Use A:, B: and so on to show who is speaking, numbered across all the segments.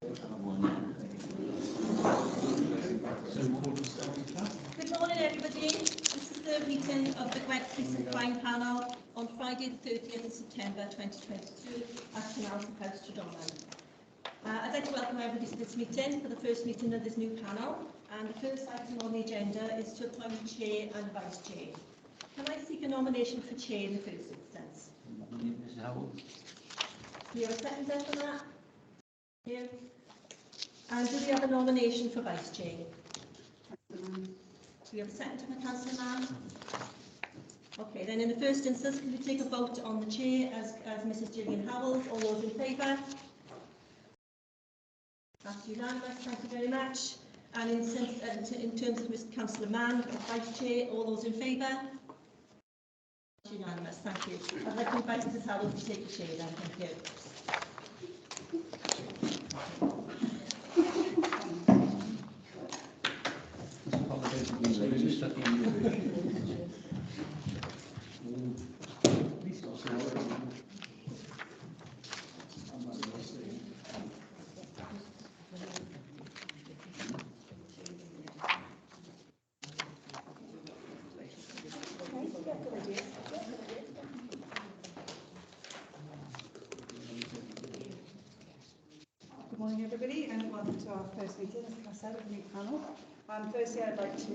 A: Good morning, everybody. This is the meeting of the Gwent Police and Crime Panel on Friday the 30th of September 2022 at Canals House, Tredoran. I'd like to welcome everybody to this meeting, for the first meeting of this new panel. And the first item on the agenda is to appoint a chair and a vice chair. Can I seek a nomination for chair in the first instance?
B: Mrs. Howell.
A: Do you have a seconder for that? Thank you. And do we have a nomination for vice chair? Do we have a seconder for Councillor Mann? Okay, then in the first instance, can we take a vote on the chair as Mrs. Gillian Howell? All those in favour? That's unanimous, thank you very much. And in terms of Mr. Councillor Mann, vice chair, all those in favour? That's unanimous, thank you. I'd like to invite Mrs. Howell to take the chair then, thank you.
C: Good morning, everybody, and welcome to our first meeting, as Cass said, of the new panel. Firstly, I'd like to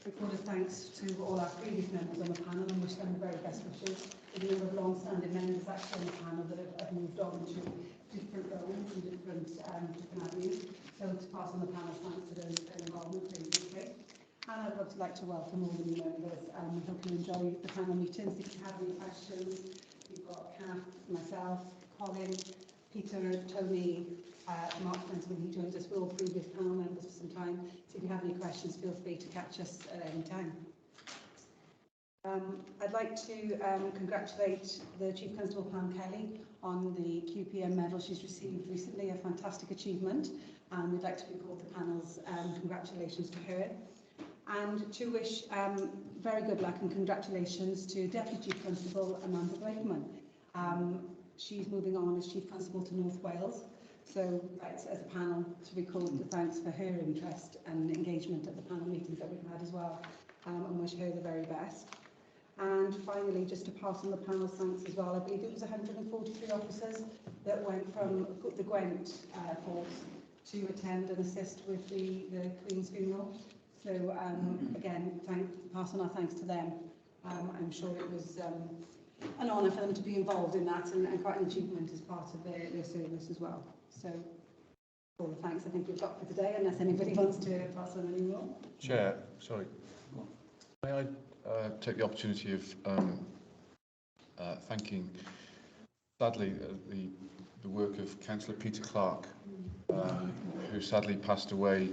C: record a thanks to all our previous members on the panel and wish them the very best wishes. There's a number of long-standing members actually on the panel that have moved on to different roles and different avenues. So to pass on the panel's thanks to their involvement previously. And I'd also like to welcome all the new members. We hope you enjoy the panel meetings. If you have any questions, you've got Kath, myself, Colin, Peter, Tony, Mark Fenton, when he joins us. We're all previous panel members for some time. So if you have any questions, feel free to catch us at any time. I'd like to congratulate the Chief Constable Pam Kelly on the QPM medal she's received recently, a fantastic achievement. And we'd like to record the panel's congratulations to her. And to wish very good luck and congratulations to Deputy Chief Constable Amanda Blakeman. She's moving on as Chief Constable to North Wales. So we'd like to, as a panel, to record the thanks for her interest and engagement at the panel meetings that we've had as well, and wish her the very best. And finally, just to pass on the panel's thanks as well, I believe it was 143 officers that went from the Gwent force to attend and assist with the Queen's funeral. So again, pass on our thanks to them. I'm sure it was an honour for them to be involved in that and quite an achievement as part of their service as well. So, all the thanks I think we've got for today, unless anybody wants to pass on any more.
D: Chair, sorry. May I take the opportunity of thanking, sadly, the work of Councillor Peter Clark, who sadly passed away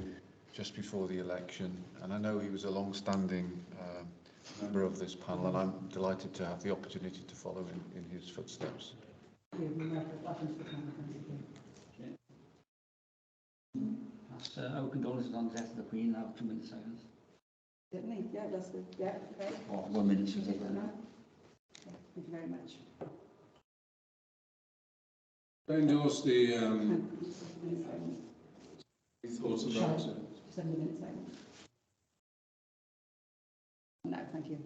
D: just before the election. And I know he was a long-standing member of this panel, and I'm delighted to have the opportunity to follow in his footsteps.
B: Our condolences on the death of the Queen. Now 2 minutes silence.
C: Certainly, yeah, that's good. Yeah, okay.
B: Or 1 minute.
C: Should we take that now? Okay, thank you very much.
E: I endorse the thoughts about it.
C: 7 minutes silence. No, thank you.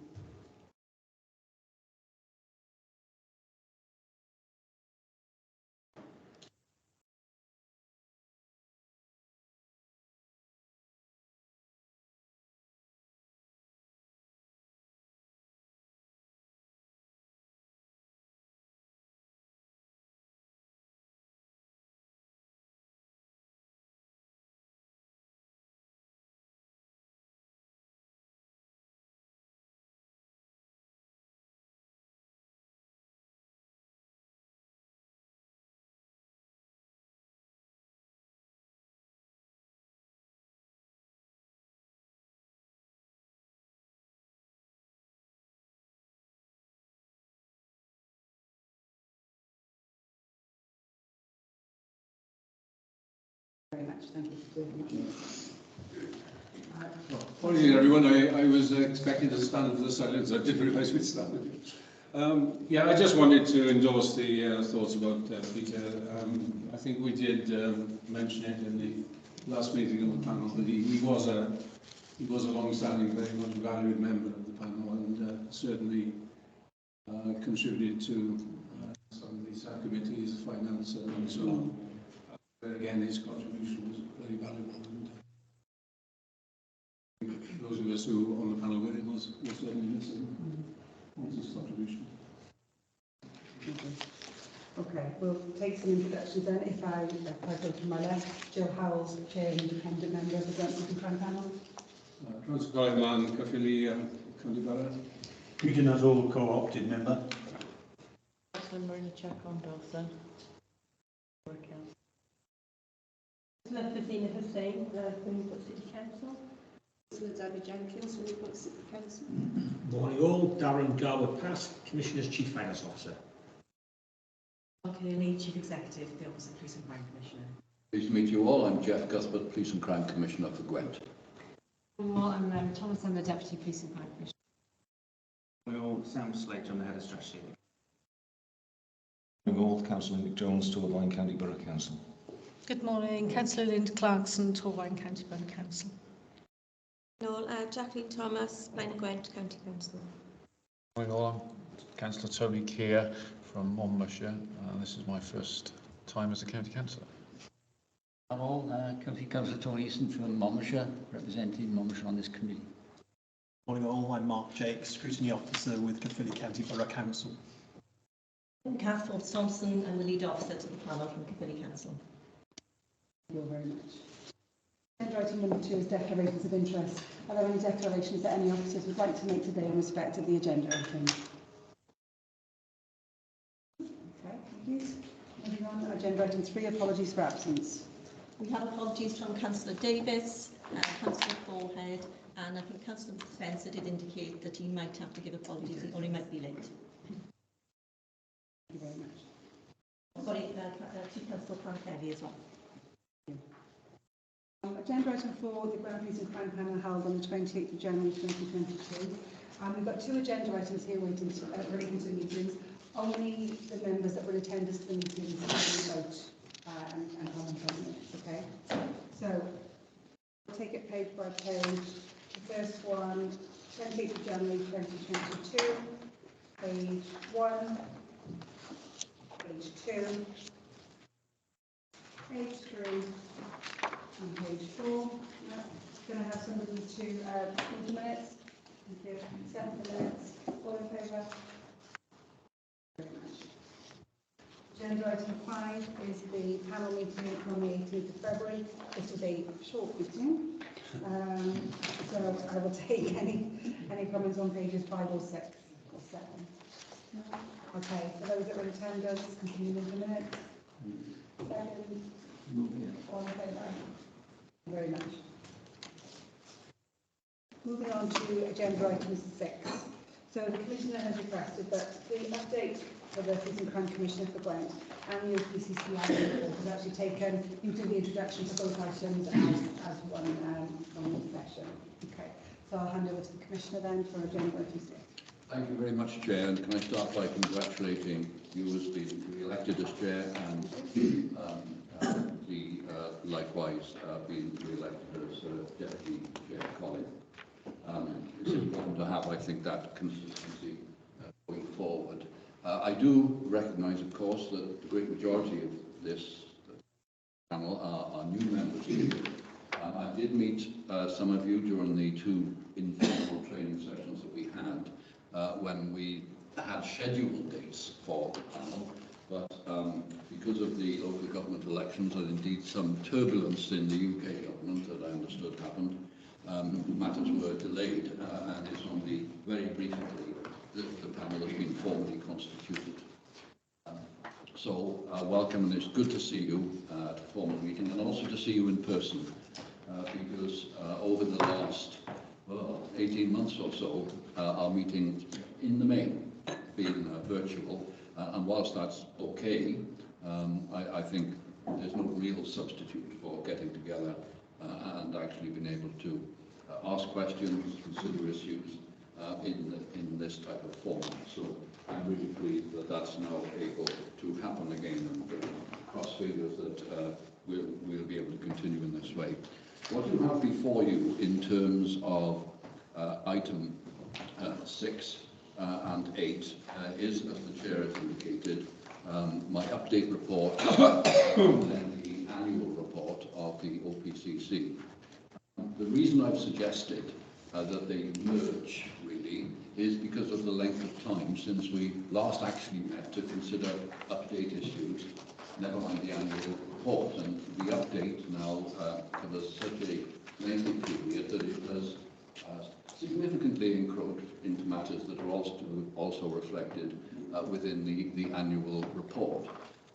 C: Very much. Thank you for doing that.
E: Morning, everyone. I was expecting to stand for the silence. I didn't realise we'd started. Yeah, I just wanted to endorse the thoughts about Peter. I think we did mention it in the last meeting of the panel that he was a long-standing, very much valued member of the panel, and certainly contributed to some of the subcommittees, finance, and so on. Again, his contribution was very valuable, and those of us who were on the panel with him will certainly miss his contribution.
C: Okay, we'll take some introductions then. If I go to my left, Jill Howells, Chair and Independent Member of the Gwent Peace and Crime Panel.
E: Councillor Colin Mann, Caerphilly, County Borough.
F: Peter Nuttall, co-opted member.
G: Councillor Marina Check on Dawson.
A: Councillor Fazina Hussain, Newport City Council.
H: Councillor Debbie Jenkins, Newport City Council.
F: Morning all, Darren Garwood Pass, Commissioner's Chief Finance Officer.
G: Okay, Lee, Chief Executive, the Office of Police and Crime Commissioner.
I: Pleased to meet you all. I'm Jeff Cuthbert, Police and Crime Commissioner for Gwent.
H: I'm Thomas, I'm the Deputy Police and Crime Commissioner.
J: Morning all, Sam Slater, I'm the Head of Strategy. Morning all, Councillor Nick Jones, Torvine County Borough Council.
K: Good morning, Councillor Linda Clarkson, Torvine County Borough Council.
H: Jacqueline Thomas, Plain Gwent County Council.
D: Morning all, I'm Councillor Tony Keir from Monmouthshire, and this is my first time as a county councillor.
B: Hello, Councillor Tony Easton from Monmouthshire, representing Monmouthshire on this committee.
L: Morning all, I'm Mark Jakes, Scrutiny Officer with Caerphilly County Borough Council.
A: I'm Kath Thompson, I'm the lead officer to the panel from Caerphilly Council.
C: Thank you very much. Agenda item number 2 is declarations of interest. Are there any declarations that any officers would like to make today in respect of the agenda item? Okay, thank you. Moving on, agenda item 3, apologies for absence.
A: We have apologies from Councillor Davis, Councillor Forehead, and I think Councillor Spencer did indicate that he might have to give apologies, or he might be late.
C: Thank you very much.
A: Sorry, Chief Councillor Kelly as well.
C: Agenda item 4, the Gwent Peace and Crime Panel held on the 28th of January 2022. We've got 2 agenda items here waiting to, relating to meetings. Only the members that were in attendance to the meetings can vote and comment on the minutes, okay? So, we'll take it page by page. The first one, 28th of January 2022, page 1, page 2, page 3, and page 4. Going to have somebody to approve the minutes. Thank you. Accept the minutes. All in favour? Very much. Agenda item 5 is the panel meeting on the 18th of February. This was a short meeting, so I will take any comments on pages 5 or 6 or 7. Okay, so those that were in attendance, continue with the minutes. Second. All in favour? Very much. Moving on to agenda item 6. So the Commissioner has requested that the update for the Peace and Crime Commissioner for Gwent and the PCCI report has actually taken into the introduction to both items as one session. Okay, so I'll hand over to the Commissioner then for agenda item 6.
I: Thank you very much, Chair, and can I start by congratulating you as being re-elected as Chair and likewise being re-elected as Deputy Chair Colin. It's important to have, I think, that consistency going forward. I do recognise, of course, that the great majority of this panel are new members here. I did meet some of you during the 2 informal training sessions that we had when we had scheduled dates for the panel, but because of the local government elections and indeed some turbulence in the UK government that I understood happened, matters were delayed, and it's only very briefly that the panel has been formally constituted. So welcome, and it's good to see you at a formal meeting, and also to see you in person, because over the last 18 months or so, our meeting in the main being virtual, and whilst that's okay, I think there's no real substitute for getting together and actually being able to ask questions, consider issues in this type of format. So I'm really pleased that that's now able to happen again, and cross fingers that we'll be able to continue in this way. What you have before you in terms of item 6 and 8 is, as the Chair has indicated, my update report and then the annual report of the OPCC. The reason I've suggested that they merge, really, is because of the length of time since we last actually met to consider update issues, never mind the annual report. And the update now covers such a lengthy period that it has significantly encroached into matters that are also reflected within the annual report.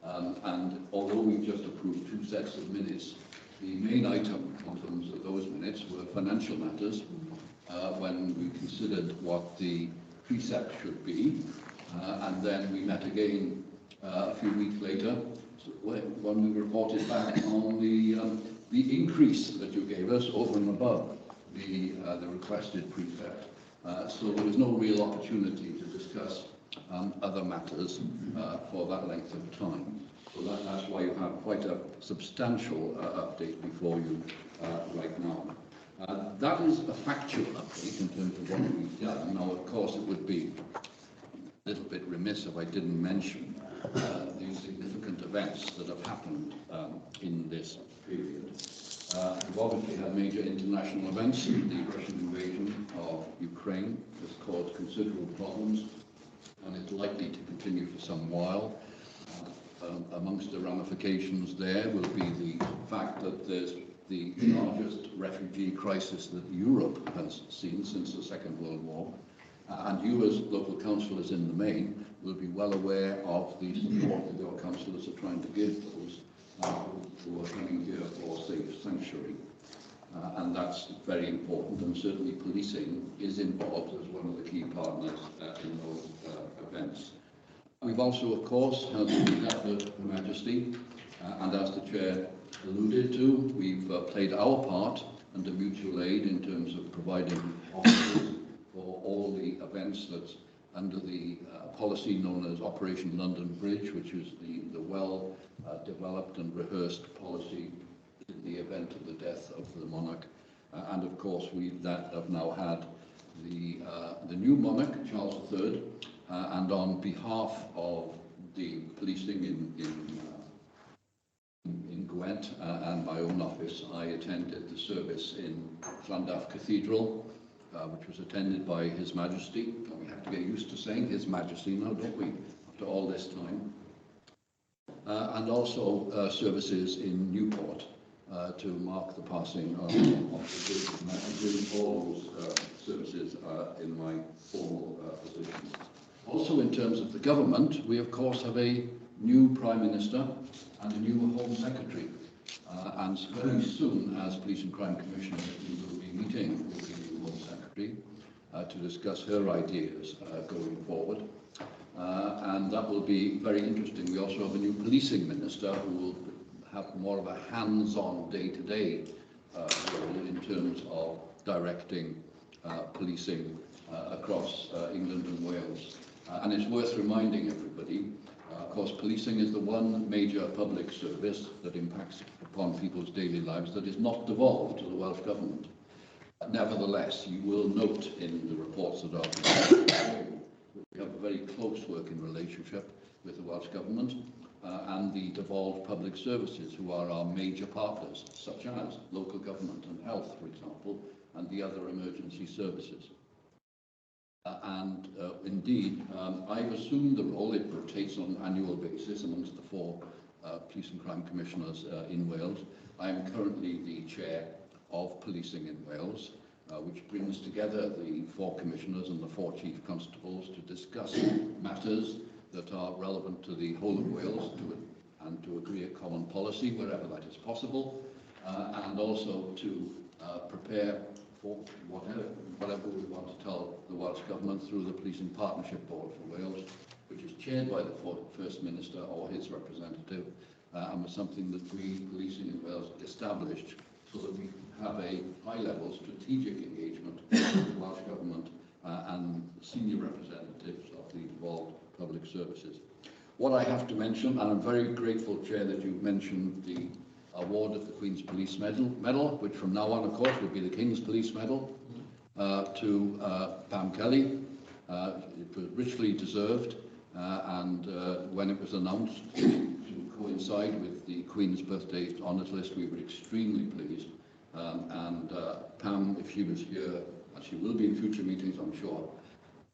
I: And although we've just approved 2 sets of minutes, the main item in terms of those minutes were financial matters, when we considered what the precept should be, and then we met again a few weeks later when we reported back on the increase that you gave us over and above the requested precept. So there was no real opportunity to discuss other matters for that length of time. So that's why you have quite a substantial update before you right now. That is a factual update in terms of what we've done. Now, of course, it would be a little bit remiss if I didn't mention the significant events that have happened in this period. We've obviously had major international events. The Russian invasion of Ukraine has caused considerable problems, and it's likely to continue for some while. Amongst the ramifications there will be the fact that there's the largest refugee crisis that Europe has seen since the Second World War. And you, as local councillors in the main, will be well aware of the support that your councillors are trying to give those who are coming here for safe sanctuary. And that's very important, and certainly policing is involved as one of the key partners in those events. We've also, of course, had the death of Her Majesty, and as the Chair alluded to, we've played our part under mutual aid in terms of providing officers for all the events that's under the policy known as Operation London Bridge, which is the well-developed and rehearsed policy in the event of the death of the monarch. And of course, we have now had the new monarch, Charles III, and on behalf of the policing in Gwent and my own office, I attended the service in Llandaff Cathedral, which was attended by His Majesty. And we have to get used to saying His Majesty now, don't we, after all this time? And also services in Newport to mark the passing of the Bishop. And I'm doing all those services in my formal position. Also, in terms of the government, we of course have a new Prime Minister and a new Home Secretary. And very soon, as Police and Crime Commissioner, we will be meeting with the new Home Secretary to discuss her ideas going forward. And that will be very interesting. We also have a new Policing Minister who will have more of a hands-on day-to-day role in terms of directing policing across England and Wales. And it's worth reminding everybody, of course, policing is the one major public service that impacts upon people's daily lives that is not devolved to the Welsh Government. Nevertheless, you will note in the reports that are we have a very close working relationship with the Welsh Government and the devolved public services, who are our major partners, such as local government and health, for example, and the other emergency services. Indeed, I've assumed the role. It rotates on an annual basis amongst the 4 Police and Crime Commissioners in Wales. I am currently the chair of Policing in Wales, which brings together the 4 commissioners and the 4 chief constables to discuss matters that are relevant to the whole of Wales and to agree a common policy wherever that is possible, and also to prepare for whatever we want to tell the Welsh Government through the Policing Partnership Board for Wales, which is chaired by the First Minister or his representative, and was something that we, Policing in Wales, established so that we have a high-level strategic engagement with the Welsh Government and senior representatives of the involved public services. What I have to mention, and I'm very grateful, Chair, that you've mentioned the award of the Queen's Police Medal, which from now on, of course, will be the King's Police Medal, to Pam Kelly. It was richly deserved, and when it was announced to coincide with the Queen's birthday honours list, we were extremely pleased. And Pam, if she was here, and she will be in future meetings, I'm sure,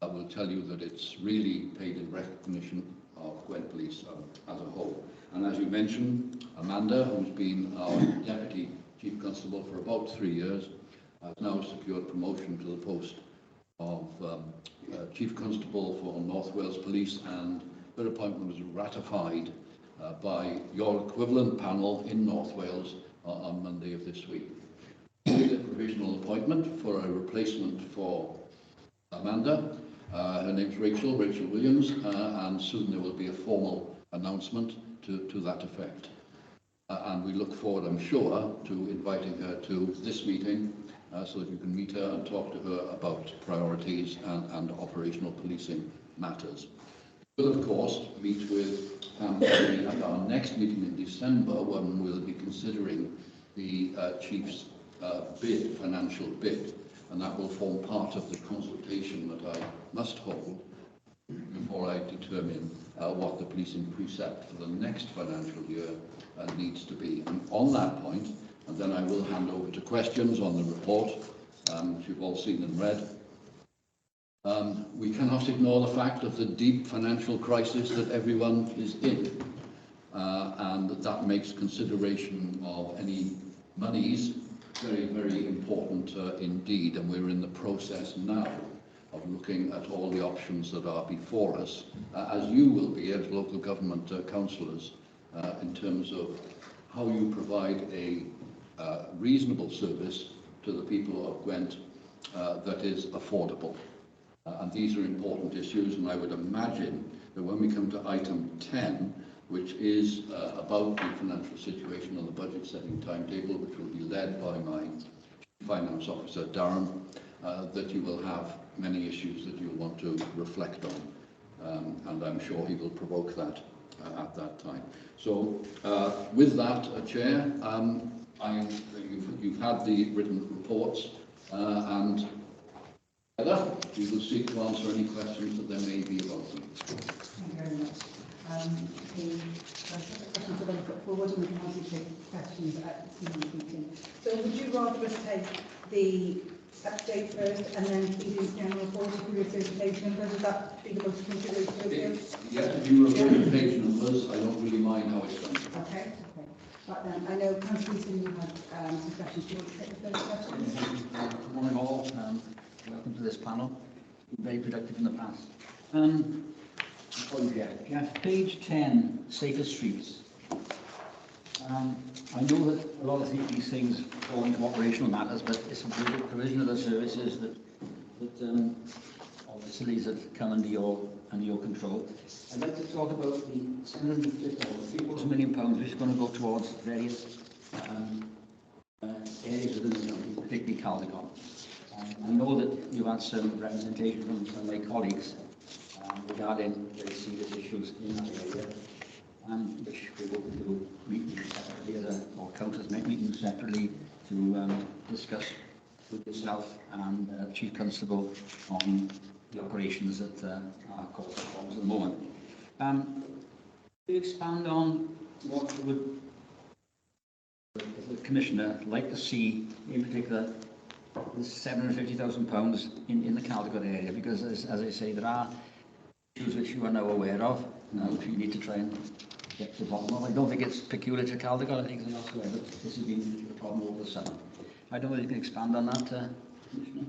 I: I will tell you that it's really paid in recognition of Gwent Police as a whole. And as you mentioned, Amanda, who's been our Deputy Chief Constable for about 3 years, has now secured promotion to the post of Chief Constable for North Wales Police, and her appointment was ratified by your equivalent panel in North Wales on Monday of this week. With a provisional appointment for a replacement for Amanda. Her name's Rachel Williams, and soon there will be a formal announcement to that effect. And we look forward, I'm sure, to inviting her to this meeting so that you can meet her and talk to her about priorities and operational policing matters. We'll, of course, meet with Pam Kelly at our next meeting in December, when we'll be considering the Chief's financial bid, and that will form part of the consultation that I must hold before I determine what the policing precept for the next financial year needs to be. And on that point, and then I will hand over to questions on the report, which you've all seen and read. We cannot ignore the fact of the deep financial crisis that everyone is in, and that makes consideration of any monies very, very important indeed, and we're in the process now of looking at all the options that are before us, as you will be as local government councillors, in terms of how you provide a reasonable service to the people of Gwent that is affordable. And these are important issues, and I would imagine that when we come to item 10, which is about the financial situation on the budget setting timetable, which will be led by my Finance Officer, Darren, that you will have many issues that you'll want to reflect on, and I'm sure he will provoke that at that time. So with that, Chair, you've had the written reports, and we will seek to answer any questions that there may be about them.
C: Thank you very much. The questions are then put forward, and we can also take questions at this morning's meeting. So would you rather us take the update first and then feed into general report if you refer to page numbers? Would that be the most considerate?
I: Yes, if you refer to page numbers, I don't really mind how it's done.
C: Okay. But then I know Councillor Easton, you had some questions. Do you want to take the first question?
B: Good morning all. Welcome to this panel. Been very productive in the past. Jeff, page 10, safer streets. I know that a lot of these things fall into operational matters, but it's a provision of the services that or facilities that come under your control. I'd like to talk about the £750 million, which is going to go towards various areas within the country, particularly Caldecott. I know that you had some representation from some of my colleagues regarding very serious issues in that area, which we will do meetings separately, or councillors make meetings separately to discuss with yourself and Chief Constable on the operations that are called at the moment. To expand on what would the Commissioner like to see, in particular, the £750,000 in the Caldecott area, because as I say, there are issues which you are now aware of, which you need to try and get to the bottom of. I don't think it's peculiar to Caldecott, I think it's elsewhere, but this has been a problem over the summer. I don't know if you can expand on that, Commissioner.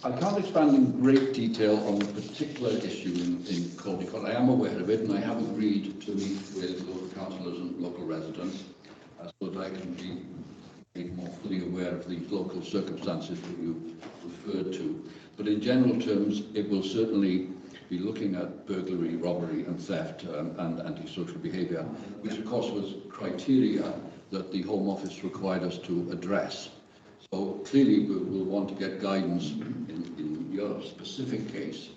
I: I can't expand in great detail on the particular issue in Caldecott. I am aware of it, and I have agreed to meet with local councillors and local residents so that I can be made more fully aware of the local circumstances that you referred to. But in general terms, it will certainly be looking at burglary, robbery and theft and antisocial behaviour, which of course was criteria that the Home Office required us to address. So clearly we'll want to get guidance in your specific case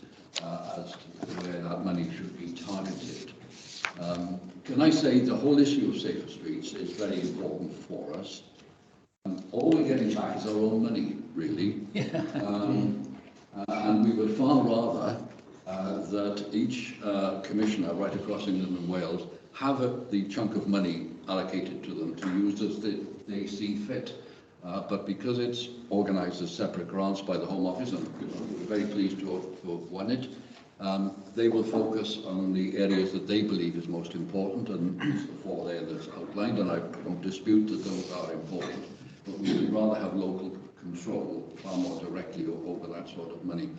I: as to where that money should be targeted. Can I say the whole issue of safer streets is very important for us. All we're getting back is our own money, really. And we would far rather that each commissioner right across England and Wales have the chunk of money allocated to them to use as they see fit. But because it's organised as separate grants by the Home Office, and we're very pleased to have won it, they will focus on the areas that they believe is most important, and the four there that's outlined, and I don't dispute that those are important, but we would rather have local control far more directly over that sort of money.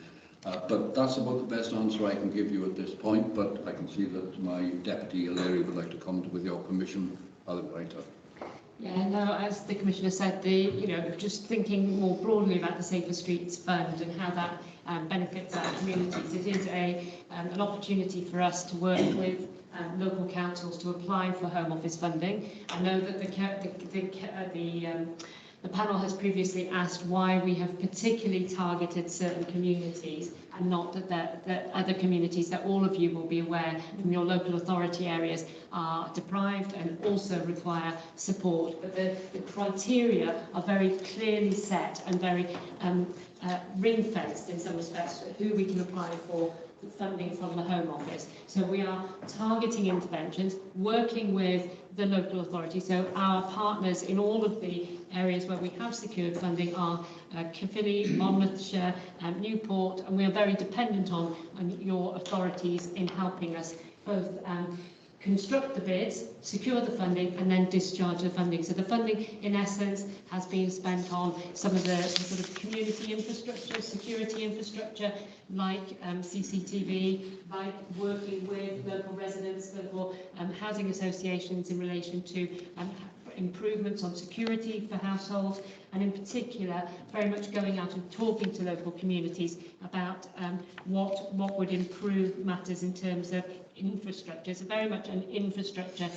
I: But that's about the best answer I can give you at this point, but I can see that my Deputy O'Leary would like to comment with your permission. I'll invite her.
H: Yeah, no, as the Commissioner said, just thinking more broadly about the Safer Streets Fund and how that benefits our communities, it is an opportunity for us to work with local councils to apply for Home Office funding. I know that the panel has previously asked why we have particularly targeted certain communities and not that other communities that all of you will be aware from your local authority areas are deprived and also require support. But the criteria are very clearly set and very ring-fenced in some respects for who we can apply for funding from the Home Office. So we are targeting interventions, working with the local authority. So our partners in all of the areas where we have secured funding are Caerphilly, Monmouthshire, Newport, and we are very dependent on your authorities in helping us both construct the bids, secure the funding, and then discharge the funding. So the funding, in essence, has been spent on some of the sort of community infrastructure, security infrastructure, like CCTV, like working with local residents, local housing associations in relation to improvements on security for households, and in particular, very much going out and talking to local communities about what would improve matters in terms of infrastructure. It's very much an infrastructure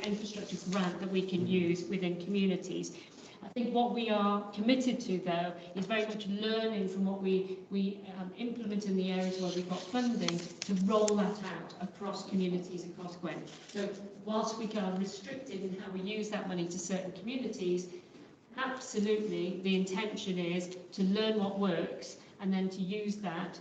H: infrastructure grant that we can use within communities. I think what we are committed to, though, is very much learning from what we implement in the areas where we've got funding to roll that out across communities across Gwent. So whilst we are restricted in how we use that money to certain communities, absolutely the intention is to learn what works and then to use that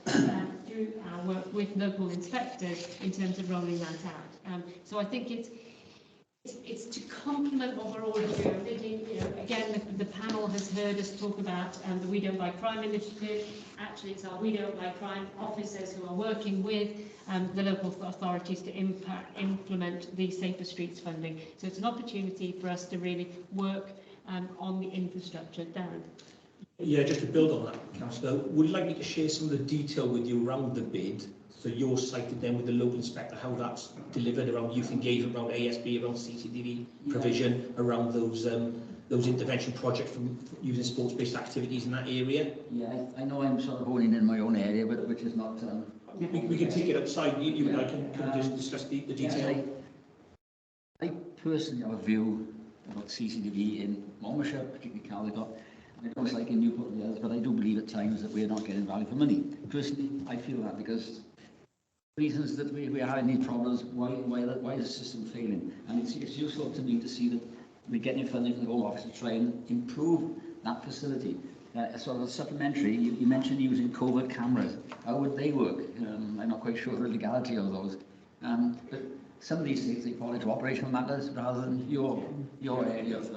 H: through our work with local inspectors in terms of rolling that out. So I think it's to complement what we're already doing. Again, the panel has heard us talk about the We Don't Buy Crime initiative. Actually, it's our We Don't Buy Crime officers who are working with the local authorities to implement the Safer Streets funding. So it's an opportunity for us to really work on the infrastructure. Darren.
F: Yeah, just to build on that, Councillor, would you like me to share some of the detail with you around the bid? So you're cited then with the local inspector, how that's delivered around youth engagement, around ASB, around CCTV provision, around those intervention projects from using sports-based activities in that area?
B: Yeah, I know I'm sort of holding in my own area, but which is not...
F: we can take it outside. You and I can just discuss the detail.
B: I personally have a view about CCTV in Monmouthshire, particularly Caldecott. I don't like in Newport and the others, but I do believe at times that we're not getting value for money. Personally, I feel that because reasons that we are having these problems, why is the system failing? And it's useful to me to see that we're getting funding from the Home Office to try and improve that facility. Sort of a supplementary, you mentioned using covert cameras. How would they work? I'm not quite sure the legality of those. But some of these things, they fall into operational matters rather than your area of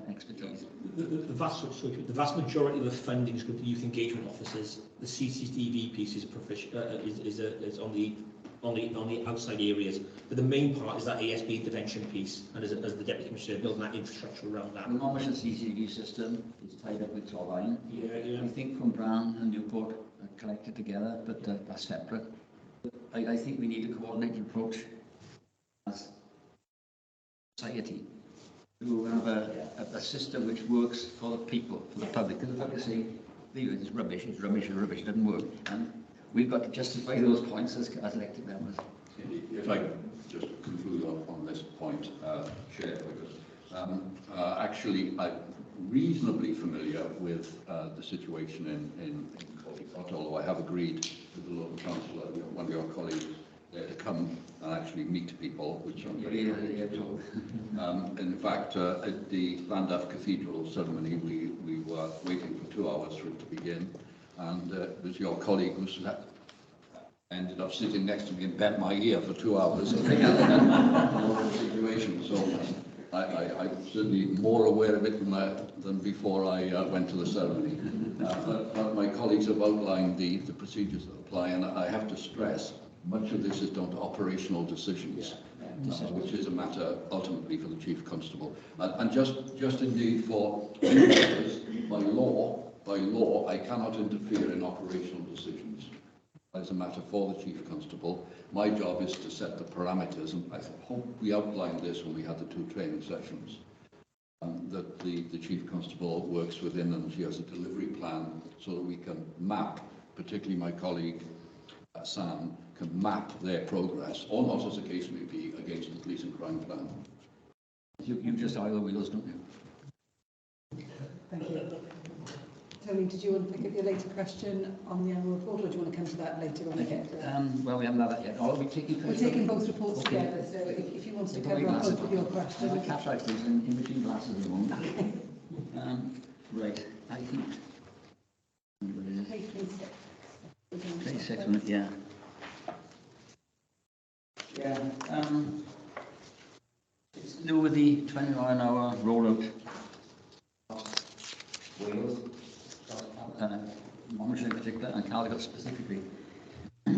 B: expertise.
F: The vast majority of the funding is going to youth engagement officers. The CCTV piece is on the outside areas, but the main part is that ASB intervention piece, and as the Deputy Commissioner, building that infrastructure around that.
B: The Monmouthshire CCTV system is tied up with Torvine.
F: Yeah.
B: I think from Brown and Newport are connected together, but they're separate. I think we need a coordinated approach as society to have a system which works for the people, for the public. Because the public say, it's rubbish, it doesn't work. And we've got to justify those points as elected members.
I: If I just conclude on this point, Chair, because actually reasonably familiar with the situation in Caldicot, although I have agreed with the local councillor, one of your colleagues, to come and actually meet people, which I'm very happy to. In fact, at the Llandaff Cathedral ceremony, we were waiting for 2 hours for it to begin, and it was your colleague who ended up sitting next to me and bent my ear for 2 hours. I think that situation. So I'm certainly more aware of it than before I went to the ceremony. But my colleagues have outlined the procedures that apply, and I have to stress, much of this is down to operational decisions, which is a matter ultimately for the Chief Constable. And just indeed for by law, I cannot interfere in operational decisions. As a matter for the Chief Constable. My job is to set the parameters, and I hope we outlined this when we had the 2 training sessions, that the Chief Constable works within, and she has a delivery plan so that we can map, particularly my colleague Sam, can map their progress, or not as the case may be, against the police and crime plan.
B: You just oil the wheels, don't you?
C: Thank you. Tony, did you want to pick up your later question on the annual report, or do you want to come to that later when we get to it?
B: Well, we haven't had that yet. Are we taking
C: We're taking both reports together, so if you want to cover up both of your questions.
B: I catch like these in between glasses at the moment. Right, I think.
C: Page 26.
B: Page 6, yeah. Yeah, it's to do with the 20-mile-an-hour rollout. Wales. Monmouthshire in particular, and Caldicot specifically. I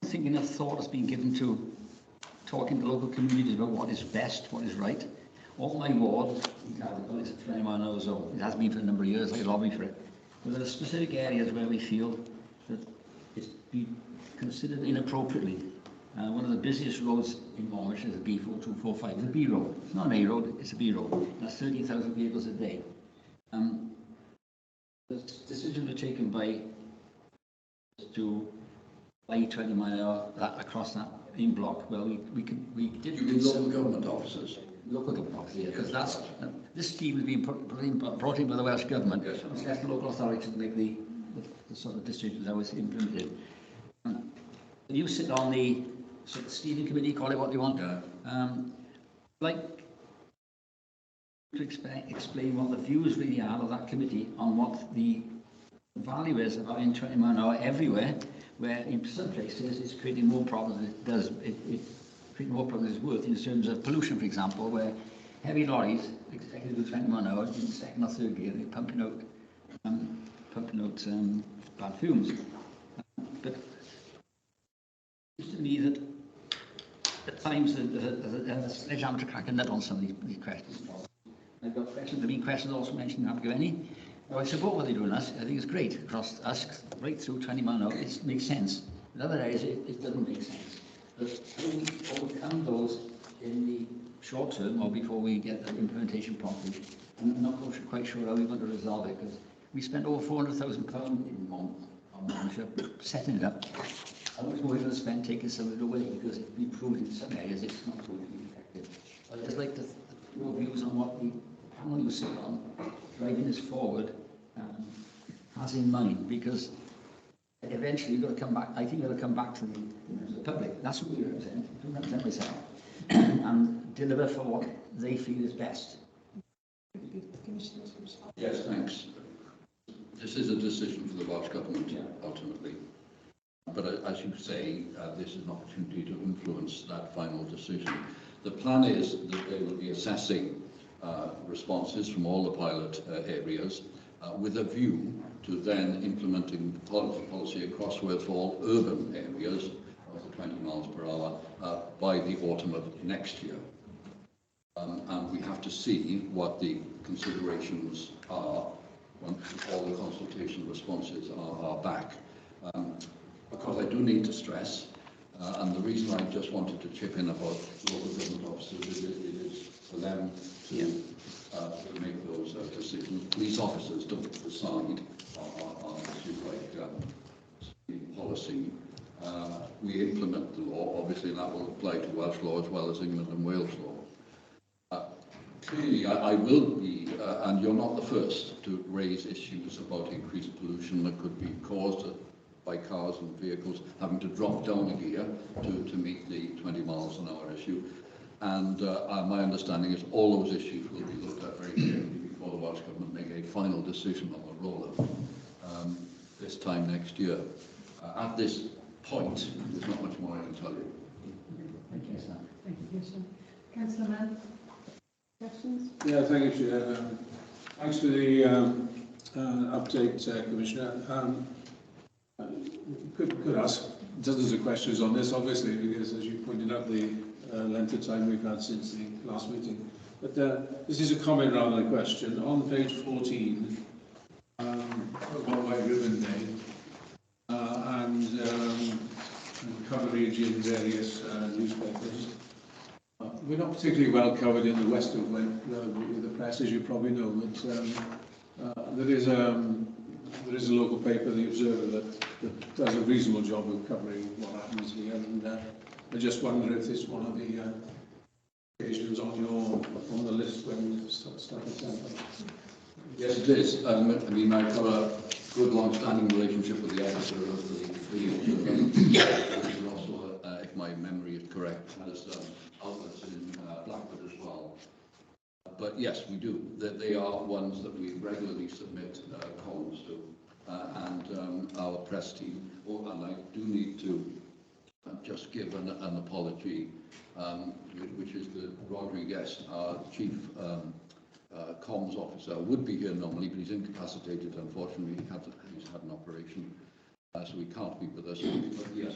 B: think enough thought has been given to talking to local communities about what is best, what is right. All my ward in Caldicot is a 20-mile-an-hour zone. It has been for a number of years. I lobby for it. But there are specific areas where we feel that it's been considered inappropriately. One of the busiest roads in Monmouthshire is the B4245. It's a B road. It's not an A road, it's a B road. And that's 13,000 vehicles a day. The decisions were taken by to buy 20 mile an hour across that in block. Well, we did.
I: You mean local government officers?
B: Local government officers, yeah, because that's this scheme has been brought in by the Welsh government.
I: Yes.
B: It's left the local authority to make the sort of decisions that was implemented. You sit on the sort of steering committee, call it what you want.
I: Yeah.
B: Like to explain what the views really are of that committee on what the value is of having 20 mile an hour everywhere, where in some places it's creating more problems than it does. It creating more problems than it's worth in terms of pollution, for example, where heavy lorries expected to do 20 mile an hour in second or third gear, they're pumping out bad fumes. But it seems to me that at times there's a sledgehammer to crack a nut on some of these questions. I've got questions. There have been questions also mentioned, have you any? Well, I support what they're doing. I think it's great across us, right through 20 mile an hour. It makes sense. In other areas, it doesn't make sense. But how do we overcome those in the short term or before we get the implementation properly? I'm not quite sure how we're going to resolve it, because we spent over £400,000 on Monmouthshire setting it up. How much more we're going to spend taking some of it away, because it's been proven in some areas it's not going to be effective. I'd just like to your views on what the panel you sit on driving this forward has in mind, because eventually you've got to come back. I think you've got to come back to the public. That's what we represent. I don't represent myself. And deliver for what they feel is best.
I: Yes, thanks. This is a decision for the Welsh Government, ultimately. But as you say, this is an opportunity to influence that final decision. The plan is that they will be assessing responses from all the pilot areas with a view to then implementing policy across Wales for all urban areas of the 20 miles per hour by the autumn of next year. And we have to see what the considerations are when all the consultation responses are back. Because I do need to stress, and the reason I just wanted to chip in about local government officers is it is for them to make those decisions. Police officers don't decide on issues like policy. We implement the law, obviously, and that will apply to Welsh law as well as England and Wales law. Clearly, I will be, and you're not the first to raise issues about increased pollution that could be caused by cars and vehicles having to drop down a gear to meet the 20 miles an hour issue. And my understanding is all those issues will be looked at very carefully before the Welsh Government make a final decision on the rollout this time next year. At this point, there's not much more I can tell you.
B: Thank you, sir.
C: Thank you, Commissioner. Councillor Mann, questions?
E: Yeah, thank you, Chair. Thanks for the update, Commissioner. Could ask dozens of questions on this, obviously, because as you pointed out, the length of time we've had since the last meeting. But this is a comment rather than a question. On page 14, about White Ribbon Day, and coverage in various newspapers. We're not particularly well covered in the west of Gwent, with the press, as you probably know, but there is a local paper, The Observer, that does a reasonable job of covering what happens here, and I just wonder if it's one of the occasions on the list when stuff is sent out.
I: Yes, it is. I mean, I have a good long-standing relationship with the editor of the Observer, and also, if my memory is correct, has outlets in Blackwood as well. But yes, we do. They are ones that we regularly submit columns to, and our press team. Oh, and I do need to just give an apology, which is that Rodriguez, our chief comms officer, would be here normally, but he's incapacitated. Unfortunately, he's had an operation, so he can't be with us. But yes,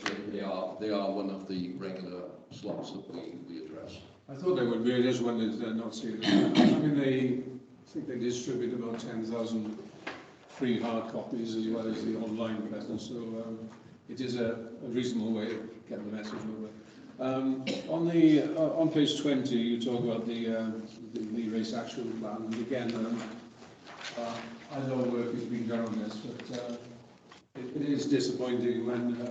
I: they are one of the regular slots that we address.
E: I thought they would be. I just wanted to not see it. I mean, I think they distribute about 10,000 free hard copies as well as the online presence. So it is a reasonable way of getting the message over. On page 20, you talk about the race action plan, and again, I know work has been done on this, but it is disappointing when.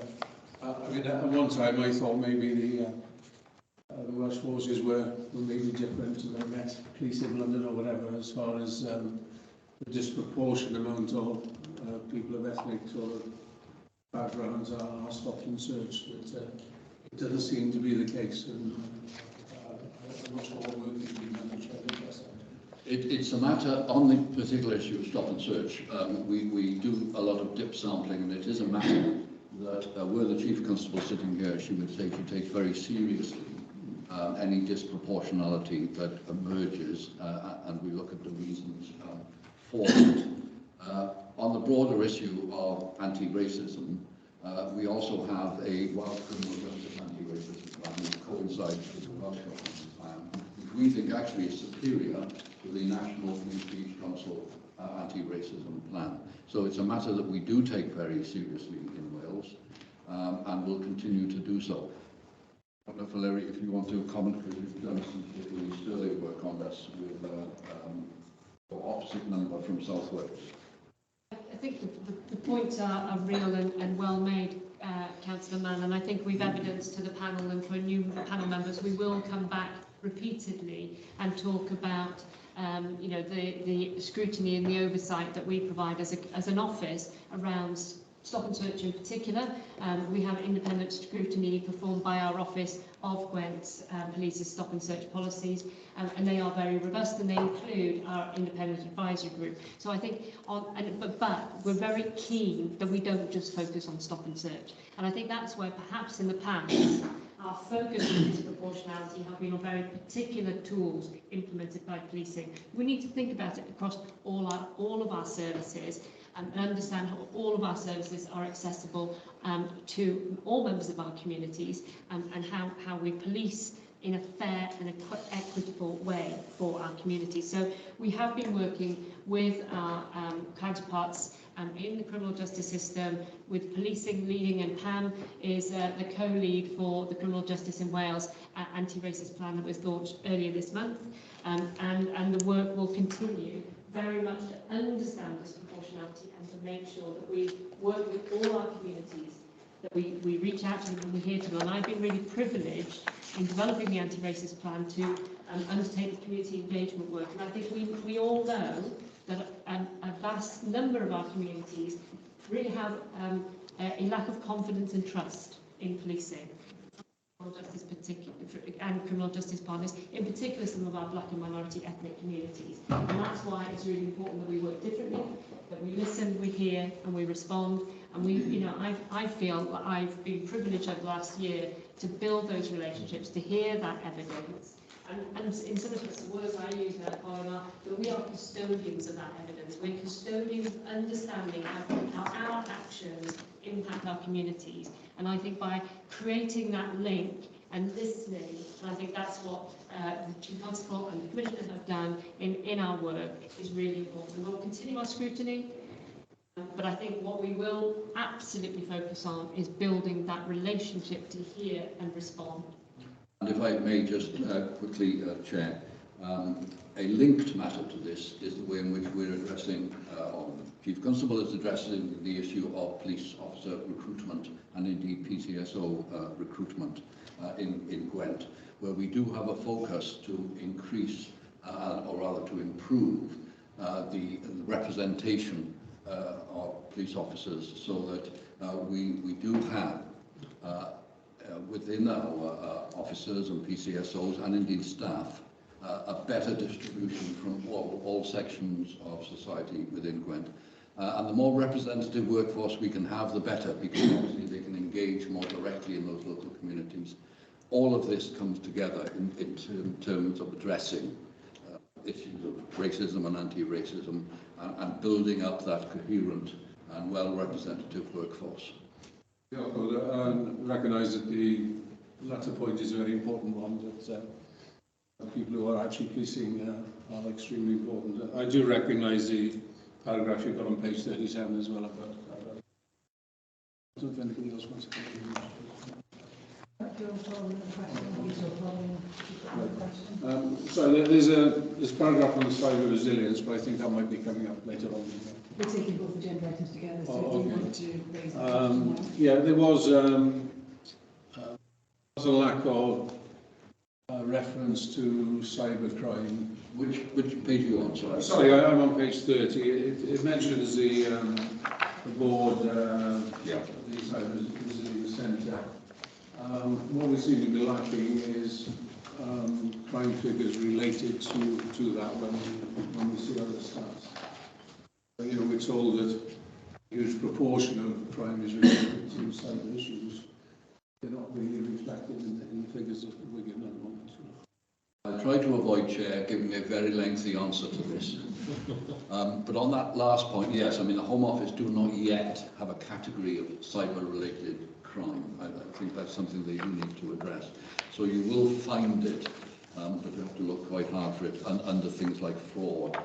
E: I mean, at one time I thought maybe the Welsh forces were maybe different to the Met Police in London or whatever, as far as the disproportionate amount of people of ethnic sort of backgrounds are stopped and searched. But it doesn't seem to be the case, and I'm not sure what work is being done to try to address that.
I: It's a matter, on the particular issue of stop and search, we do a lot of dip sampling, and it is a matter that, were the Chief Constable sitting here, she would say she takes very seriously any disproportionality that emerges, and we look at the reasons for it. On the broader issue of anti-racism, we also have a Welsh criminal justice anti-racism plan that coincides with the Welsh Government's plan, which we think actually is superior to the National Free Speech Council anti-racism plan. So it's a matter that we do take very seriously in Wales, and will continue to do so. I don't know, Valerie, if you want to comment, because you've done some particularly sterling work on this with the opposite number from South Wales.
H: I think the points are real and well made, Councillor Mann, and I think we've evidenced to the panel and for new panel members, we will come back repeatedly and talk about you know, the scrutiny and the oversight that we provide as an office around stop and search in particular. We have independent scrutiny performed by our office of Gwent Police's stop and search policies, and they are very robust, and they include our independent advisory group. So I think, but we're very keen that we don't just focus on stop and search. And I think that's where perhaps in the past, our focus on disproportionality have been on very particular tools implemented by policing. We need to think about it across all of our services, and understand how all of our services are accessible to all members of our communities, and how we police in a fair and equitable way for our community. So we have been working with our counterparts in the criminal justice system, with policing leading, and Pam is the co-lead for the criminal justice in Wales anti-racist plan that was launched earlier this month, and the work will continue very much to understand disproportionality and to make sure that we work with all our communities, that we reach out to them and we hear to them. And I've been really privileged in developing the anti-racist plan to undertake the community engagement work. And I think we all know that a vast number of our communities really have a lack of confidence and trust in policing. Justice and criminal justice partners, in particular some of our black and minority ethnic communities. And that's why it's really important that we work differently, that we listen, we hear, and we respond. And we, you know, I feel that I've been privileged over the last year to build those relationships, to hear that evidence. And in some of the words I use now, Colin, are that we are custodians of that evidence. We're custodians of understanding how our actions impact our communities. And I think by creating that link and listening, and I think that's what the Chief Constable and the Commissioner have done in our work, is really important. We'll continue our scrutiny, but I think what we will absolutely focus on is building that relationship to hear and respond.
I: And if I may just quickly, Chair, a linked matter to this is the way in which we're addressing, or the Chief Constable is addressing the issue of police officer recruitment and indeed PCSO recruitment in Gwent, where we do have a focus to increase, or rather to improve, the representation of police officers, so that we do have within our officers and PCSOs and indeed staff a better distribution from all sections of society within Gwent. And the more representative workforce we can have, the better, because obviously they can engage more directly in those local communities. All of this comes together in terms of addressing issues of racism and anti-racism and building up that coherent and well-representative workforce.
E: Yeah, I recognise that the latter point is a very important one, that people who are actually policing are extremely important. I do recognise the paragraph you've got on page 37 as well. I don't know if anybody else wants to comment. So there's a paragraph on the cyber resilience, but I think that might be coming up later on.
G: We're taking both agenda items together, so
E: okay.
G: do you want to raise that?
E: Yeah, there was a lack of reference to cybercrime.
I: Which page are you on? Sorry.
E: Sorry, I'm on page 30. It mentions the board, the Cyber Resilience Centre. What we seem to be lacking is crime figures related to that when we see other stats. You know, we're told that a huge proportion of crime is related to cyber issues. They're not really reflected in the figures that we're given at the moment.
I: I'll try to avoid, Chair, giving a very lengthy answer to this. But on that last point, yes, I mean, the Home Office do not yet have a category of cyber-related crime. I think that's something they do need to address. So you will find it, but you have to look quite hard for it, under things like fraud,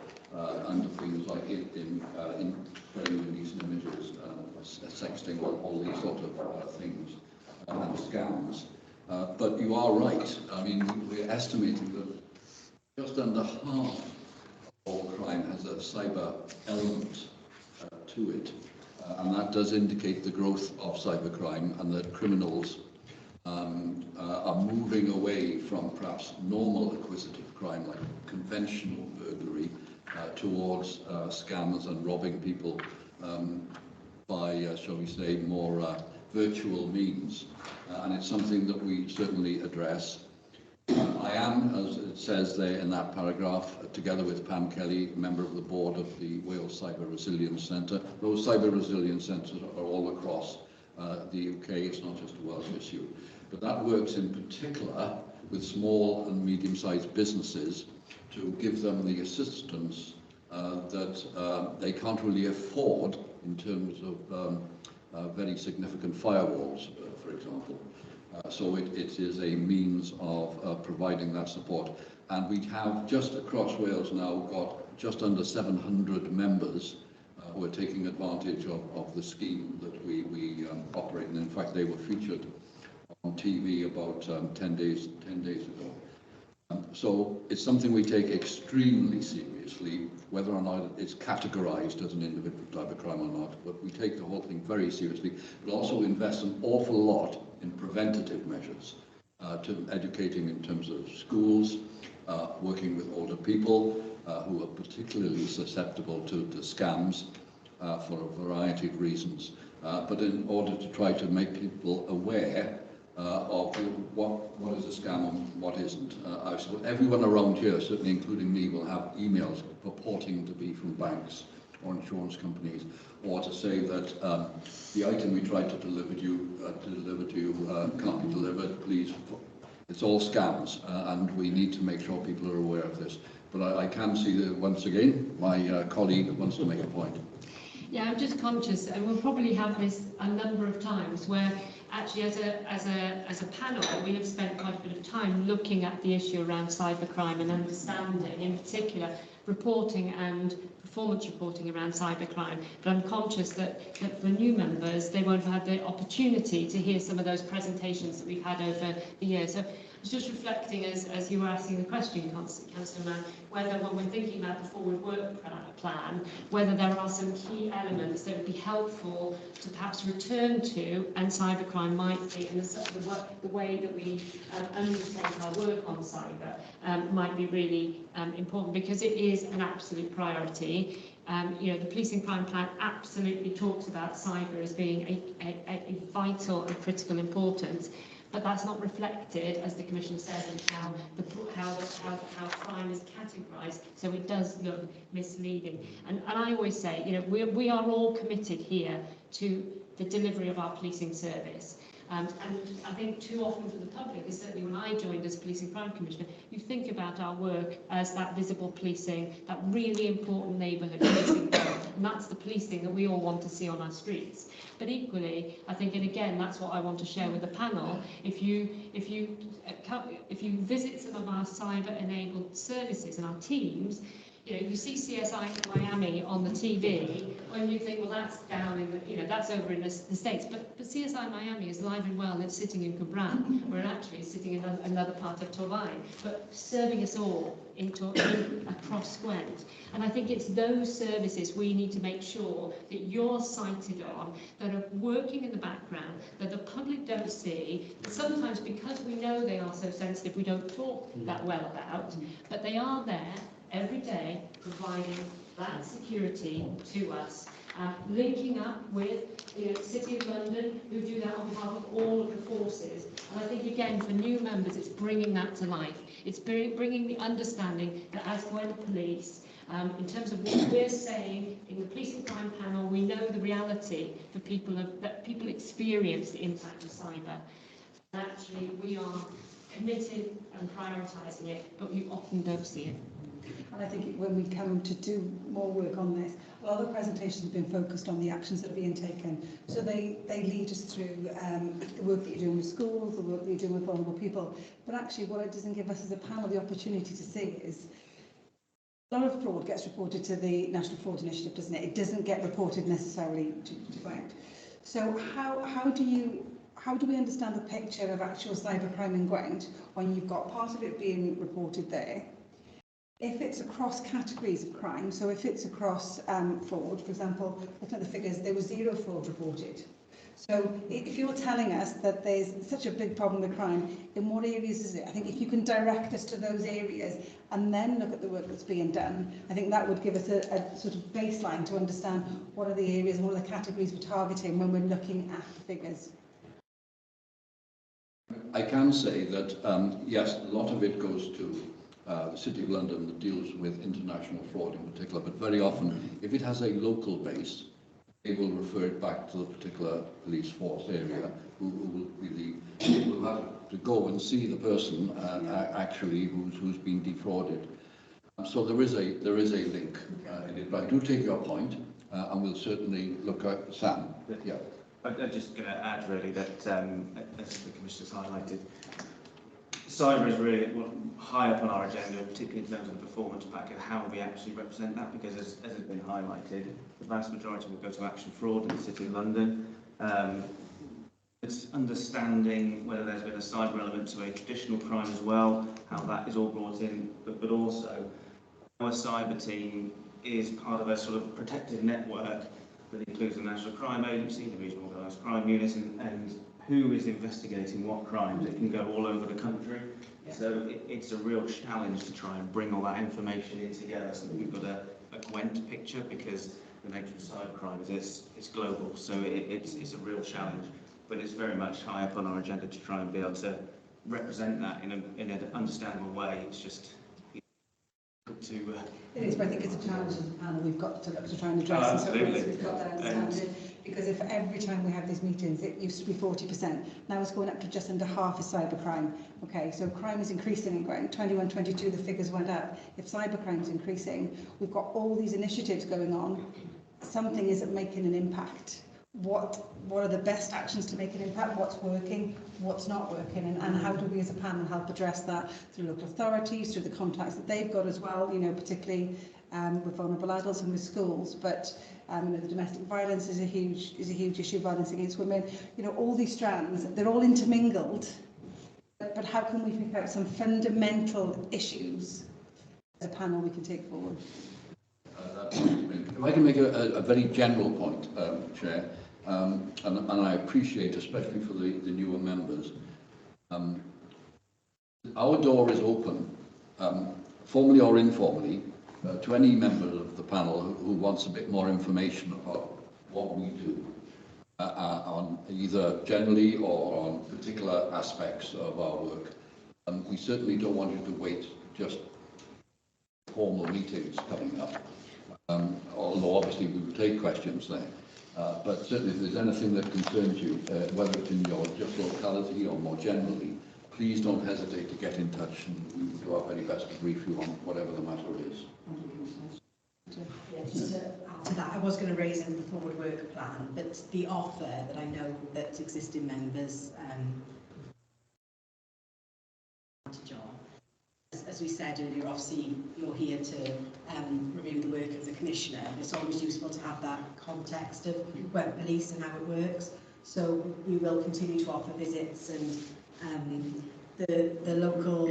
I: under things like in indecent images, sexting, all these sort of things, and scams. But you are right. I mean, we're estimating that just under half of all crime has a cyber element to it. And that does indicate the growth of cybercrime, and that criminals are moving away from perhaps normal acquisitive crime like conventional burglary towards scams and robbing people by, shall we say, more virtual means. And it's something that we certainly address. I am, as it says there in that paragraph, together with Pam Kelly, member of the board of the Wales Cyber Resilience Centre. Those cyber resilience centres are all across the UK. It's not just a Welsh issue. But that works in particular with small and medium-sized businesses to give them the assistance that they can't really afford in terms of very significant firewalls, for example. So it is a means of providing that support. And we have just across Wales now got just under 700 members who are taking advantage of the scheme that we operate. And in fact, they were featured on TV about 10 days ago. So it's something we take extremely seriously, whether or not it's categorised as an individual type of crime or not. But we take the whole thing very seriously, but also invest an awful lot in preventative measures. to educating in terms of schools, working with older people who are particularly susceptible to scams for a variety of reasons. But in order to try to make people aware of what is a scam and what isn't. I suppose everyone around here, certainly including me, will have emails purporting to be from banks or insurance companies, or to say that the item we tried to deliver to you can't be delivered, please. It's all scams, and we need to make sure people are aware of this. But I can see that, once again, my colleague wants to make a point.
H: Yeah, I'm just conscious, and we'll probably have this a number of times, where actually as a panel we have spent quite a bit of time looking at the issue around cybercrime and understanding, in particular, reporting and performance reporting around cybercrime. But I'm conscious that for new members, they won't have had the opportunity to hear some of those presentations that we've had over the years. So I was just reflecting as you were asking the question, Councillor Mann, whether when we're thinking about the forward work plan, whether there are some key elements that would be helpful to perhaps return to, and cybercrime might be, and the way that we undertake our work on cyber might be really important, because it is an absolute priority. You know, the policing crime plan absolutely talks about cyber as being a vital and critical importance. But that's not reflected, as the Commissioner says, in how crime is categorised. So it does look misleading. And I always say, you know, we are all committed here to the delivery of our policing service. And I think too often for the public, and certainly when I joined as Policing Crime Commissioner, you think about our work as that visible policing, that really important neighbourhood policing, and that's the policing that we all want to see on our streets. But equally, I think, and again, that's what I want to share with the panel, if you visit some of our cyber-enabled services and our teams, you know, you see CSI Miami on the TV, when you think, well, that's down in the, you know, that's over in the States, but CSI Miami is live and well, it's sitting in Cabran, where actually it's sitting in another part of Torvain, but serving us all across Gwent. And I think it's those services we need to make sure that you're sighted on, that are working in the background, that the public don't see, that sometimes because we know they are so sensitive, we don't talk that well about, but they are there every day providing that security to us, linking up with the City of London, who do that on behalf of all of the forces. And I think, again, for new members, it's bringing that to life. It's bringing the understanding that as Gwent Police, in terms of what we're saying in the policing crime panel, we know the reality for people that people experience the impact of cyber. And actually, we are committed and prioritising it, but we often don't see it.
C: And I think when we come to do more work on this, a lot of the presentations have been focused on the actions that are being taken. So they lead us through the work that you're doing with schools, the work that you're doing with vulnerable people. But actually what it doesn't give us as a panel the opportunity to see is a lot of fraud gets reported to the National Fraud Initiative, doesn't it? It doesn't get reported necessarily to Gwent. So how do we understand the picture of actual cybercrime in Gwent when you've got part of it being reported there? If it's across categories of crime, so if it's across fraud, for example, looking at the figures, there was 0 fraud reported. So if you're telling us that there's such a big problem with crime, in what areas is it? I think if you can direct us to those areas and then look at the work that's being done, I think that would give us a sort of baseline to understand what are the areas and what are the categories we're targeting when we're looking at the figures.
I: I can say that, yes, a lot of it goes to the City of London that deals with international fraud in particular, but very often, if it has a local base, they will refer it back to the particular police force area, who will be the people who have to go and see the person actually who's been defrauded. So there is a link in it. But I do take your point, and we'll certainly look at Sam. Yeah.
J: I'm just going to add really that, as the Commissioner's highlighted, cyber is really high up on our agenda, particularly in terms of the performance pack and how we actually represent that, because as has been highlighted, the vast majority will go to action fraud in the City of London. It's understanding whether there's been a cyber element to a traditional crime as well, how that is all brought in, but also our cyber team is part of a sort of protected network that includes the National Crime Agency, the Regional Organised Crime Units, and who is investigating what crimes. It can go all over the country. So it's a real challenge to try and bring all that information in together so that we've got a Gwent picture, because the nature of cybercrime is it's global. So it's a real challenge, but it's very much high up on our agenda to try and be able to represent that in an understandable way. It's just to...
C: It is, but I think it's a challenge as a panel we've got to try and address.
J: Absolutely.
C: We've got that understanding. Because if every time we have these meetings, it used to be 40%, now it's going up to just under half is cybercrime. Okay, so crime is increasing in Gwent. 21-22, the figures went up. If cybercrime is increasing, we've got all these initiatives going on. Something isn't making an impact. What are the best actions to make an impact? What's working? What's not working? And how do we as a panel help address that through local authorities, through the contacts that they've got as well, you know, particularly with vulnerable adults and with schools. But you know, the domestic violence is a huge issue, violence against women. You know, all these strands, they're all intermingled. But how can we pick out some fundamental issues as a panel we can take forward?
I: If I can make a very general point, Chair, and I appreciate, especially for the newer members, our door is open, formally or informally, to any member of the panel who wants a bit more information about what we do, on either generally or on particular aspects of our work. We certainly don't want you to wait just formal meetings coming up. Although obviously we will take questions there. But certainly if there's anything that concerns you, whether it's in your just locality or more generally, please don't hesitate to get in touch, and we will do our very best to brief you on whatever the matter is.
G: Yeah, just to add to that, I was going to raise in the forward work plan, but the offer that I know that existing members John. As we said earlier, obviously you're here to review the work of the Commissioner. It's always useful to have that context of Gwent Police and how it works. So we will continue to offer visits, and the local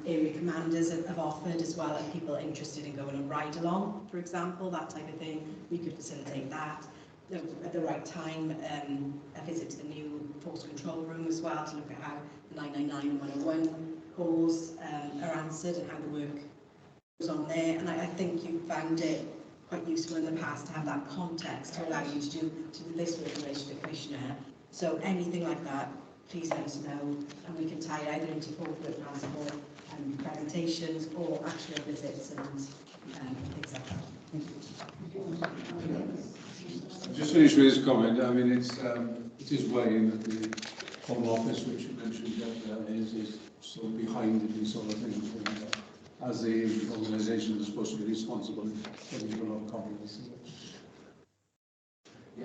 G: area commanders have offered as well, and people interested in going on ride along, for example, that type of thing. We could facilitate that. At the right time, a visit to the new force control room as well, to look at how the 999 and 101 calls are answered and how the work goes on there. And I think you found it quite useful in the past to have that context to allow you to do this work in relation to the Commissioner. So anything like that, please let us know, and we can tie it either into forward work plans or presentations or actual visits and things like that.
E: Just finish with this comment. I mean, it is worrying that the Home Office, which you mentioned, is so behind in these sort of things. And, as the organisation is supposed to be responsible, then you will have confidence.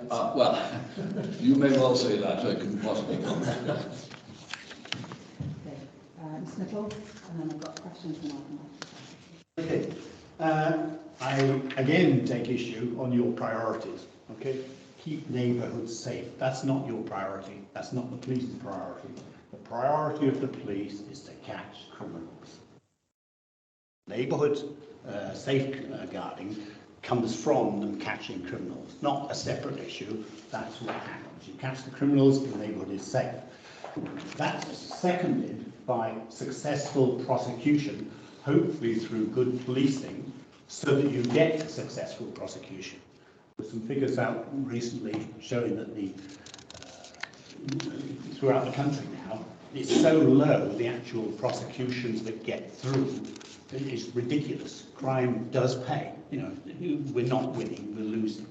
I: Well, you may well say that. I can possibly comment.
C: Okay, Ms. Little, and then I've got questions from Martin.
M: Okay. I again take issue on your priorities. Okay, keep neighbourhoods safe. That's not your priority. That's not the police's priority. The priority of the police is to catch criminals. Neighbourhood safeguarding comes from them catching criminals, not a separate issue. That's what happens. You catch the criminals, the neighbourhood is safe. That's seconded by successful prosecution, hopefully through good policing, so that you get successful prosecution. There's some figures out recently showing that throughout the country now, it's so low, the actual prosecutions that get through, it is ridiculous. Crime does pay. You know, we're not winning, we're losing.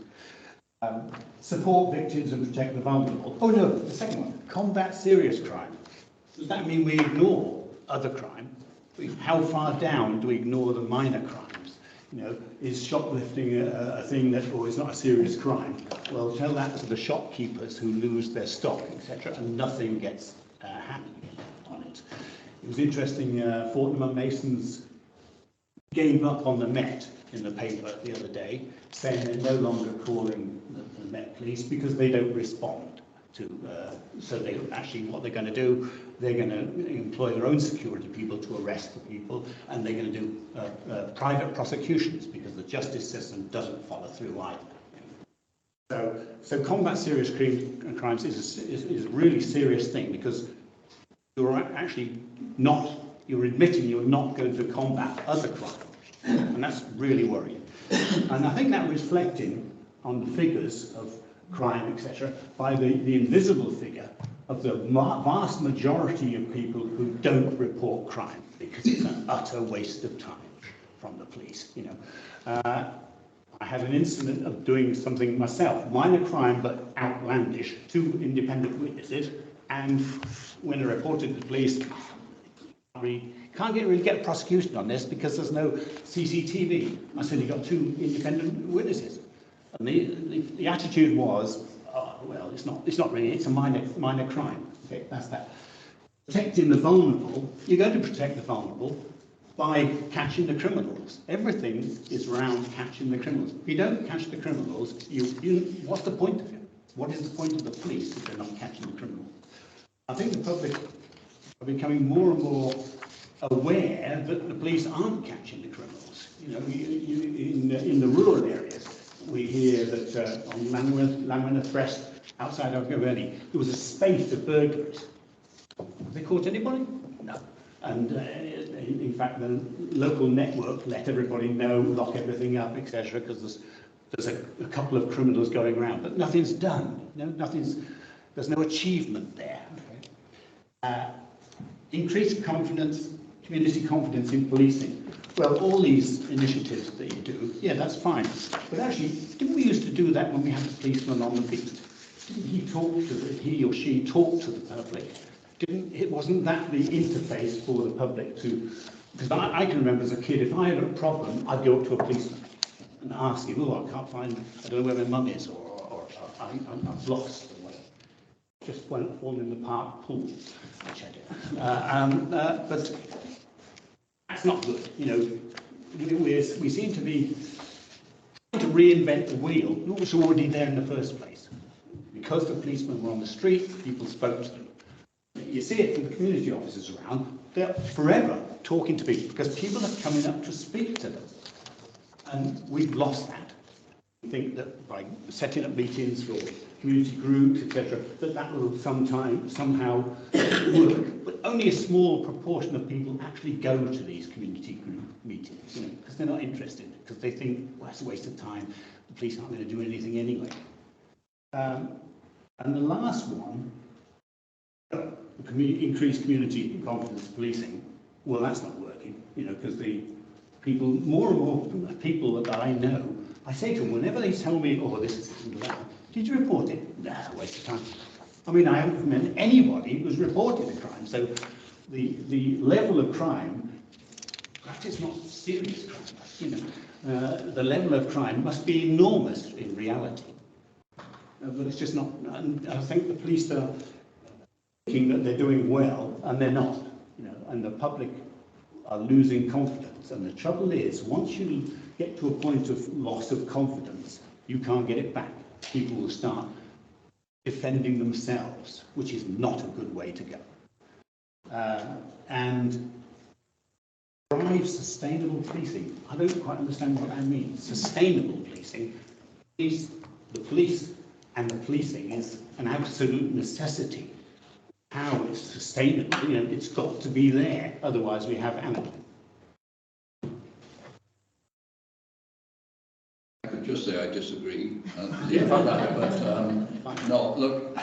M: Support victims and protect the vulnerable. Oh no, the second one, combat serious crime. Does that mean we ignore other crime? How far down do we ignore the minor crimes? You know, is shoplifting a thing that, or is not a serious crime? Well, tell that to the shopkeepers who lose their stock, etc., and nothing gets happening on it. It was interesting, Fortnum & Mason's gave up on the Met in the paper the other day, saying they're no longer calling the Met Police because they don't respond to, so they actually, what they're going to do, they're going to employ their own security people to arrest the people, and they're going to do private prosecutions because the justice system doesn't follow through either. So combat serious crimes is a really serious thing, because you're actually not, you're admitting you're not going to combat other crime. And that's really worrying. And I think that reflecting on the figures of crime, etc., by the invisible figure of the vast majority of people who don't report crime, because it's an utter waste of time from the police, you know. I had an incident of doing something myself, minor crime but outlandish, 2 independent witnesses, and when I reported to the police, can't really get a prosecution on this because there's no CCTV. I said, you've got 2 independent witnesses. And the attitude was, oh, well, it's not really, it's a minor crime. Okay, that's that. Protecting the vulnerable, you're going to protect the vulnerable by catching the criminals. Everything is around catching the criminals. If you don't catch the criminals, what's the point of it? What is the point of the police if they're not catching the criminals? I think the public are becoming more and more aware that the police aren't catching the criminals. You know, in the rural areas, we hear that on Llanwynedd Crest, outside of Gaverny, there was a spate of burglaries. Have they caught anybody? No. And in fact, the local network let everybody know, lock everything up, etc., because there's a couple of criminals going around, but nothing's done. You know, there's no achievement there. Okay. Increased confidence, community confidence in policing. Well, all these initiatives that you do, yeah, that's fine. But actually, didn't we used to do that when we had the policeman on the beat? Didn't he or she talk to the public? Wasn't that the interface for the public to? Because I can remember as a kid, if I had a problem, I'd go up to a policeman and ask him, oh, I can't find, I don't know where my mum is, or I've lost, or whatever. Just fallen in the park pool, which I did. But that's not good. You know, we seem to be trying to reinvent the wheel, what was already there in the first place. Because the policemen were on the street, people spoke to them. You see it from the community officers around, they're forever talking to people because people are coming up to speak to them. And we've lost that. We think that by setting up meetings for community groups, etc., that will somehow work. But only a small proportion of people actually go to these community group meetings, you know, because they're not interested, because they think, well, it's a waste of time, the police aren't going to do anything anyway. And the last one, increased community confidence policing, well, that's not working, you know, because the people, more and more people that I know, I say to them, whenever they tell me, oh, this is that, did you report it? Nah, waste of time. I mean, I haven't met anybody who's reported a crime, so the level of crime, perhaps it's not serious crime, you know, the level of crime must be enormous in reality. But it's just not, and I think the police are thinking that they're doing well, and they're not, you know, and the public are losing confidence. And the trouble is, once you get to a point of loss of confidence, you can't get it back. People will start defending themselves, which is not a good way to go. And drive sustainable policing. I don't quite understand what that means. Sustainable policing. The police and the policing is an absolute necessity. How it's sustainable, you know, it's got to be there, otherwise we have anarchy.
I: I could just say I disagree. But no, look.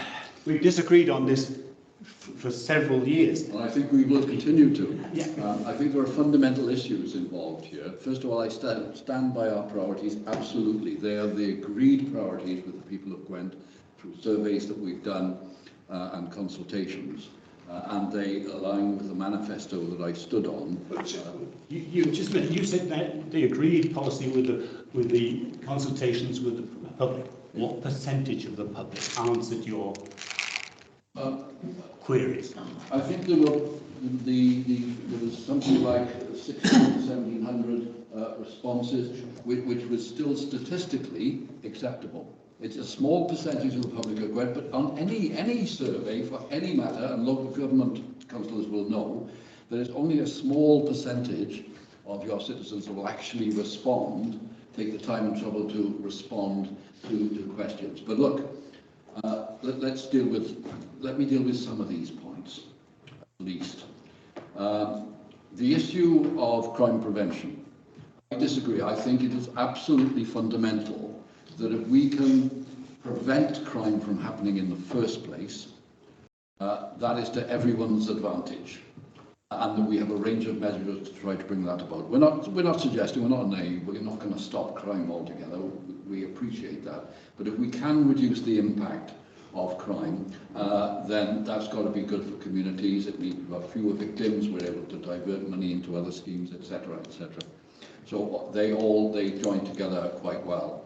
M: We've disagreed on this for several years.
I: And I think we will continue to.
M: Yeah.
I: I think there are fundamental issues involved here. First of all, I stand by our priorities, absolutely. They are the agreed priorities with the people of Gwent through surveys that we've done and consultations. And they align with the manifesto that I stood on.
M: You said that the agreed policy with the consultations with the public. What percentage of the public answered your queries?
I: I think there was something like 1,700 responses, which was still statistically acceptable. It's a small percentage of the public of Gwent, but on any survey for any matter, and local government councillors will know, there is only a small percentage of your citizens who will actually respond take the time and trouble to respond to questions. But look, let me deal with some of these points, at least. The issue of crime prevention. I disagree. I think it is absolutely fundamental that if we can prevent crime from happening in the first place, that is to everyone's advantage, and that we have a range of measures to try to bring that about. We're not suggesting, we're not naive, we're not going to stop crime altogether. We appreciate that, but if we can reduce the impact of crime, then that's got to be good for communities. It means we've got fewer victims, we're able to divert money into other schemes, etc., etc. So they join together quite well.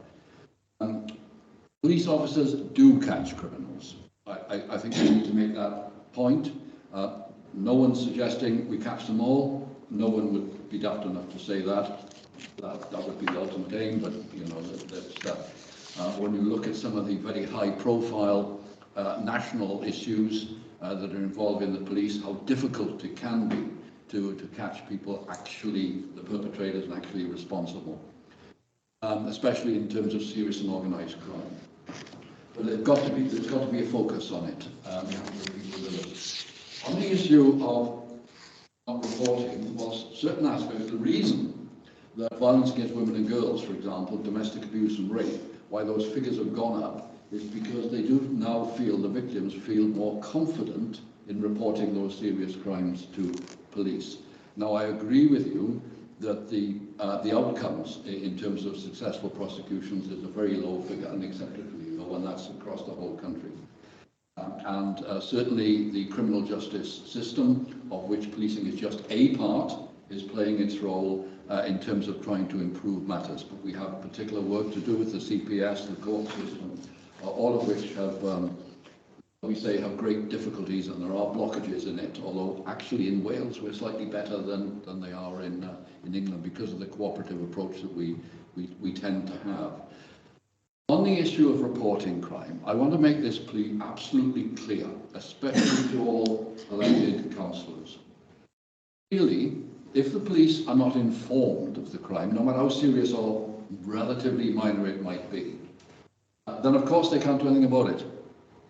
I: Police officers do catch criminals. I think we need to make that point. No one's suggesting we catch them all. No one would be daft enough to say that. That would be the ultimate aim, but you know, when you look at some of the very high-profile national issues that are involving the police, how difficult it can be to catch people actually, the perpetrators, and actually responsible, especially in terms of serious and organised crime. But there's got to be a focus on it. We have to be realistic. On the issue of reporting, was certain aspects, the reason that violence against women and girls, for example, domestic abuse and rape, why those figures have gone up, is because they do now feel, the victims feel more confident in reporting those serious crimes to police. Now, I agree with you that the outcomes in terms of successful prosecutions is a very low figure, unacceptably low, and that's across the whole country. Certainly the criminal justice system, of which policing is just a part, is playing its role in terms of trying to improve matters. But we have particular work to do with the CPS, the court system, all of which have great difficulties, and there are blockages in it, although actually in Wales we're slightly better than they are in England because of the cooperative approach that we tend to have. On the issue of reporting crime, I want to make this plea absolutely clear, especially to all elected councillors. Really, if the police are not informed of the crime, no matter how serious or relatively minor it might be, then of course they can't do anything about it.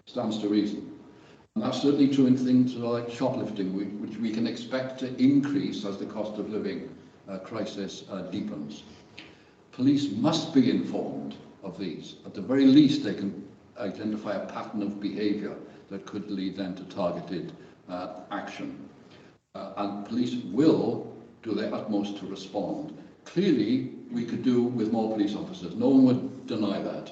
I: Stands to reason. And that's certainly true in things like shoplifting, which we can expect to increase as the cost of living crisis deepens. Police must be informed of these. At the very least, they can identify a pattern of behaviour that could lead them to targeted action. And police will do their utmost to respond. Clearly, we could do with more police officers. No one would deny that.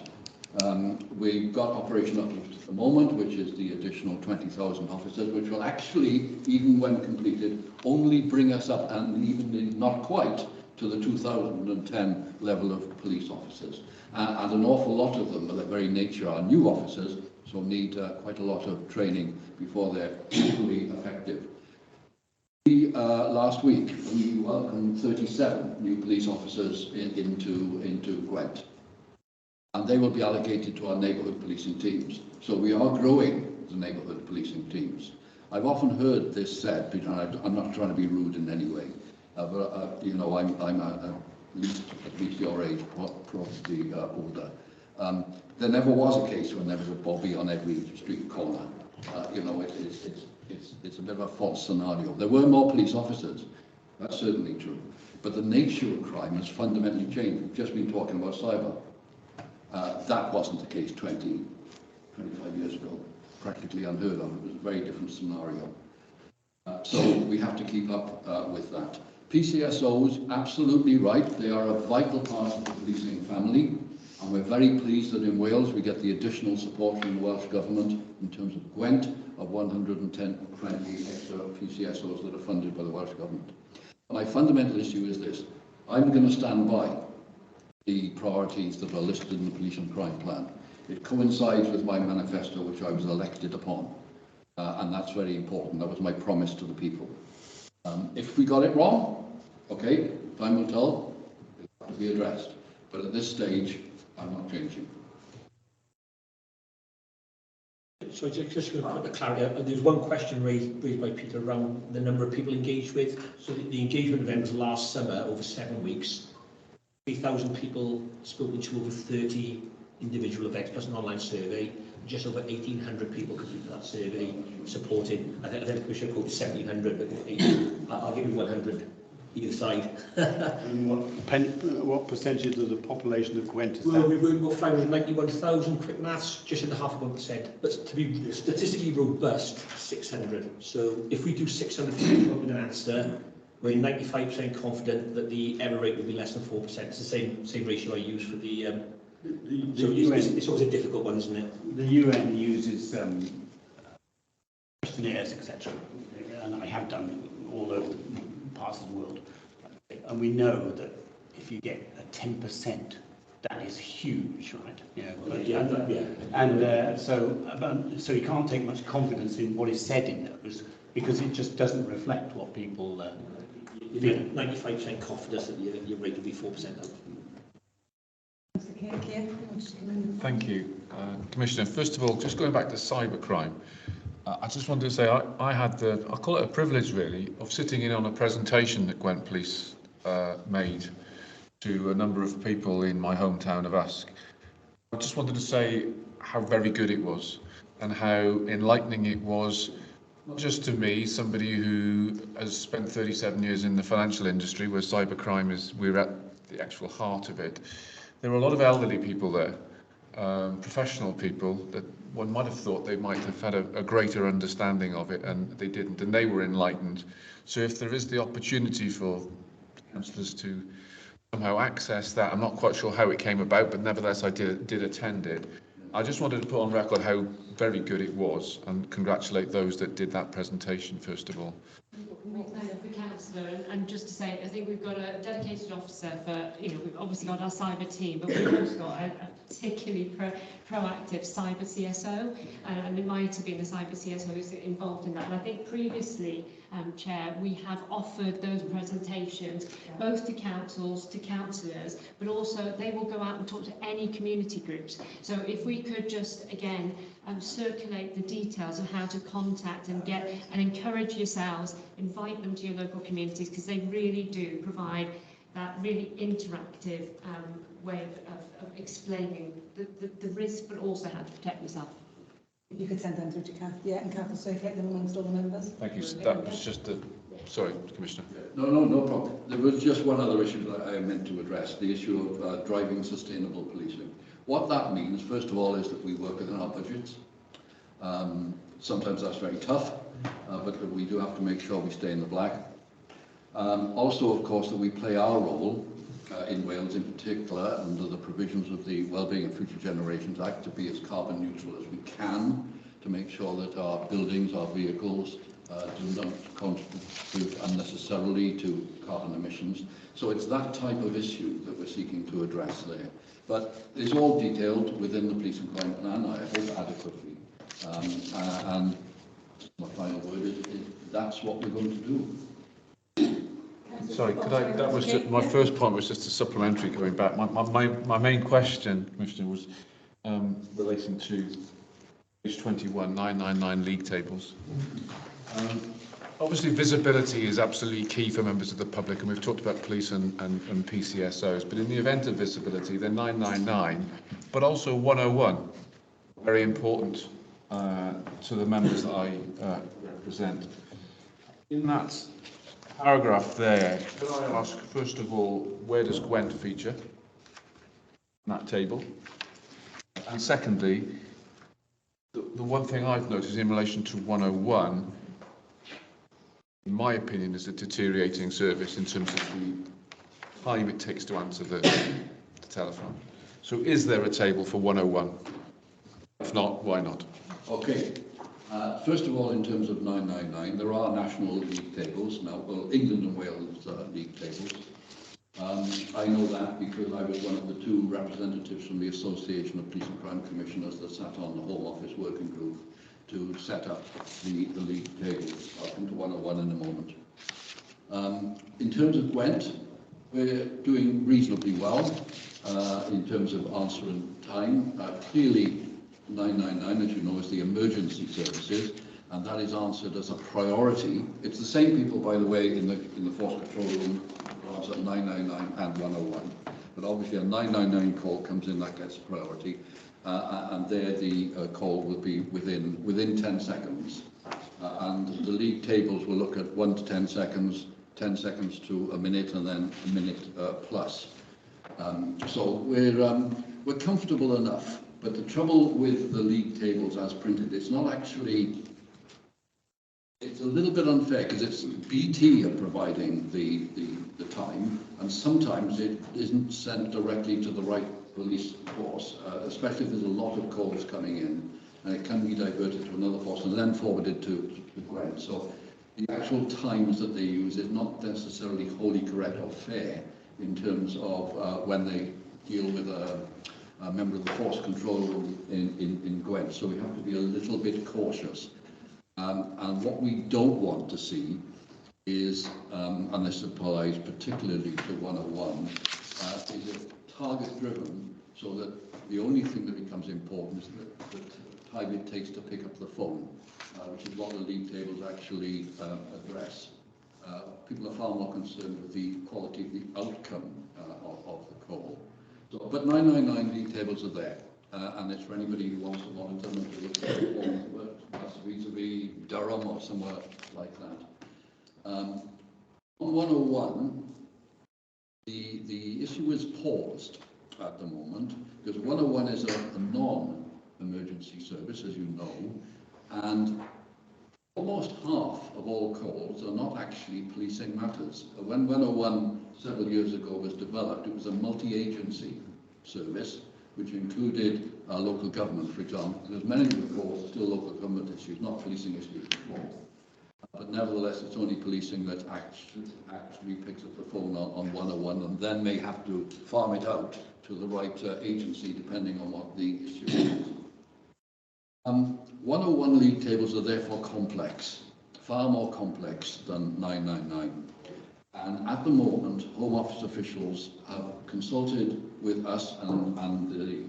I: We've got Operation Uplift at the moment, which is the additional 20,000 officers, which will actually, even when completed, only bring us up, and even not quite, to the 2010 level of police officers. And an awful lot of them, by their very nature, are new officers, so need quite a lot of training before they're fully effective. Last week, we welcomed 37 new police officers into Gwent, and they will be allocated to our neighbourhood policing teams. So we are growing the neighbourhood policing teams. I've often heard this said, and I'm not trying to be rude in any way, but you know, I'm at least your age, probably older. There never was a case when there was a bobby on every street corner. You know, it's a bit of a false scenario. There were more police officers, that's certainly true, but the nature of crime has fundamentally changed. We've just been talking about cyber. That wasn't the case 20, 25 years ago, practically unheard of. It was a very different scenario. So we have to keep up with that. PCSOs, absolutely right. They are a vital part of the policing family, and we're very pleased that in Wales we get the additional support from the Welsh Government in terms of Gwent of 120 extra PCSOs that are funded by the Welsh Government. My fundamental issue is this. I'm going to stand by the priorities that are listed in the Police and Crime Plan. It coincides with my manifesto, which I was elected upon, and that's very important. That was my promise to the people. If we got it wrong, okay, time will tell, it will have to be addressed. But at this stage, I'm not changing.
F: So just to put the clarity, there's one question raised by Peter around the number of people engaged with. So the engagement event was last summer, over 7 weeks. 3,000 people spoken to, over 30 individual events, plus an online survey. Just over 1,800 people completed that survey, supported. I think the Commissioner quoted 1,700, but I'll give you 100 either side.
M: And what percentage of the population of Gwent is
F: Well,
M: that?
F: we've got 591,000, quick maths, just under half of 1%. But to be statistically robust, 600. So if we do 600 people with an answer, we're 95% confident that the error rate will be less than 4%. It's the same ratio I use for the... so it's always a difficult one, isn't it?
M: The UN uses questionnaires, etc. And I have done all over parts of the world. And we know that if you get a 10%, that is huge, right? You know, so you can't take much confidence in what is said in those because it just doesn't reflect what people feel.
F: 95% confidence that your rate will be 4% out.
D: Thank you, Commissioner. First of all, just going back to cybercrime, I just wanted to say I had I'll call it a privilege really, of sitting in on a presentation that Gwent Police made to a number of people in my hometown of Usk. I just wanted to say how very good it was and how enlightening it was, not just to me, somebody who has spent 37 years in the financial industry where cybercrime we're at the actual heart of it. There were a lot of elderly people there, professional people that one might have thought they might have had a greater understanding of it, and they didn't, and they were enlightened. So if there is the opportunity for councillors to somehow access that, I'm not quite sure how it came about, but nevertheless I did attend it. I just wanted to put on record how very good it was and congratulate those that did that presentation first of all.
H: The councillor, and just to say, I think we've got a dedicated officer for, we've obviously got our cyber team, but we've also got a particularly proactive cyber CSO, and it might have been the cyber CSO who's involved in that. And I think previously, Chair, we have offered those presentations both to councils, to councillors, but also they will go out and talk to any community groups. So if we could just, again, circulate the details of how to contact and get and encourage yourselves, invite them to your local communities, because they really do provide that really interactive way of explaining the risk, but also how to protect yourself.
C: You could send them through to Kath, and Kath will circulate them amongst all the members.
D: Thank you. That was just sorry, Commissioner.
I: No problem. There was just one other issue that I meant to address, the issue of driving sustainable policing. What that means, first of all, is that we work within our budgets. Sometimes that's very tough, but we do have to make sure we stay in the black. Also, of course, that we play our role in Wales in particular under the provisions of the Wellbeing and Future Generations Act to be as carbon neutral as we can, to make sure that our buildings, our vehicles do not contribute unnecessarily to carbon emissions. So it's that type of issue that we're seeking to address there. But it's all detailed within the police and crime plan, I hope adequately. And my final word is that's what we're going to do.
D: Sorry, that was just, my first point was just a supplementary coming back. My main question, Commissioner, was relating to page 21, 999 league tables. Obviously, visibility is absolutely key for members of the public, and we've talked about police and PCSOs, but in the event of visibility, they're 999, but also 101, very important to the members that I represent. In that paragraph there, could I ask, first of all, where does Gwent feature in that table? And secondly, the one thing I've noticed in relation to 101, in my opinion, is a deteriorating service in terms of the time it takes to answer the telephone. So is there a table for 101? If not, why not?
I: Okay. First of all, in terms of 999, there are national league tables now. Well, England and Wales league tables. I know that because I was one of the two representatives from the Association of Police and Crime Commissioners that sat on the Home Office working group to set up the league tables. I'll come to 101 in a moment. In terms of Gwent, we're doing reasonably well in terms of answering time. Clearly, 999, as you know, is the emergency services, and that is answered as a priority. It's the same people, by the way, in the force control room who answer 999 and 101. but obviously a 999 call comes in, that gets priority, and there the call will be within 10 seconds. And the league tables will look at 1 to 10 seconds, 10 seconds to a minute, and then a minute plus. So we're comfortable enough, but the trouble with the league tables as printed, it's not actually, it's a little bit unfair because it's BT are providing the time, and sometimes it isn't sent directly to the right police force, especially if there's a lot of calls coming in, and it can be diverted to another force and then forwarded to Gwent. So the actual times that they use is not necessarily wholly correct or fair in terms of when they deal with a member of the force control room in Gwent. So we have to be a little bit cautious. And what we don't want to see is, and this applies particularly to 101, is it target-driven, so that the only thing that becomes important is the time it takes to pick up the phone, which is what the league tables actually address. People are far more concerned with the quality of the outcome of the call. So, but 999 league tables are there, and it's for anybody who wants to monitor them to look at performance vis-a-vis Durham or somewhere like that. On 101, the issue is paused at the moment because 101 is a non-emergency service, as you know, and almost half of all calls are not actually policing matters. When 101 several years ago was developed, it was a multi-agency service which included local government, for example. There's many of the calls are still local government issues, not policing issues at all. But nevertheless, it's only policing that actually picks up the phone on 101 and then may have to farm it out to the right agency depending on what the issue is. 101 league tables are therefore complex, far more complex than 999. And at the moment, Home Office officials have consulted with us and the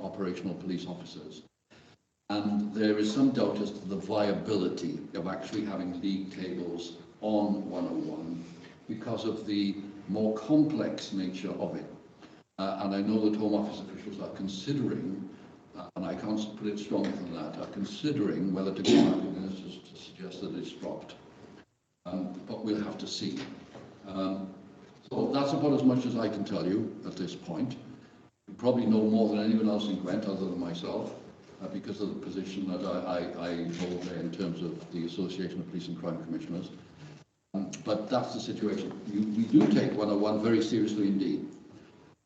I: operational police officers. And there is some doubt as to the viability of actually having league tables on 101 because of the more complex nature of it. And I know that Home Office officials are considering, and I can't put it stronger than that, are considering whether to go back to ministers to suggest that it's dropped. But we'll have to see. So that's about as much as I can tell you at this point. You probably know more than anyone else in Gwent other than myself, because of the position that I hold there in terms of the Association of Police and Crime Commissioners. But that's the situation. We do take 101 very seriously indeed.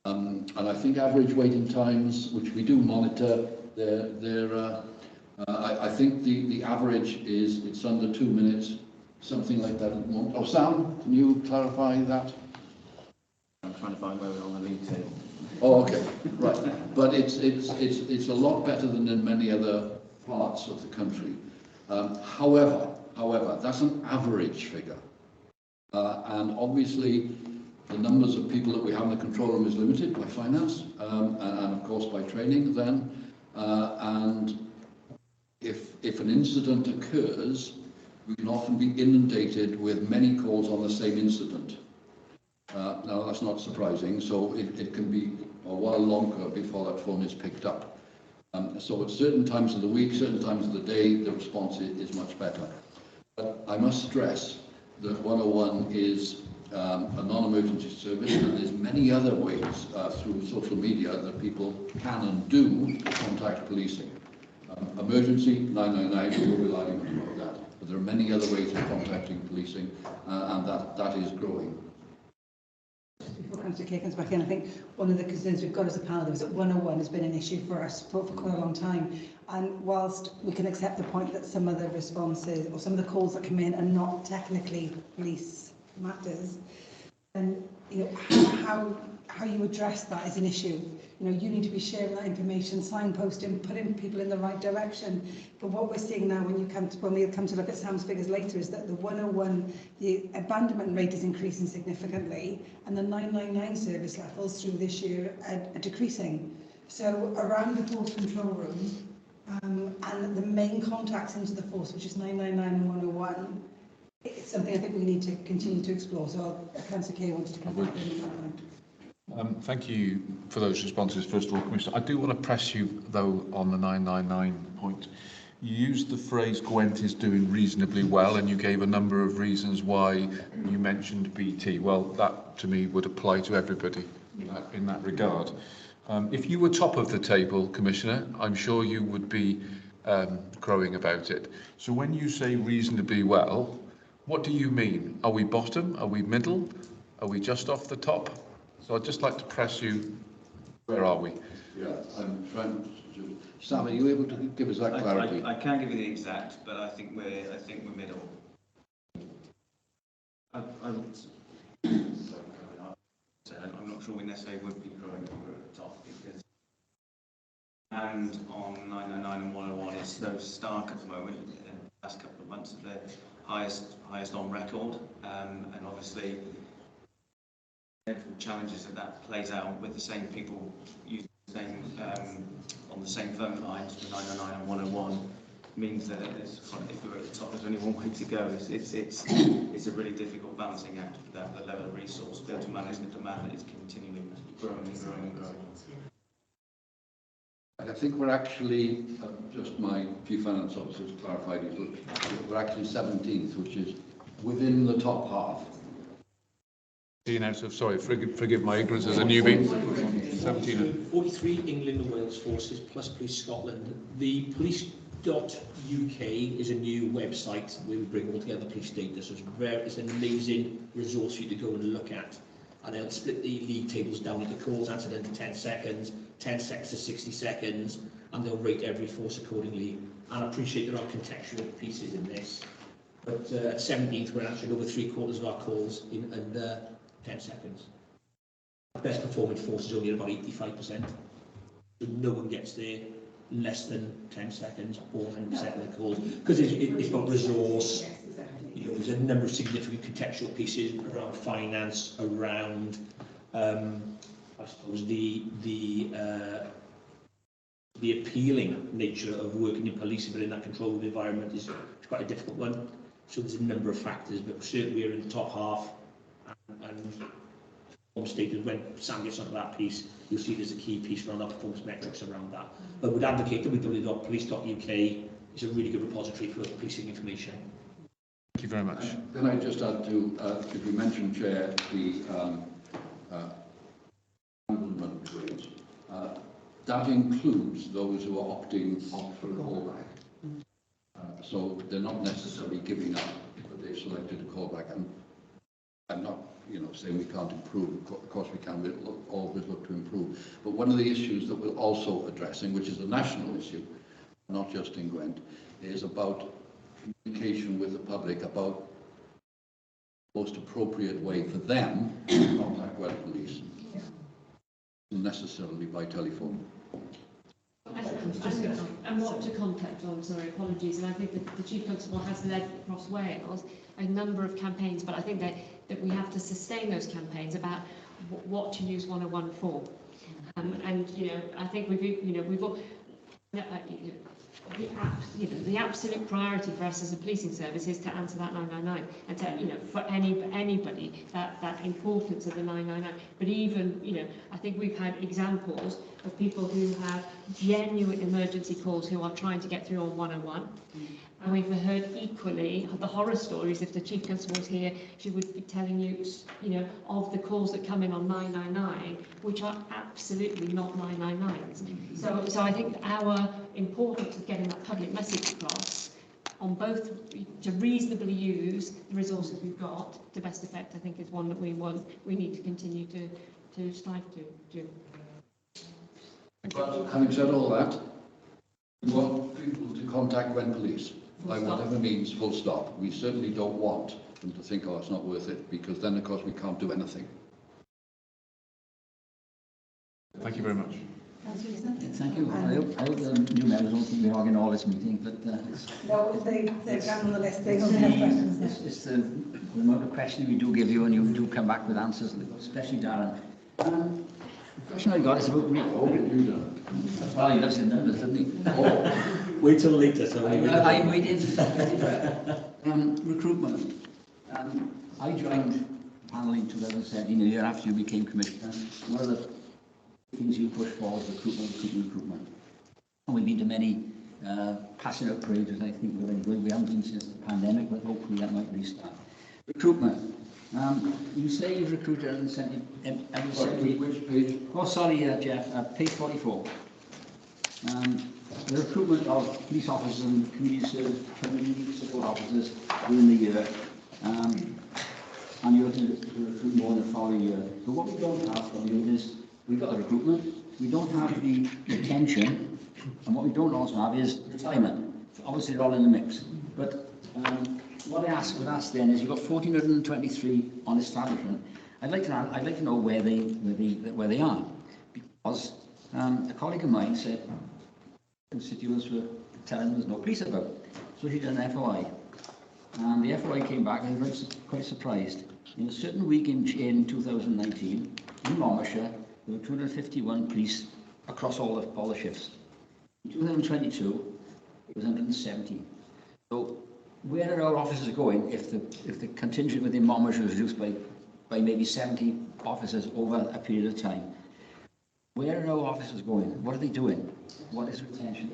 I: And I think average waiting times, which we do monitor, I think the average is it's under 2 minutes, something like that at the moment. Oh, Sam, can you clarify that?
J: I'm trying to find where we're on the league table.
I: Oh, okay, right. But it's a lot better than in many other parts of the country. However, that's an average figure. And obviously, the numbers of people that we have in the control room is limited by finance and of course by training then. And if an incident occurs, we can often be inundated with many calls on the same incident. Now that's not surprising, so it can be a while longer before that phone is picked up. So at certain times of the week, certain times of the day, the response is much better. But I must stress that 101 is a non-emergency service, and there's many other ways through social media that people can and do contact policing. Emergency, 999, we're relying on that. But there are many other ways of contacting policing, and that is growing.
C: Before Councillor Kay comes back in, I think one of the concerns we've got as a panel is that 101 has been an issue for us for quite a long time. And whilst we can accept the point that some of the responses or some of the calls that come in are not technically police matters, and you know how you address that is an issue. You know, you need to be sharing that information, signposting, putting people in the right direction. But what we're seeing now when we come to look at Sam's figures later is that the 101, the abandonment rate is increasing significantly, and the 999 service levels through this year are decreasing. So around the force control room and the main contacts into the force, which is 999 and 101, it's something I think we need to continue to explore. So Councillor Kay wanted to come back in on that point.
D: Thank you for those responses, first of all, Commissioner. I do want to press you, though, on the 999 point. You used the phrase Gwent is doing reasonably well, and you gave a number of reasons why you mentioned BT. Well, that, to me, would apply to everybody in that regard. If you were top of the table, Commissioner, I'm sure you would be crowing about it. So when you say reasonably well, what do you mean? Are we bottom? Are we middle? Are we just off the top? So I'd just like to press you, where are we?
I: Yeah, I'm trying to... Sam, are you able to give us that clarity?
J: I can give you the exact, but I think we're middle. I'm not sure we necessarily would be growing over at the top, because and on 999 and 101 is so stark at the moment. In the last couple of months, the highest on record, and obviously challenges that plays out with the same people using the same on the same phone lines for 999 and 101 means that if we're at the top, there's only one way to go. It's a really difficult balancing act for that the level of resource to be able to manage the demand that is continually growing and growing and growing.
I: I think we're actually, just my Chief Finance Officer's clarified, we're actually 17th, which is within the top half.
D: Out of, sorry, forgive my ignorance as a newbie. 17.
F: 43 England and Wales forces plus Police Scotland. The police.uk is a new website where we bring all together police data. So it's an amazing resource for you to go and look at. And they'll split the league tables down into calls answered into 10 seconds, 10 seconds to 60 seconds, and they'll rate every force accordingly. And I appreciate there are contextual pieces in this. But at 17th, we're answering over 3/4 of our calls in under 10 seconds. Our best performing force is only at about 85%. So no one gets there less than 10 seconds or 100% of the calls. Because it's about resource. You know, there's a number of significant contextual pieces around finance, around, I suppose, the appealing nature of working in policing, but in that controlled environment is quite a difficult one. So there's a number of factors, but certainly we're in the top half. And stated when Sam gets onto that piece, you'll see there's a key piece around our performance metrics around that. But we'd advocate that we believe that police.uk is a really good repository for policing information.
D: Thank you very much.
I: Can I just add to, if you mentioned, Chair, the abandonment rates, that includes those who are opting for a callback. So they're not necessarily giving up, but they've selected a callback. And I'm not, saying we can't improve. Of course we can. We'll always look to improve. But one of the issues that we're also addressing, which is a national issue, not just in Gwent, is about communication with the public about the most appropriate way for them to contact Gwent Police, necessarily by telephone.
H: And what to contact on, sorry, apologies. And I think that the Chief Constable has led across Wales a number of campaigns, but I think that we have to sustain those campaigns about what to use 101 for. And I think we've all, the absolute priority for us as a policing service is to answer that 999 and to, for anybody, that importance of the 999. But even, I think we've had examples of people who have genuine emergency calls who are trying to get through on 101. And we've heard equally the horror stories. If the Chief Constable's here, she would be telling you, of the calls that come in on 999, which are absolutely not 999s. So I think our importance of getting that public message across on both to reasonably use the resources we've got to best effect, I think, is one that we need to continue to strive to do.
I: But having said all that, we want people to contact Gwent Police by whatever means, full stop. We certainly don't want them to think, oh, it's not worth it, because then, of course, we can't do anything.
D: Thank you very much.
B: Thank you. I hope the new members don't think we're hogging all this meeting, but
C: no, they've gone on the list. They don't have questions.
B: It's the amount of questions we do give you, and you do come back with answers, especially Darren. The question I got is about well, he loves the numbers, doesn't he?
F: Oh. Wait till later. So
B: I'm waiting. Recruitment. I joined panel in 2017, a year after you became Commissioner. One of the things you pushed for was recruitment. And we've been to many passing out parades, and I think we're very good. We haven't been since the pandemic, but hopefully that might restart. Recruitment. You say you've recruited 170.
I: Which page?
B: Oh, sorry, Jeff. Page 44. The recruitment of police officers and community support officers during the year, and you're looking to recruit more in the following year. But what we don't have from you is, we've got the recruitment, we don't have the retention, and what we don't also have is retirement. Obviously, they're all in the mix. But what I would ask then is, you've got 1,423 on establishment. I'd like to know where they are, because a colleague of mine said constituents were telling them there's no police about. So she did an FOI. And the FOI came back and I was quite surprised. In a certain week in 2019, in Monmouthshire, there were 251 police across all the shifts. In 2022, it was 170. So where are our officers going if the contingent within Monmouthshire is reduced by maybe 70 officers over a period of time? Where are our officers going? What are they doing? What is retention?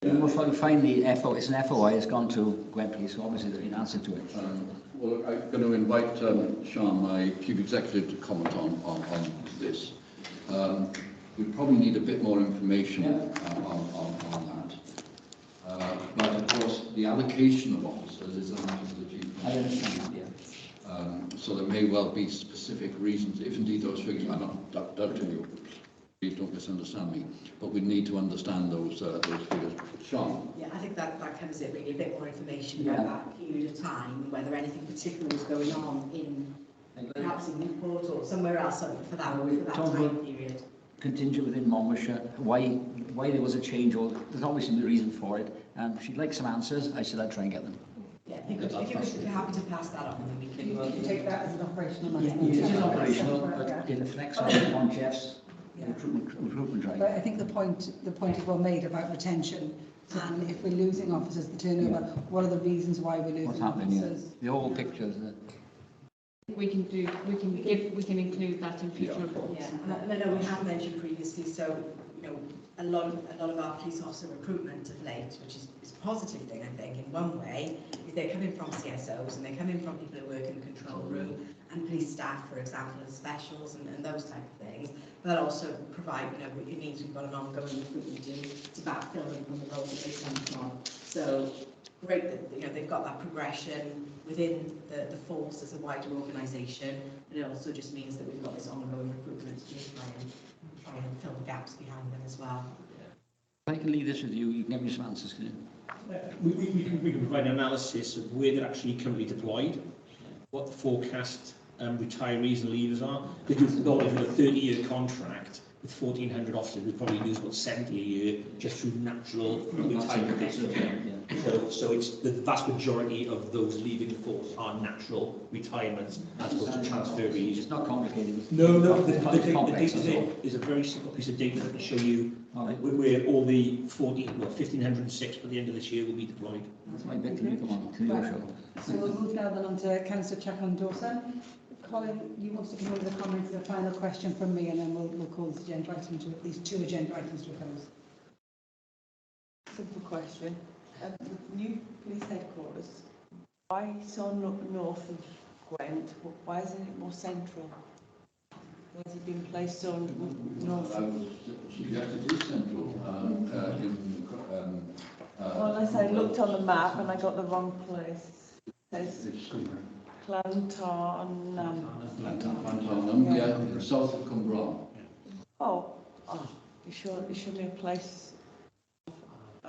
B: You will find the FOI, it's an FOI, it's gone to Gwent Police, so obviously there's been an answer to it.
I: Well, I'm going to invite Sean, my Chief Executive, to comment on this. We probably need a bit more information on that. But of course, the allocation of officers is a matter for the Chief.
B: I understand, yeah.
I: So there may well be specific reasons, if indeed those figures, I'm not doubting you, please don't misunderstand me, but we need to understand those figures. Sean?
G: Yeah, I think that covers it really, a bit more information about that period of time, whether anything particular was going on in perhaps in Newport or somewhere else for that time period.
B: Contingent within Monmouthshire, why there was a change, or there's obviously a reason for it. She'd like some answers. I said I'd try and get them.
G: Yeah, if you're happy to pass that on, then we can.
C: You can take that as an operational matter.
B: It is operational, but it reflects on Jeff's recruitment drive.
C: But I think the point is well made about retention. And if we're losing officers, the turnover, what are the reasons why we're losing
B: What's happening?
C: officers?
B: The whole picture is
H: We can include that in future reports.
G: Yeah, and I know we have mentioned previously, so a lot of our police officer recruitment of late, which is a positive thing, I think, in one way, is they're coming from CSOs and they're coming from people who work in the control room and police staff, for example, and specials and those type of things. But also provide, it means we've got an ongoing recruitment to backfill them from the roles that they come from. So great that they've got that progression within the force as a wider organisation, and it also just means that we've got this ongoing recruitment to try and fill the gaps behind them as well.
B: If I can leave this with you, you can give me some answers, can you?
F: We can provide an analysis of where they're actually currently deployed, what the forecast retirees and leavers are. Because you've got a 30-year contract with 1,400 officers, we probably lose about 70 a year just through natural retirement. So it's the vast majority of those leaving the force are natural retirements as opposed to transferees.
B: It's not complicated.
F: No, the data is a very simple piece of data that can show you where all the 1,506 by the end of this year will be deployed.
B: That's my bit. Come on, to your show.
C: So we'll move now then on to Councillor Chapman-Dawson. Colin, you want to come over the comments, the final question from me, and then we'll call this agenda item to at least 2 agenda items to a close.
N: Simple question. New police headquarters, why so north of Gwent? Why isn't it more central? Why has it been placed so north?
I: I was suggested to central.
N: Well, unless I looked on the map and I got the wrong place. It says Clantarnam.
I: Clantarnam, yeah, south of Cumbraw.
N: Oh, you showed me a place.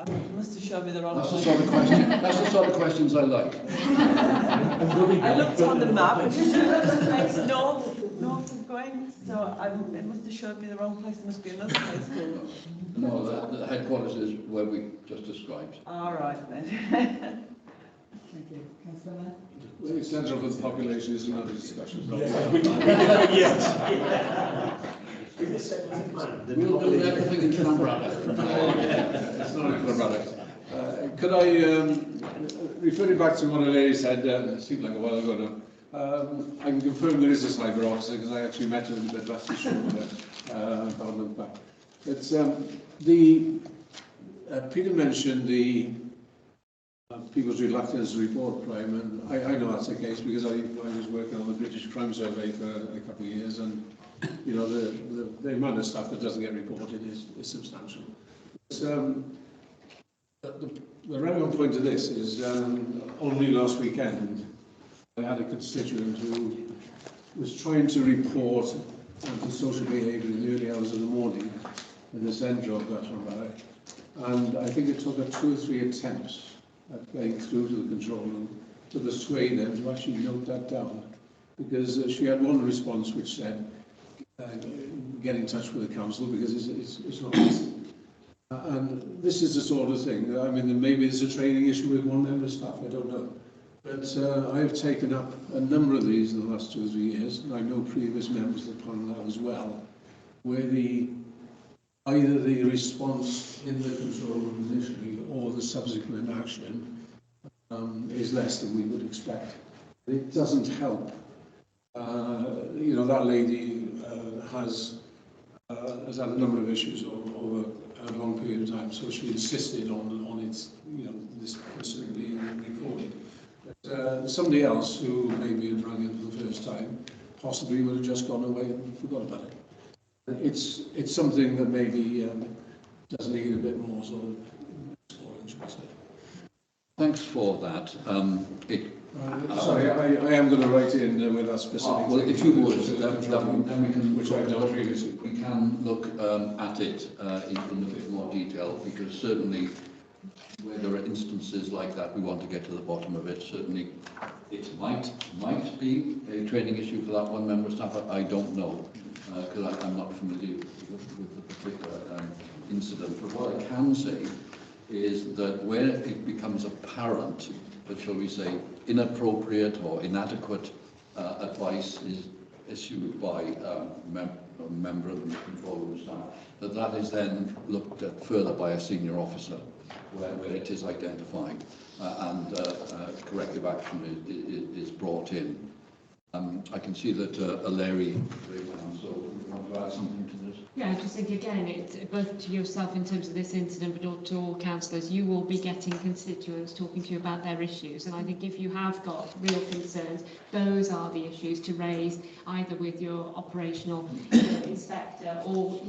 N: You must have showed me the wrong
I: That's
N: place.
I: That's the sort of questions I like.
N: I looked on the map and you showed me the place north of Gwent, so it must have showed me the wrong place. There must be another place called.
I: No, the headquarters is where we just described.
N: All right then.
C: Thank you. Councillor?
E: Where the centre of the population is another discussion.
I: We'll do everything in Clanbrada.
E: It's not in Clanbrada. Could I, referring back to what a lady said, it seemed like a while ago now, I can confirm there is a cyber officer because I actually met her in Bedfast about a month back. But Peter mentioned the people's reluctance to report crime, and I know that's the case because I was working on the British Crime Survey for a couple of years, and you know the amount of stuff that doesn't get reported is substantial. But, the relevant point of this is only last weekend I had a constituent who was trying to report antisocial behaviour in the early hours of the morning in the centre of Glastonbury, and I think it took her 2 or 3 attempts at going through to the control room to persuade them to actually note that down, because she had one response which said, get in touch with the council because it's not easy. And this is the sort of thing, I mean, maybe there's a training issue with one member of staff, I don't know. But I have taken up a number of these in the last 2 or 3 years, and I know previous members of the panel have as well, where either the response in the control room initially or the subsequent action is less than we would expect. It doesn't help. You know, that lady has had a number of issues over a long period of time, so she insisted on its, you know, this person being reported. But somebody else who maybe had rung in for the first time possibly would have just gone away and forgot about it. It's something that maybe does need a bit more sort of exploring, should I say.
I: Thanks for that.
E: Sorry, I am going to write in with that specific.
I: Well, if you would, then we can,
E: which I've done previously.
I: We can look at it in a bit more detail, because certainly where there are instances like that, we want to get to the bottom of it. Certainly, it might be a training issue for that one member of staff. I don't know, because I'm not familiar with the particular incident. But what I can say is that where it becomes apparent that, shall we say, inappropriate or inadequate advice is issued by a member of the control room staff, that is then looked at further by a senior officer, where it is identified and corrective action is brought in. I can see that Larry, so you want to add something to this?
H: Yeah, I just think again, it's both to yourself in terms of this incident, but also to all councillors, you will be getting constituents talking to you about their issues. And I think if you have got real concerns, those are the issues to raise either with your operational inspector, or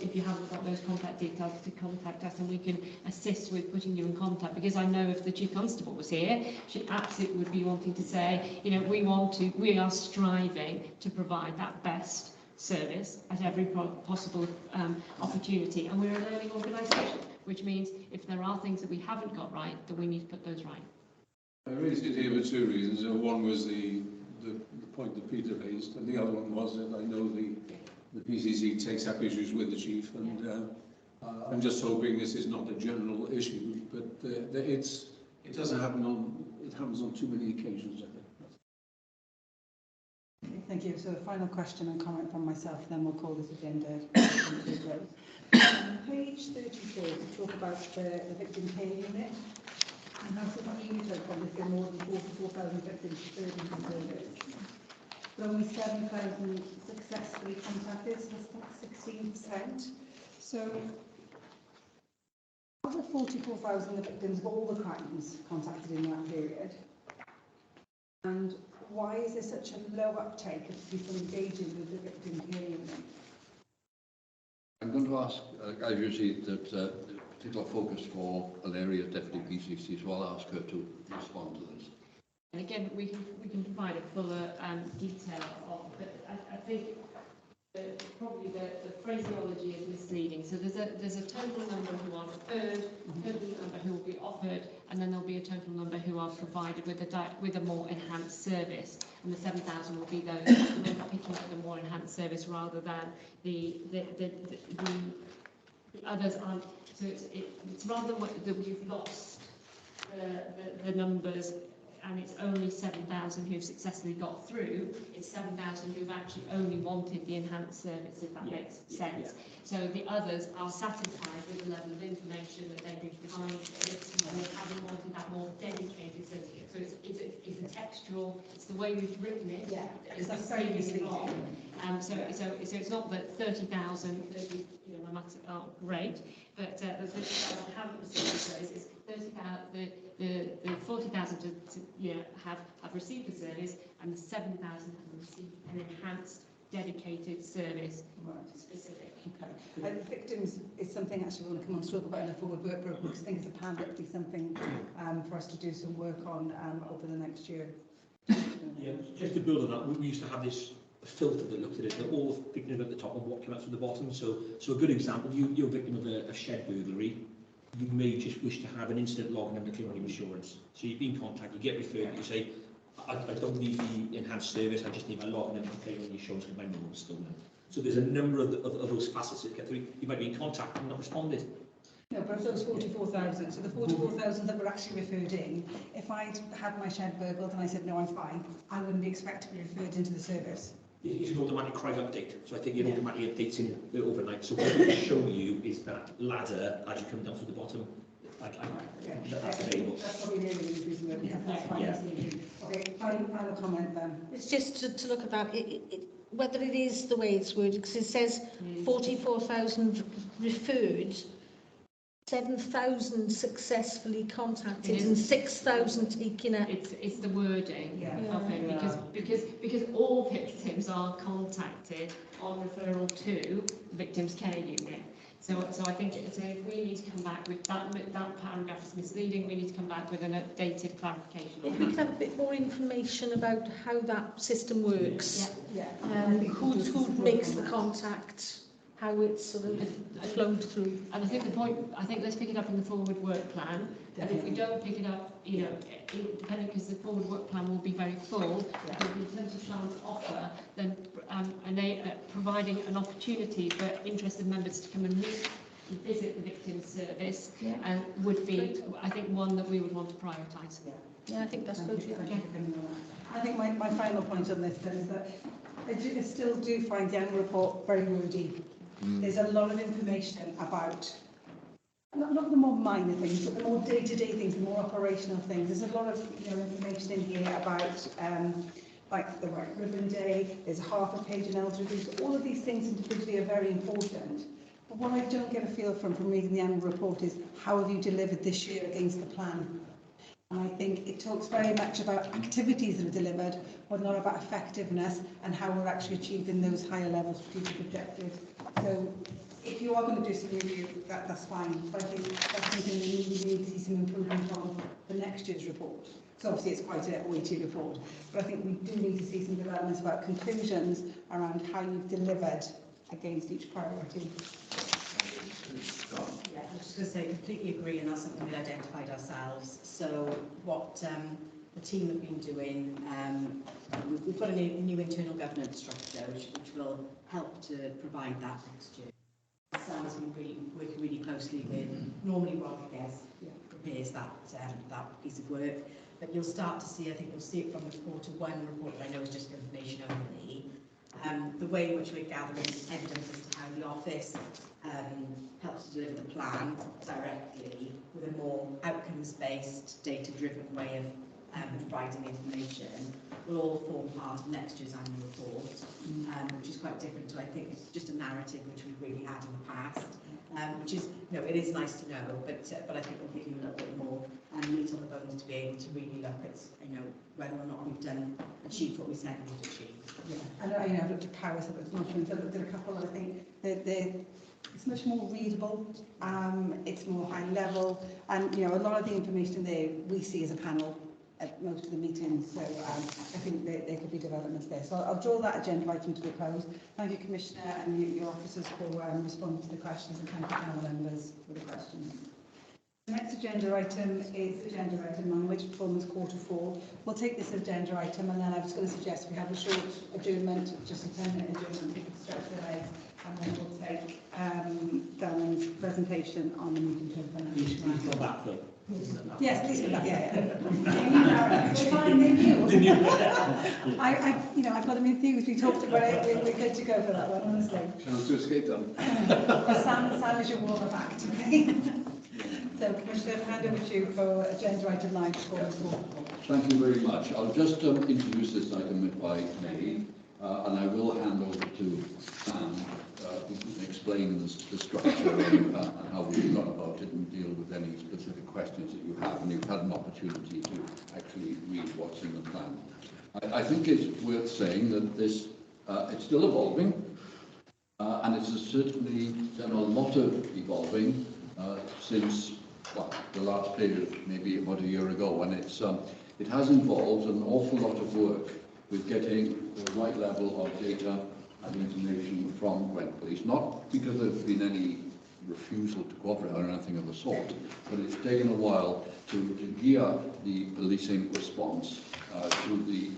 H: if you haven't got those contact details, to contact us and we can assist with putting you in contact. Because I know if the Chief Constable was here, she absolutely would be wanting to say, we are striving to provide that best service at every possible opportunity, and we're a learning organisation, which means if there are things that we haven't got right, then we need to put those right.
E: I raised it here for 2 reasons. One was the point that Peter raised, and the other one was that I know the PCC takes up issues with the chief, and I'm just hoping this is not a general issue, but it doesn't happen it happens on too many occasions, I think.
C: Thank you. So a final question and comment from myself, then we'll call this agenda page 34, we talk about the victim care unit. And that's what unit open, there's been more than 44,000 victims referred into service. But only 7,000 successfully contacted, so that's 16%. So of the 44,000 victims of all the crimes contacted in that period, and why is there such a low uptake of people engaging with the victim care unit?
I: I'm going to ask, as you see, that particular focus for Alaria, Deputy PCC, so I'll ask her to respond to this.
H: And again, we can provide a fuller detail of, but I think probably the phraseology is misleading. So there's a total number who are referred, total number who will be offered, and then there'll be a total number who are provided with a more enhanced service. And the 7,000 will be those who are picking up the more enhanced service rather than the others aren't. So it's rather that we've lost the numbers and it's only 7,000 who've successfully got through. It's 7,000 who've actually only wanted the enhanced service, if that makes sense. So the others are satisfied with the level of information that they've been provided, and having wanted that more dedicated service. So it's a textual, it's the way we've written it.
C: Yeah,
H: It's
C: that's
H: very
C: very misleading.
H: wrong. So it's not that 30,000, my maths aren't great, but the 30,000 haven't received the service. It's 30,000, the 40,000 have received the service, and the 7,000 have received an enhanced, dedicated service specific.
C: Okay. Victims is something actually we want to come on to talk about in a forward work programme, because I think as a panel it would be something for us to do some work on over the next year.
F: Yeah, just to build on that, we used to have this filter that looked at it, that all the victims at the top and what came out from the bottom. So a good example, you're a victim of a shed burglary. You may just wish to have an incident log and a claim on your insurance. So you've been contacted, you get referred, you say, I don't need the enhanced service, I just need my log and a claim on your insurance because my mobile was stolen. So there's a number of those facets that get through. You might be in contact and not responded.
C: No, but of those 44,000, so the 44,000 that were actually referred in, if I'd had my shed burgled and I said, no, I'm fine, I wouldn't be expected to be referred into the service.
F: It's an automatic crime update, so I think it automatically updates in overnight. So what we show you is that ladder as you come down to the bottom. That's available.
C: That's probably the only reason because that's fine. Okay, final comment then.
K: It's just to look at that, whether it is the way it's worded, because it says 44,000 referred, 7,000 successfully contacted and 6,000 taken up.
H: It's the wording of it, because all victims are contacted on referral to the victims care unit. So I think if we need to come back with that paragraph is misleading, we need to come back with an updated clarification.
K: If we could have a bit more information about how that system works, who makes the contact, how it's sort of flowed through.
H: And I think let's pick it up in the forward work plan. And if we don't pick it up, depending, because the forward work plan will be very full, in terms of Sharon's offer, then providing an opportunity for interested members to come and meet and visit the victim service would be, I think, one that we would want to prioritise.
K: Yeah, I think that's good.
C: I think my final point on this then is that I still do find the annual report very wordy. There's a lot of information about, not the more minor things, but the more day-to-day things, the more operational things. There's a lot of information in here about like the White Ribbon Day, there's a half a page in elder reviews. All of these things individually are very important. But what I don't get a feel from reading the annual report is how have you delivered this year against the plan? And I think it talks very much about activities that are delivered, but not about effectiveness and how we're actually achieving those higher level strategic objectives. So if you are going to do some review, that's fine. But I think that's something we need to see some improvement on the next year's report. So obviously it's quite a weighty report. But I think we do need to see some developments about conclusions around how you've delivered against each priority.
G: Yeah, I was just going to say, completely agree, and that's something we identified ourselves. So what the team have been doing, we've got a new internal governance structure which will help to provide that next year. Sam has been working really closely with, normally Rodriguez prepares that piece of work, but you'll start to see, I think you'll see it from the Q1 report that I know is just information only, the way in which we're gathering evidence as to how the office helps to deliver the plan directly with a more outcomes-based, data-driven way of providing information will all form part of next year's annual report, which is quite different to, I think, it's just a narrative which we've really had in the past, which is, it is nice to know, but I think we'll give you a little bit more meat on the bones to be able to really look at, whether or not we've achieved what we said we would achieve.
C: Yeah, and I've looked at Paris, I've looked at a couple, and I think it's much more readable, it's more high level, and a lot of the information there we see as a panel at most of the meetings, so I think there could be developments there. So I'll draw that agenda item to a close. Thank you, Commissioner, and your officers for responding to the questions, and thank you, panel members, for the questions. The next agenda item is agenda item 9, which performance Q4. We'll take this agenda item, and then I was going to suggest we have a short adjournment, just a 10-minute adjournment, we can stretch the legs, and then we'll take Darren's presentation on the medium-term financial plan.
F: Please come back, though.
C: Yes, please come back. Yeah. We're fine, they're new. I've got them enthused. We talked about it. We're good to go for that one, honestly.
E: Chance to escape them.
C: Sam is your warm-up act. So, Commissioner, hand over to you for agenda item 9, performance board.
I: Thank you very much. I'll just introduce this item if I may, and I will hand over to Sam, who can explain the structure and how we've gone about it and deal with any specific questions that you have, and you've had an opportunity to actually read what's in the plan. I think it's worth saying that this it's still evolving, and it's certainly done a lot of evolving since the last period, maybe about a year ago, and it has involved an awful lot of work with getting the right level of data and information from Gwent Police, not because there's been any refusal to cooperate or anything of the sort, but it's taken a while to gear the policing response to the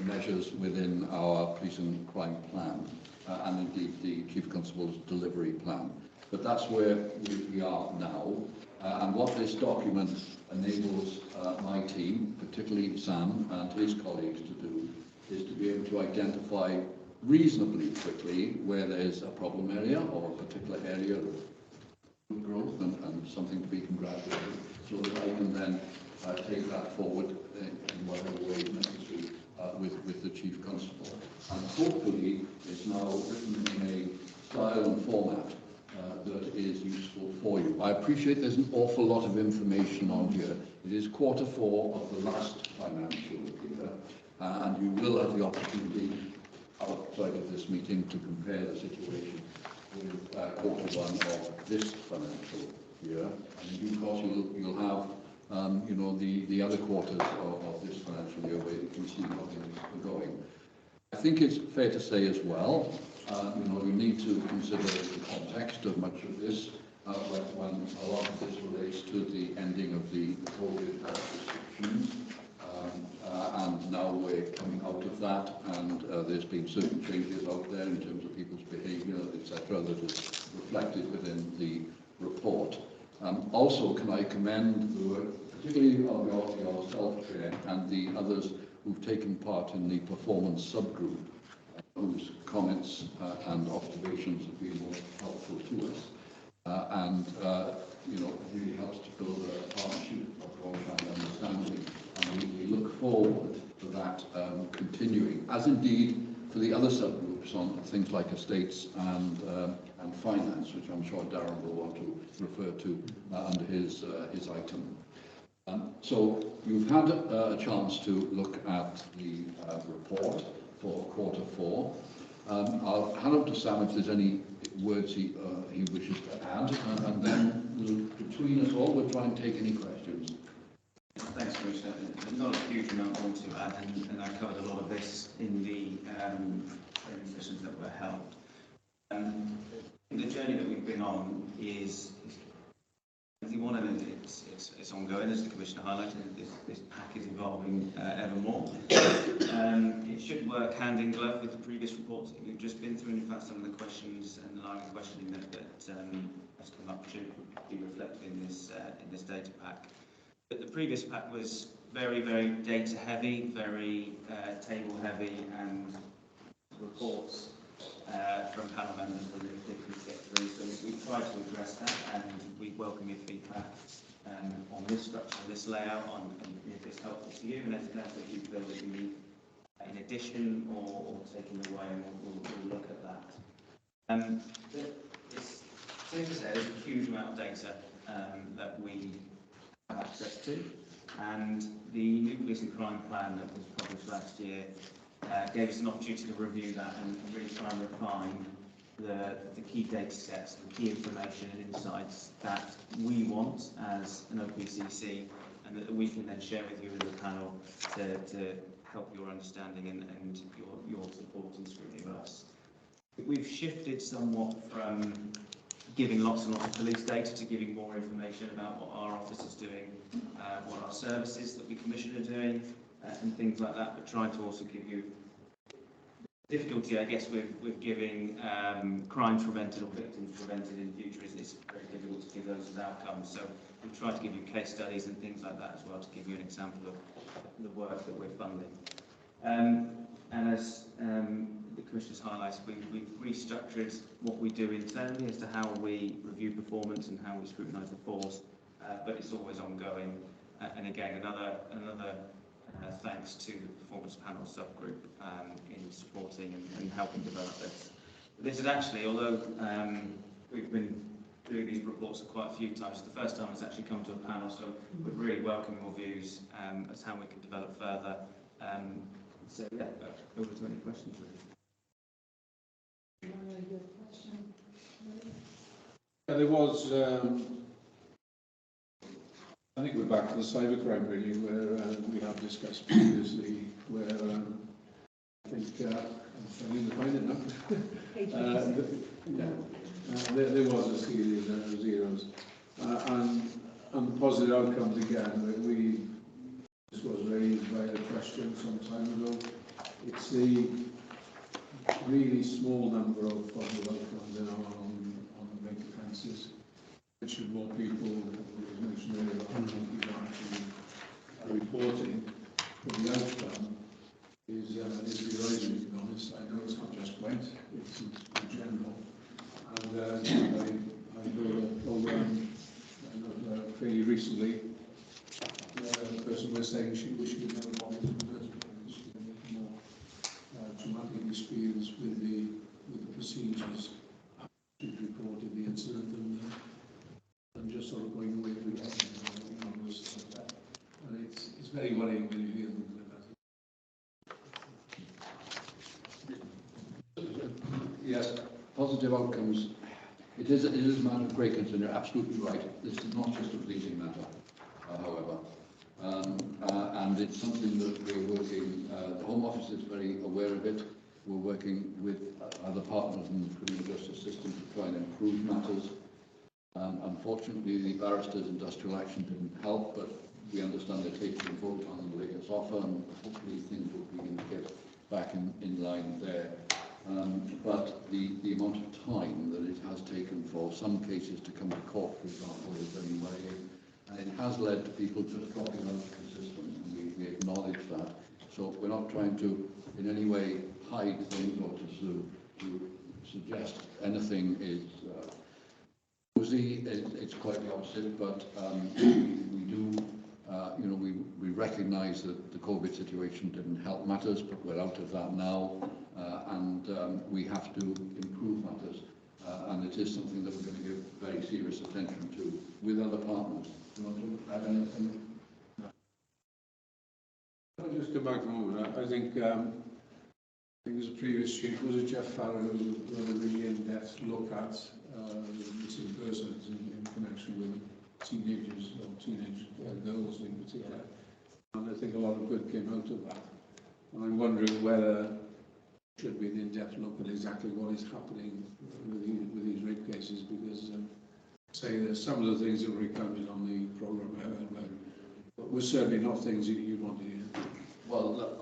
I: measures within our police and crime plan, and indeed the Chief Constable's delivery plan. But that's where we are now, and what this document enables my team, particularly Sam and his colleagues, to do is to be able to identify reasonably quickly where there's a problem area or a particular area of growth and something to be congratulated, so that I can then take that forward in whatever way is necessary with the Chief Constable. And hopefully it's now written in a style and format that is useful for you. I appreciate there's an awful lot of information on here. It is Q4 of the last financial year, and you will have the opportunity outside of this meeting to compare the situation with Q1 of this financial year. And in due course, you'll have the other quarters of this financial year where you can see how things are going. I think it's fair to say as well, you need to consider the context of much of this, when a lot of this relates to the ending of the COVID restrictions, and now we're coming out of that, and there's been certain changes out there in terms of people's behaviour, etc., that is reflected within the report. Also, can I commend the work, particularly of yourself, Chair, and the others who've taken part in the performance subgroup, whose comments and observations have been most helpful to us, and really helps to build a partnership of broadband understanding, and we look forward to that continuing, as indeed for the other subgroups on things like estates and finance, which I'm sure Darren will want to refer to under his item. So you've had a chance to look at the report for Q4. I'll hand over to Sam if there's any words he wishes to add, and then between us all we'll try and take any questions.
J: Thanks, Commissioner. There's not a huge amount more to add, and I covered a lot of this in the training sessions that were held. The journey that we've been on is one, and it's ongoing, as the Commissioner highlighted. This pack is evolving ever more. It should work hand in glove with the previous reports that we've just been through, and in fact some of the questions and the line of questioning that has come up should be reflected in this data pack. But the previous pack was very, very data heavy, very table heavy, and reports from panel members that they could get through. So we've tried to address that, and we welcome your feedback on this structure, this layout, on if it's helpful to you, and anything else that you feel that you need in addition or taking away, and we'll look at that. It's safe to say there's a huge amount of data that we have access to, and the new police and crime plan that was published last year gave us an opportunity to review that and really try and refine the key data sets, the key information and insights that we want as an OPCC, and that we can then share with you as a panel to help your understanding and your support and scrutiny of us. We've shifted somewhat from giving lots and lots of police data to giving more information about what our office is doing, what our services that we commission are doing, and things like that, but trying to also give you difficulty, I guess, with giving crimes prevented or victims prevented in the future is it's very difficult to give those as outcomes. So we've tried to give you case studies and things like that as well to give you an example of the work that we're funding. And as the Commissioner's highlights, we've restructured what we do internally as to how we review performance and how we scrutinise the force, but it's always ongoing. And again, another thanks to the performance panel subgroup in supporting and helping develop this. This is actually, although we've been doing these reports quite a few times, it's the first time it's actually come to a panel, so we'd really welcome your views as how we can develop further. So yeah, over to any questions really.
E: There was, I think we're back to the cybercrime really, where we have discussed previously, where I think, I'm struggling to find it now. There was a series of zeros. And the positive outcomes again, this was raised by a question some time ago. It's the really small number of positive outcomes in on big offences. It should more people, as mentioned earlier, people actually reporting. But the outcome is rising, to be honest. I know it's not just Gwent, it's in general. And I know a programme fairly recently, the person was saying she wished she'd never gone into the first place. She had a more traumatic experience with the procedures. She reported the incident and just sort of going away with it. And it's very worrying when you hear them like that.
I: Yes, positive outcomes. It is a matter of great concern. You're absolutely right. This is not just a fleeting matter, however. And it's something that we're working, the Home Office is very aware of it. We're working with other partners in the criminal justice system to try and improve matters. Unfortunately, the barristers' industrial action didn't help, but we understand they're taking a vote on the latest offer, and hopefully things will begin to get back in line there. But the amount of time that it has taken for some cases to come to court, for example, is very worrying. And it has led to people just dropping out of the system, and we acknowledge that. So we're not trying to in any way hide things or to suggest anything is rosy. It's quite the opposite, but we do, we recognise that the COVID situation didn't help matters, but we're out of that now, and we have to improve matters. And it is something that we're going to give very serious attention to with other partners. Do you want to add anything?
E: I'll just come back a moment. I think it was a previous chief, was it Jeff Farrow, who did a really in-depth look at missing persons in connection with teenagers or teenage girls in particular. And I think a lot of good came out of that. And I'm wondering whether should be an in-depth look at exactly what is happening with these rape cases, because say there's some of the things that were recounted on the programme I heard, but were certainly not things that you'd want to hear.
I: Well,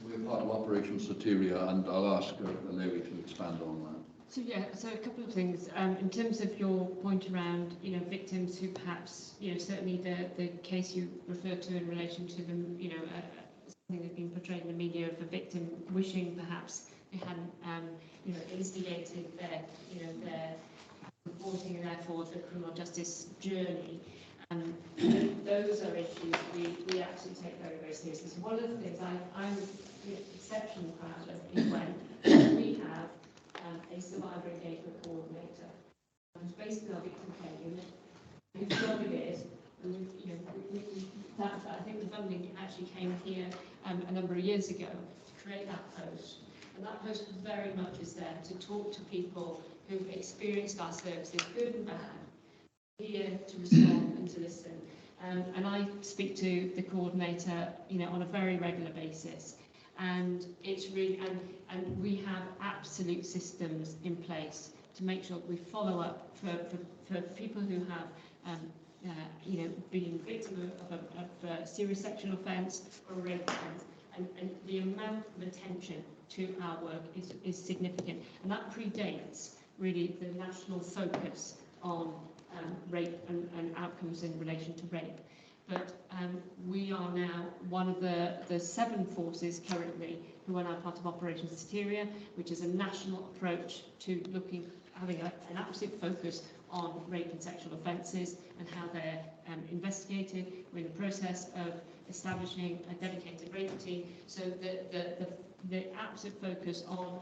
I: we're part of Operation Soteria, and I'll ask Larry to expand on that.
H: So yeah, so a couple of things. In terms of your point around, victims who perhaps, certainly the case you referred to in relation to them, something that's been portrayed in the media of a victim wishing perhaps they hadn't, instigated their reporting and therefore the criminal justice journey. Those are issues we actually take very, very seriously. So one of the things I'm exceptionally proud of is when we have a survivor engagement coordinator who's based in our victim care unit, whose job it is, and I think the funding actually came here a number of years ago to create that post. And that post very much is there to talk to people who've experienced our services, good and bad, here to respond and to listen. And I speak to the coordinator, on a very regular basis. And it's really, and we have absolute systems in place to make sure that we follow up for people who have, been victim of a serious sexual offence or a rape offence, and the amount of attention to our work is significant, and that predates really the national focus on rape and outcomes in relation to rape. But we are now one of the 7 forces currently who are now part of Operation Soteria, which is a national approach to having an absolute focus on rape and sexual offences and how they're investigated. We're in the process of establishing a dedicated rape team, so the absolute focus on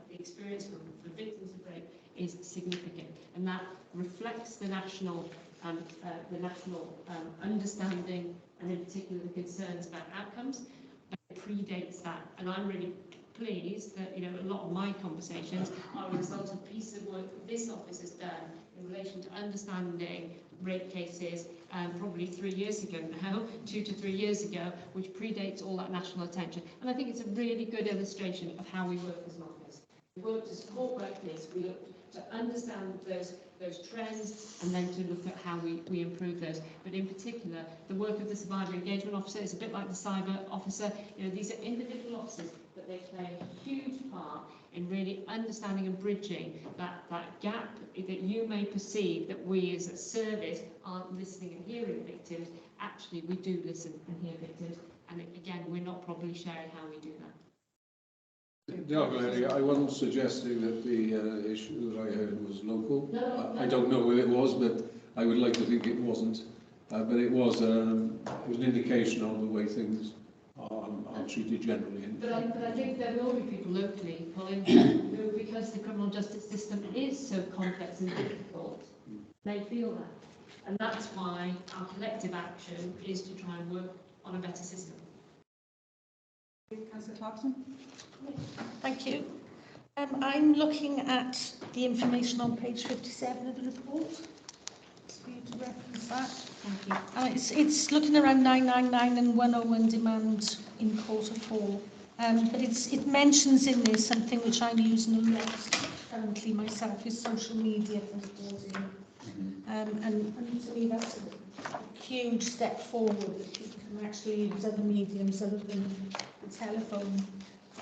H: the experience for victims of rape is significant, and that reflects the national understanding, and in particular the concerns about outcomes. It predates that, and I'm really pleased that a lot of my conversations are a result of a piece of work that this office has done in relation to understanding rape cases, probably 3 years ago now, 2 to 3 years ago, which predates all that national attention. And I think it's a really good illustration of how we work as an office. We work to support workplace, we look to understand those trends, and then to look at how we improve those. But in particular, the work of the survivor engagement officer is a bit like the cyber officer. These are individual officers, but they play a huge part in really understanding and bridging that gap that you may perceive that we as a service aren't listening and hearing victims. Actually, we do listen and hear victims, and again, we're not probably sharing how we do that.
E: Yeah, I wasn't suggesting that the issue that I heard was local.
H: No.
E: I don't know whether it was, but I would like to think it wasn't. But it was an indication of the way things are treated generally.
H: But I think there will be people locally, Colin, who, because the criminal justice system is so complex and difficult, they feel that. And that's why our collective action is to try and work on a better system.
C: Councillor Clarkson.
K: Thank you. I'm looking at the information on page 57 of the report. It's for you to reference that. Thank you. It's looking around 999 and 101 demand in Q4. But it mentions in there something which I'm using a lot currently myself, is social media for reporting. And to me that's a huge step forward, that people can actually use other mediums other than the telephone.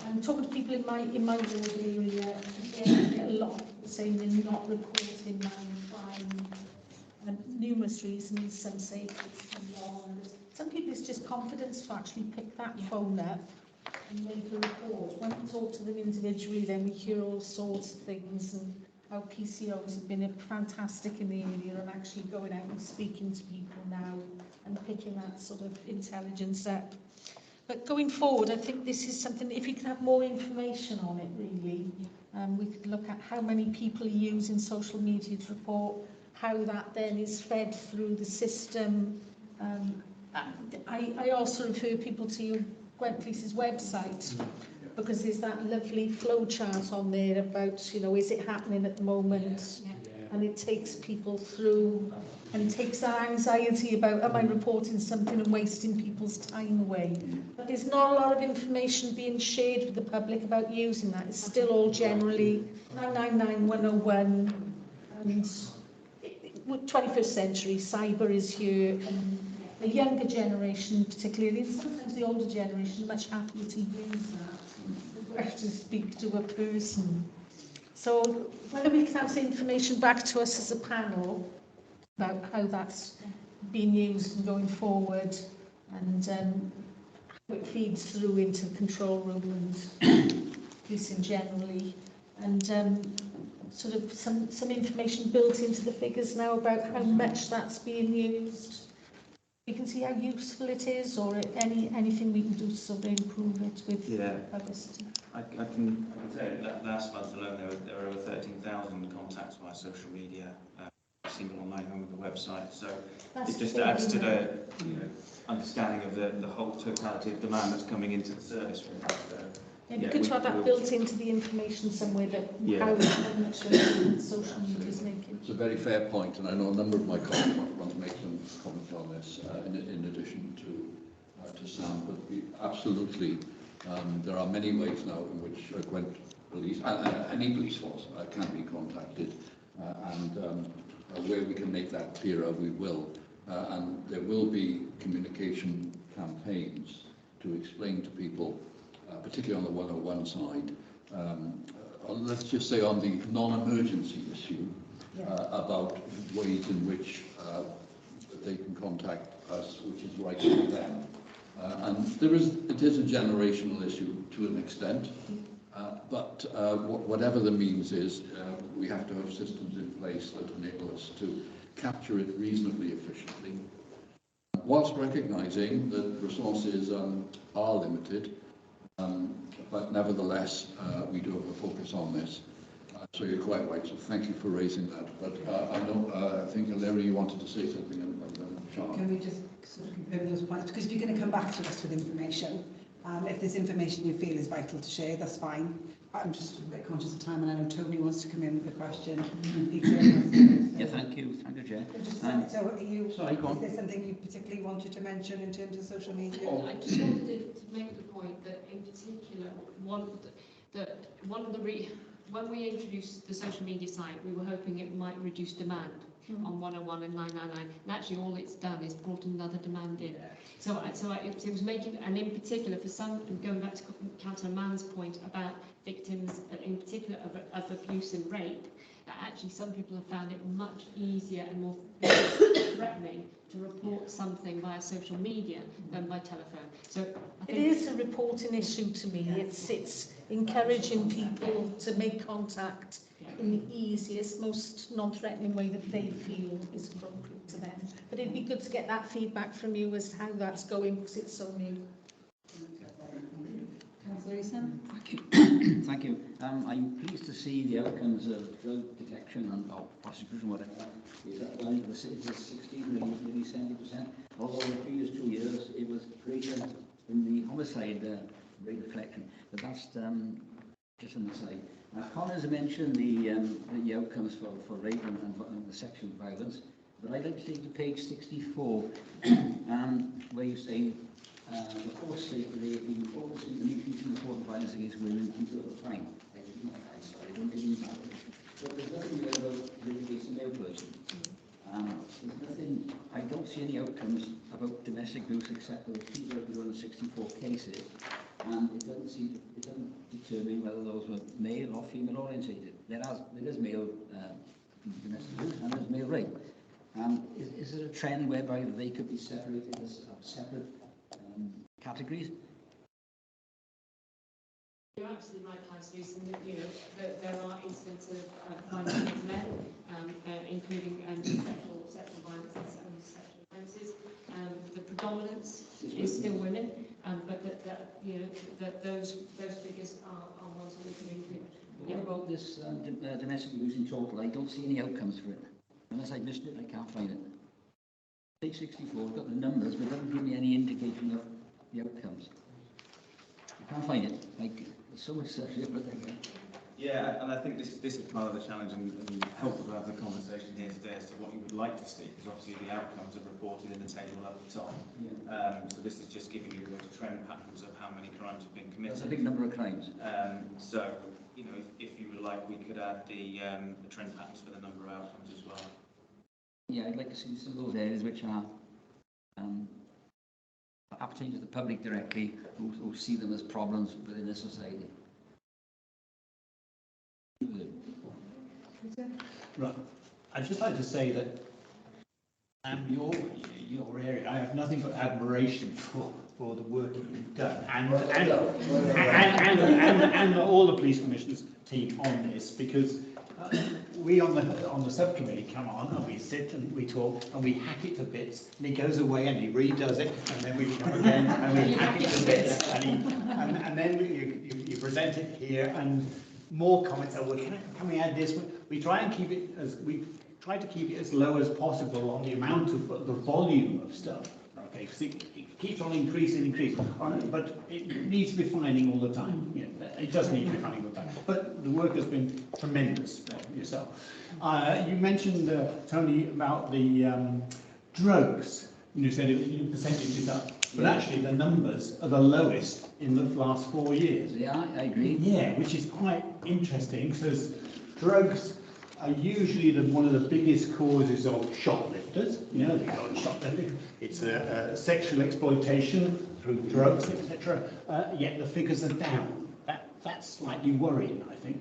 K: I'm talking to people in my ward area, I get a lot of people saying they're not reporting crime, and numerous reasons. Some say it's too long. Some people it's just confidence to actually pick that phone up and make a report. When we talk to them individually, then we hear all sorts of things, and how PCOs have been fantastic in the area and actually going out and speaking to people now and picking that sort of intelligence up. But going forward, I think this is something, if you can have more information on it, really, we could look at how many people are using social media to report, how that then is fed through the system. I also refer people to your Gwent Police's website, because there's that lovely flow chart on there about, is it happening at the moment? And it takes people through, and takes that anxiety about, am I reporting something and wasting people's time away? But there's not a lot of information being shared with the public about using that. It's still all generally 999, 101, and 21st century, cyber is here, and the younger generation particularly, and sometimes the older generation, are much happier to use that, to speak to a person. So whether we can have the information back to us as a panel about how that's being used and going forward, and how it feeds through into the control room and policing generally, and sort of some information built into the figures now about how much that's being used. You can see how useful it is, or anything we can do to sort of improve it with publicity.
J: I can say that last month alone there were over 13,000 contacts via social media, single online home of the website. So it just adds to the understanding of the whole totality of demand that's coming into the service.
K: It'd be good to have that built into the information somewhere, that how much social media is making.
I: It's a very fair point, and I know a number of my colleagues want to make some comments on this in addition to Sam, but absolutely there are many ways now in which Gwent Police, any police force, can be contacted, and where we can make that clearer, we will. And there will be communication campaigns to explain to people, particularly on the 101 side, let's just say on the non-emergency issue, about ways in which they can contact us, which is right for them. And it is a generational issue to an extent, but whatever the means is, we have to have systems in place that enable us to capture it reasonably efficiently, whilst recognising that resources are limited, but nevertheless we do have a focus on this. So you're quite right, so thank you for raising that. But I think, Larry, you wanted to say something about
C: Can we just sort of confirm those points? Because if you're going to come back to us with information, if there's information you feel is vital to share, that's fine. I'm just a bit conscious of time, and I know Tony wants to come in with a question.
B: Yeah, thank you, Chair.
C: So are you,
B: sorry, go on.
C: Is there something you particularly wanted to mention in terms of social media?
H: I just wanted to make the point that, in particular, when we introduced the social media site, we were hoping it might reduce demand on 101 and 999, and actually all it's done is brought another demand in. So it was making, and in particular for some, and going back to Councillor Mann's point about victims, in particular of abuse and rape, that actually some people have found it much easier and more threatening to report something via social media than by telephone. So I think
K: it is a reporting issue to me. It's encouraging people to make contact in the easiest, most non-threatening way that they feel is appropriate to them. But it'd be good to get that feedback from you as to how that's going, because it's so new.
C: Councillor Eason?
B: Thank you. Thank you. I'm pleased to see the outcomes of drug detection and prosecution, whatever, is that well into the 60s, nearly 70%. Although in the previous 2 years it was greater in the homicide rate of collection. But that's just an aside. Connor's mentioned the outcomes for rape and the sexual violence, but I'd like to take to page 64, where you say the court state the increase in important violence against women until the crime. I don't believe that. But there's nothing there about the male person. There's nothing. I don't see any outcomes about domestic abuse except those people who are in 64 cases. And it doesn't determine whether those were male or female orientated. There is male domestic abuse and there's male rape. Is there a trend whereby they could be separated as separate categories?
H: You're absolutely right, Councillor Eason, that there are instances of violence against men, including sexual violence and sexual offences. The predominance is still women, but that those figures are ones that we can include.
B: What about this domestic abuse in total? I don't see any outcomes for it. Unless I missed it, I can't find it. Page 64, I've got the numbers, but it doesn't give me any indication of the outcomes. I can't find it. There's so much stuff here, but
J: yeah, and I think this is part of the challenge, and helpful to have the conversation here today as to what you would like to see, because obviously the outcomes are reported in the table up the top. Yeah. So this is just giving you those trend patterns of how many crimes have been committed.
B: That's a big number of crimes.
J: So, if you would like, we could add the trend patterns for the number of outcomes as well.
B: Yeah, I'd like to see some of those areas which are appertaining to the public directly, who see them as problems within the society.
M: Right. I'd just like to say that your area, I have nothing but admiration for the work you've done, and all the police commissioners team on this, because we on the subcommittee come on and we sit and we talk and we hack it to bits, and he goes away and he redoes it, and then we come again and we hack it to bits, and then you present it here, and more comments. Oh, well, can we add this? We try and keep it as low as possible on the amount of the volume of stuff. Okay, because it keeps on increasing, but it needs refining all the time. Yeah, it does need refining all the time. But the work has been tremendous yourself. You mentioned, Tony, about the drugs. You said the percentage is up, but actually the numbers are the lowest in the last 4 years.
B: Yeah, I agree.
M: Yeah, which is quite interesting, because drugs are usually one of the biggest causes of shoplifters. They go shoplifting. It's sexual exploitation through drugs, etc. Yet the figures are down. That's slightly worrying, I think.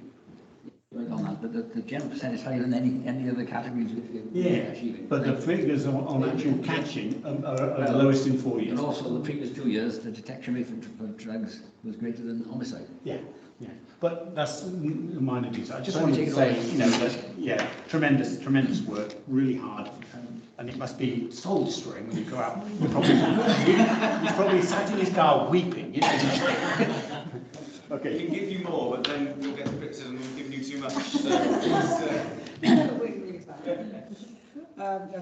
B: Right on that, but the general percent is higher than any other categories.
M: Yeah, but the figures on actual catching are the lowest in 4 years.
B: And also the previous 2 years, the detection rate for drugs was greater than homicide.
M: Yeah, yeah. But that's a minor detail. I just
B: So
M: wanted
B: take
M: to
B: it
M: say,
B: away.
M: you know, that, yeah, tremendous work, really hard. And it must be soul destroying when you go out. You're probably sat in his car weeping, you know.
J: Okay. We can give you more, but then you'll get the criticism we've given you too much. So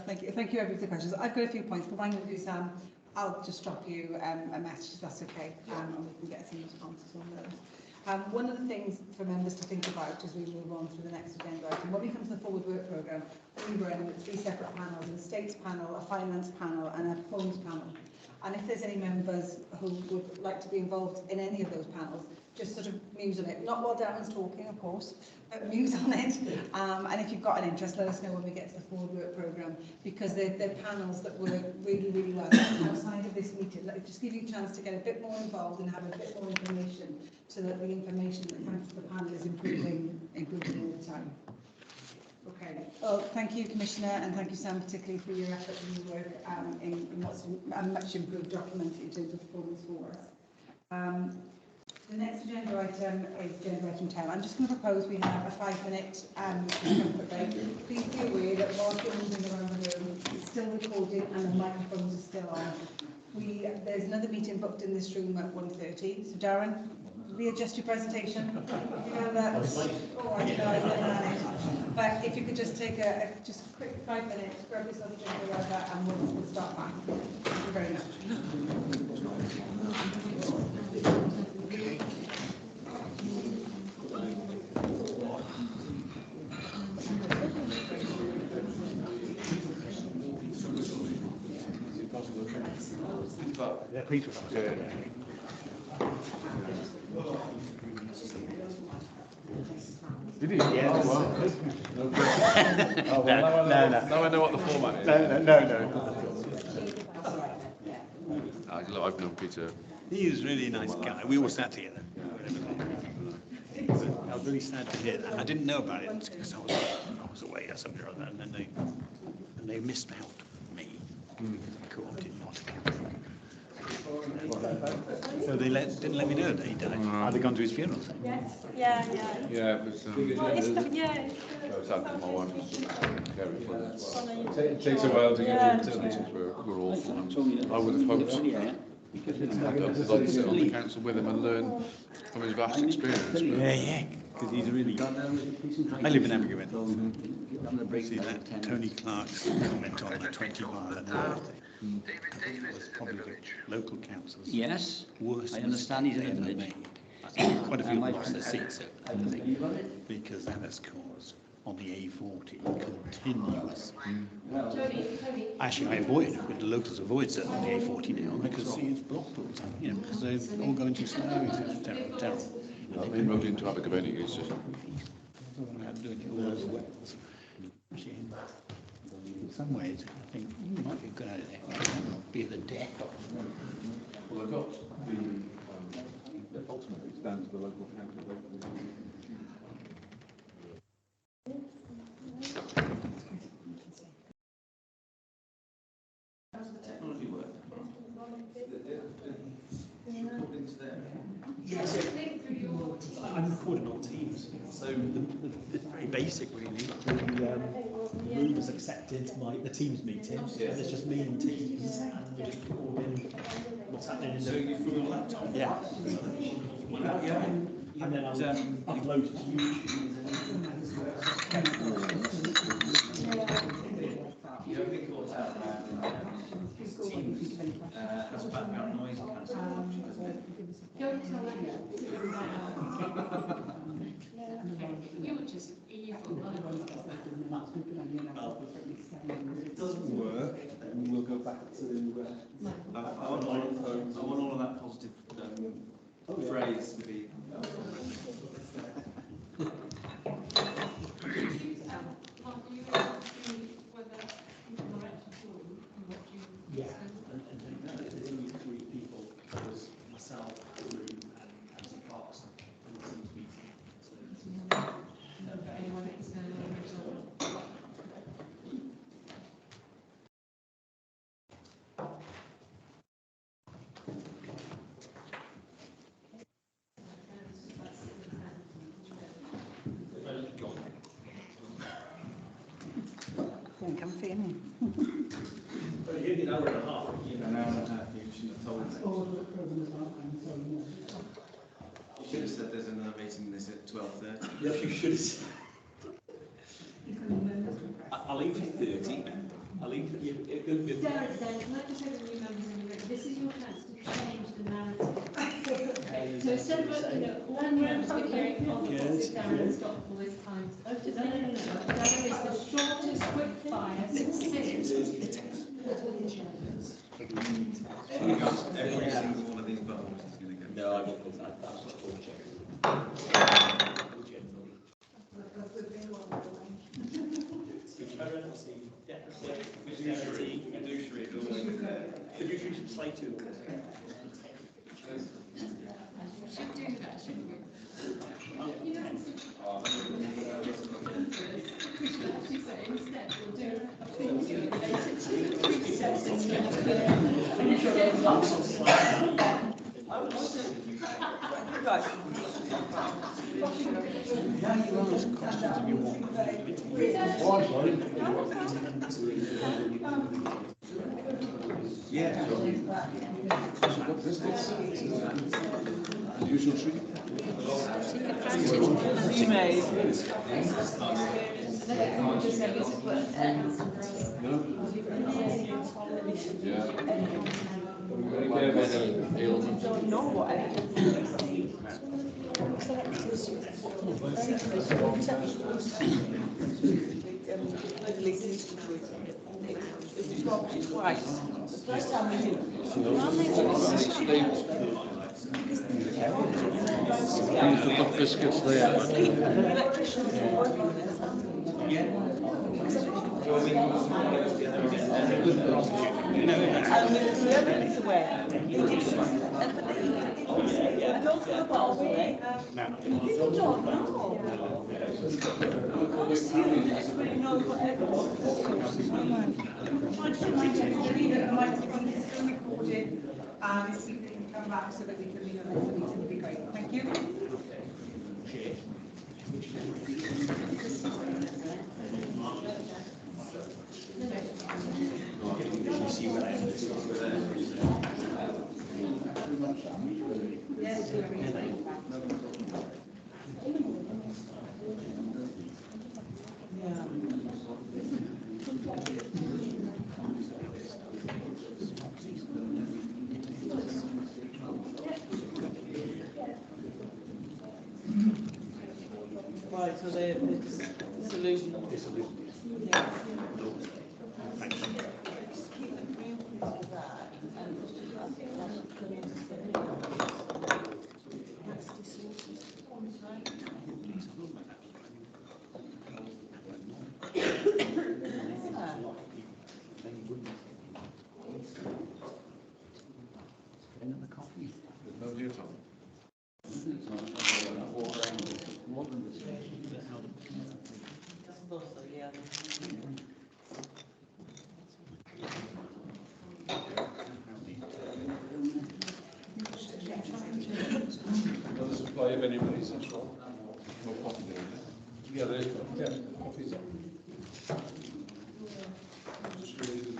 C: Thank you everybody for the questions. I've got a few points, but what I'm going to do, Sam, I'll just drop you a message if that's okay, and we can get some responses on those. One of the things for members to think about as we move on through the next agenda item, when we come to the forward work programme, we run 3 separate panels, an estates panel, a finance panel and a performance panel. And if there's any members who would like to be involved in any of those panels, just sort of muse on it. Not while Darren's talking, of course, but muse on it. And if you've got an interest, let us know when we get to the forward work programme, because they're panels that work really, really well outside of this meeting. Let just give you a chance to get a bit more involved and have a bit more information, so that the information that comes to the panel is improving all the time. Okay. Well, thank you, Commissioner, and thank you, Sam, particularly for your effort and your work in what's a much improved document in terms of performance for us. The next agenda item is agenda item 10. I'm just going to propose we have a 5-minute comfort break. Please be aware that whilst you're moving around the room, it's still recording and the microphones are still on. There's another meeting booked in this room at 1:30. So, Darren, readjust your presentation. You know that. Oh, I know. But if you could just take a quick 5 minutes, grab yourself a drink or whatever, and we'll start back. Thank you very much.
M: Yeah, please.
D: Did he?
M: Yeah.
D: Oh, wow. Oh, well, now I know what the format is.
M: No.
D: I've known Peter.
M: He was really a nice guy. We all sat together. I was really sad to hear that. I didn't know about it because I was away or something or other, and then they missed out me. Court did not. So they didn't let me know that he died. Had they gone to his funeral?
K: Yes. Yeah.
D: Yeah, but
K: It's
D: sad for my wife.
E: It takes a while to get into
D: We're awful. I would have hoped I'd like to sit on the council with him and learn from his vast experience.
M: Yeah, because he's really. I live in Abergavenny. See that Tony Clark's comment on the 20 mile an hour thing. Was probably the local council's.
B: Yes,
M: worst
B: I understand he's in
M: ever
B: the village.
M: made. Quite a few lost their seats because that has caused on the A40 continuous. Actually, I avoid, but the locals avoid certain on the A40 now because it's blocked all the time, you know, because they're all going too slow. It's terrible.
D: The main road into Abergavenny is just.
M: In some ways, I think you might be a good idea. Be the death of them.
D: Well, I've got ultimately it's down to the local council.
J: How's the technology work?
F: Yes, I'm recording on Teams, so it's very basic really. The room has accepted the Teams meeting, and it's just me and Teams, and we're just recording what's happening in the... So you through your laptop?
M: Yeah.
F: And then I'll upload it to YouTube.
J: You know, we caught out Teams has background noise cancellation, isn't it?
H: Go and tell them. You were just evil.
F: It doesn't work, then we'll go back to...
J: I want all of that positive phrase to be...
F: Yeah, and there's only 3 people
C: lengthy, isn't it?
F: Well, you did an hour and a half.
J: An hour and a half, you should have told us. You should have said there's another meeting this at 12:30.
F: Yes, you should. I'll leave it 30. I'll leave it.
H: Darren, can I just say to new members in the room, this is your chance to change the narrative. So instead of, one round hearing on the topic Darren and Scott for this time, no. Darren is the shortest, quick fire, succinct.
J: Every single one of these bubbles is going to go.
F: No, I won't go that. That's not all check. Fiduciary slide too.
H: Should do that, shouldn't we? Instead, we'll do a fiduciary related to the processes.
N: Right.
E: Yeah. Usual treat.
N: You may. Don't know what twice. The first time we did.
E: The biscuits there.
N: And we threw everything away. I don't throw the bottles away. People don't know. Of course, everybody knows what everyone.
C: And if we can come back so that we can leave it next meeting, would be great. Thank you. Yes,
N: Right, so the solution. Yeah. Just keep the green piece for that, and I think that's going to that's the sources. Right.
B: Another coffee.
E: No deal, Tom.
N: Yeah.
E: Another supply of anybody's, that's all. No coffee there, is there? Yeah, there is. Yeah, coffee's up. Just really good.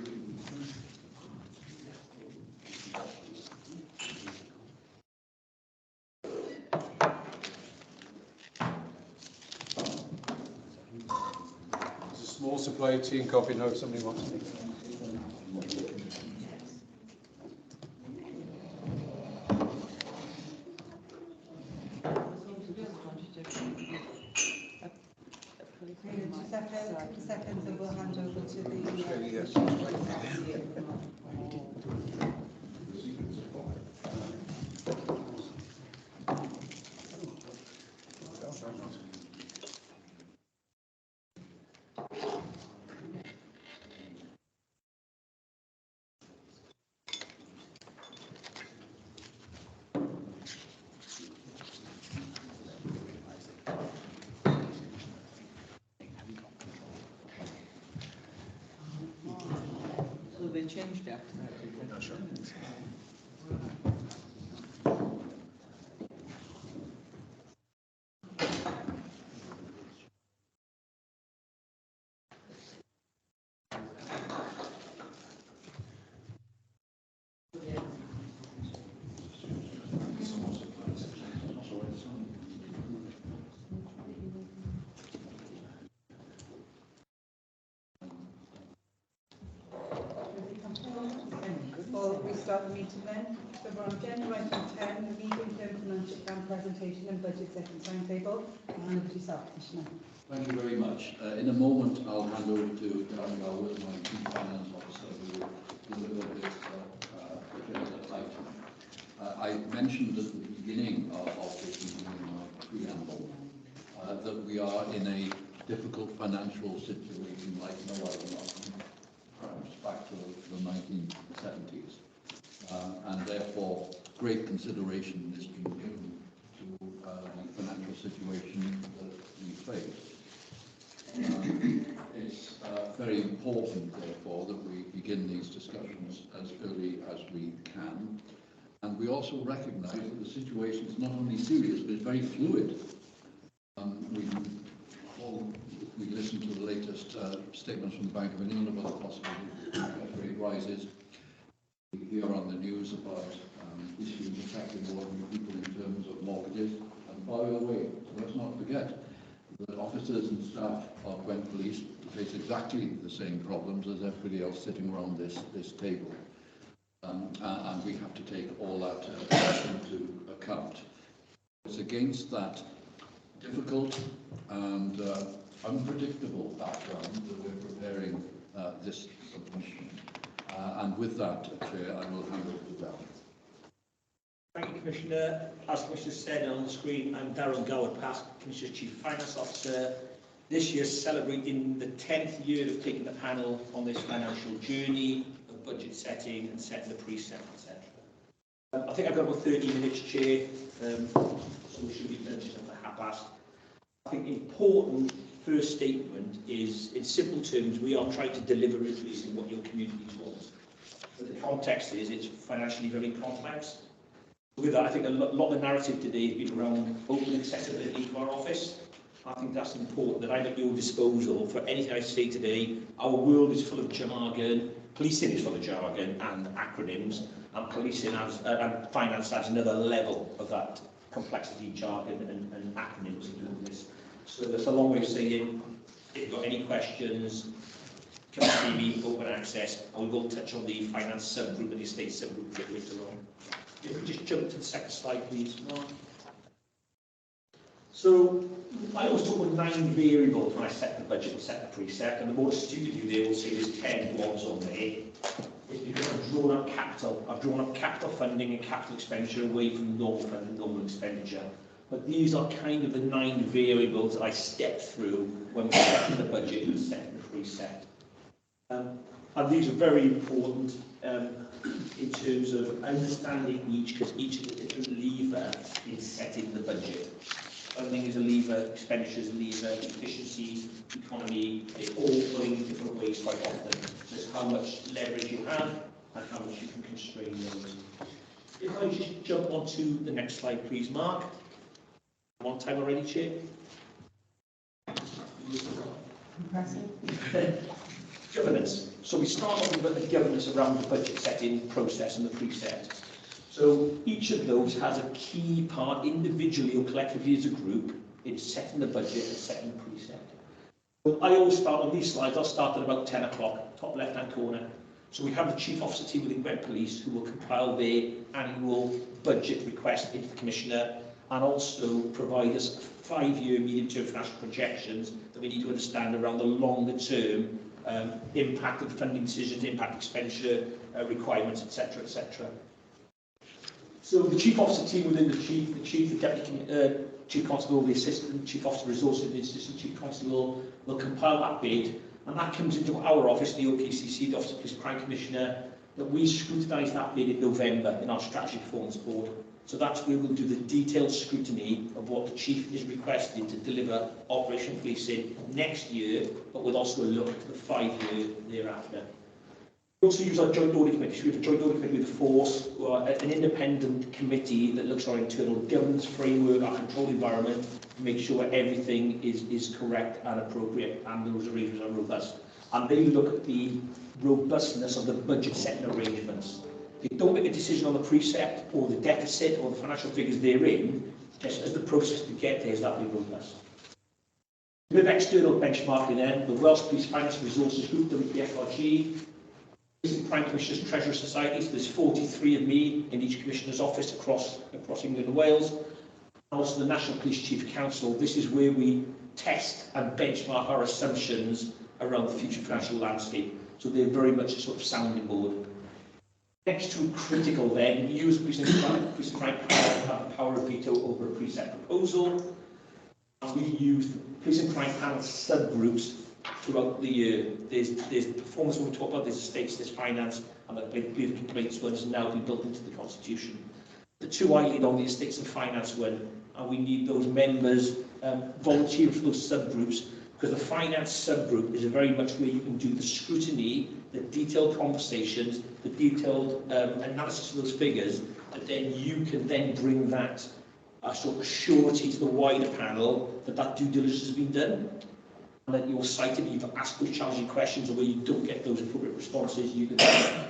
E: There's a small supply of tea and coffee now if somebody wants it.
C: Seconds and we'll hand over to the.
N: So they changed that.
E: No, sure.
C: start the meeting then. So we're on agenda item 10, the medium-term financial plan presentation and budget setting timetable. And over to yourself, Commissioner.
I: Thank you very much. In a moment, I'll hand over to Dan Gowers, my Chief Finance Officer, who will deliver this agenda item. I mentioned at the beginning of this meeting in my preamble that we are in a difficult financial situation like no other, perhaps back to the 1970s. And therefore, great consideration is being given to the financial situation that we face. It's very important, therefore, that we begin these discussions as early as we can. And we also recognise that the situation is not only serious, but it's very fluid. We listened to the latest statements from the Bank of England about the possible interest rate rises. We hear on the news about issues affecting ordinary people in terms of mortgages. And by the way, let's not forget that officers and staff of Gwent Police face exactly the same problems as everybody else sitting around this table. And we have to take all that into account. It's against that difficult and unpredictable background that we're preparing this submission. And with that, Chair, I will hand over to Darren.
F: Thank you, Commissioner. As the Commissioner said on the screen, I'm Darren Goward, past Commissioner's Chief Finance Officer. This year celebrating the 10th year of taking the panel on this financial journey of budget setting and setting the precept, etc. I think I've got about 30 minutes, Chair, so we should be finished at the half-past. I think important first statement is, in simple terms, we are trying to deliver increase in what your community wants. But the context is it's financially very complex. With that, I think a lot of the narrative today has been around open accessibility to our office. I think that's important, that I'm at your disposal for anything I say today. Our world is full of jargon, policing is full of jargon and acronyms, and policing and finance adds another level of that complexity, jargon and acronyms in doing this. So that's a long way of saying, if you've got any questions, come see me, open access. I will touch on the finance subgroup and the estate subgroup later on. If we just jump to the second slide, please, Mark. So I always talk about 9 variables when I set the budget and set the precept, and the more astute of you there will see there's 10 ones on there. It's because I've drawn up capital. I've drawn up capital funding and capital expenditure away from normal funding, normal expenditure. But these are kind of the 9 variables that I step through when we're setting the budget and setting the precept. And these are very important in terms of understanding each, because each of the different levers in setting the budget. Funding is a lever, expenditure is a lever, efficiency, economy, they're all pulling in different ways quite often. So it's how much leverage you have and how much you can constrain those. If I just jump onto the next slide, please, Mark. One time already, Chair.
C: Impressive.
F: Governance. So we start off with the governance around the budget setting process and the precept. So each of those has a key part individually or collectively as a group in setting the budget and setting the precept. So I always start on these slides, I'll start at about 10 o'clock, top left-hand corner. So we have the Chief Officer team within Gwent Police who will compile their annual budget request into the Commissioner and also provide us 5-year medium-term financial projections that we need to understand around the longer-term impact of funding decisions, impact expenditure requirements, etc., etc. So the Chief Officer team within the Chief, the Deputy Chief Constable, the Assistant Chief Officer Resources, the Assistant Chief Constable will compile that bid, and that comes into our office, the OPCC, the Office of Police Crime Commissioner, that we scrutinise that bid in November in our Strategy Performance Board. So that's where we'll do the detailed scrutiny of what the Chief is requested to deliver operational policing next year, but we'll also look at the 5-year thereafter. We also use our joint audit committee. So we have a joint audit committee with the force, who are an independent committee that looks at our internal governance framework, our control environment, to make sure everything is correct and appropriate and those arrangements are robust. And they look at the robustness of the budget setting arrangements. They don't make a decision on the precept or the deficit or the financial figures therein, just as the process to get there is that be robust. With external benchmarking then, the Welsh Police Finance Resources Group, WPFRG, Crime Commissioners Treasurer Societies. There's 43 of me in each Commissioner's office across England and Wales. And also the National Police Chief Council. This is where we test and benchmark our assumptions around the future financial landscape. So they're very much a sort of sounding board. Next to critical then, use police and crime have the power of veto over a preset proposal. And we use the police and crime panel subgroups throughout the year. There's performance when we talk about, there's estates, there's finance, and I believe the complaints one has now been built into the Constitution. The two I lead on, the estates and finance one, and we need those members volunteering for those subgroups, because the finance subgroup is very much where you can do the scrutiny, the detailed conversations, the detailed analysis of those figures, and then you can then bring that sort of surety to the wider panel that due diligence has been done, and that you're cited, you've asked those challenging questions, and where you don't get those appropriate responses, you can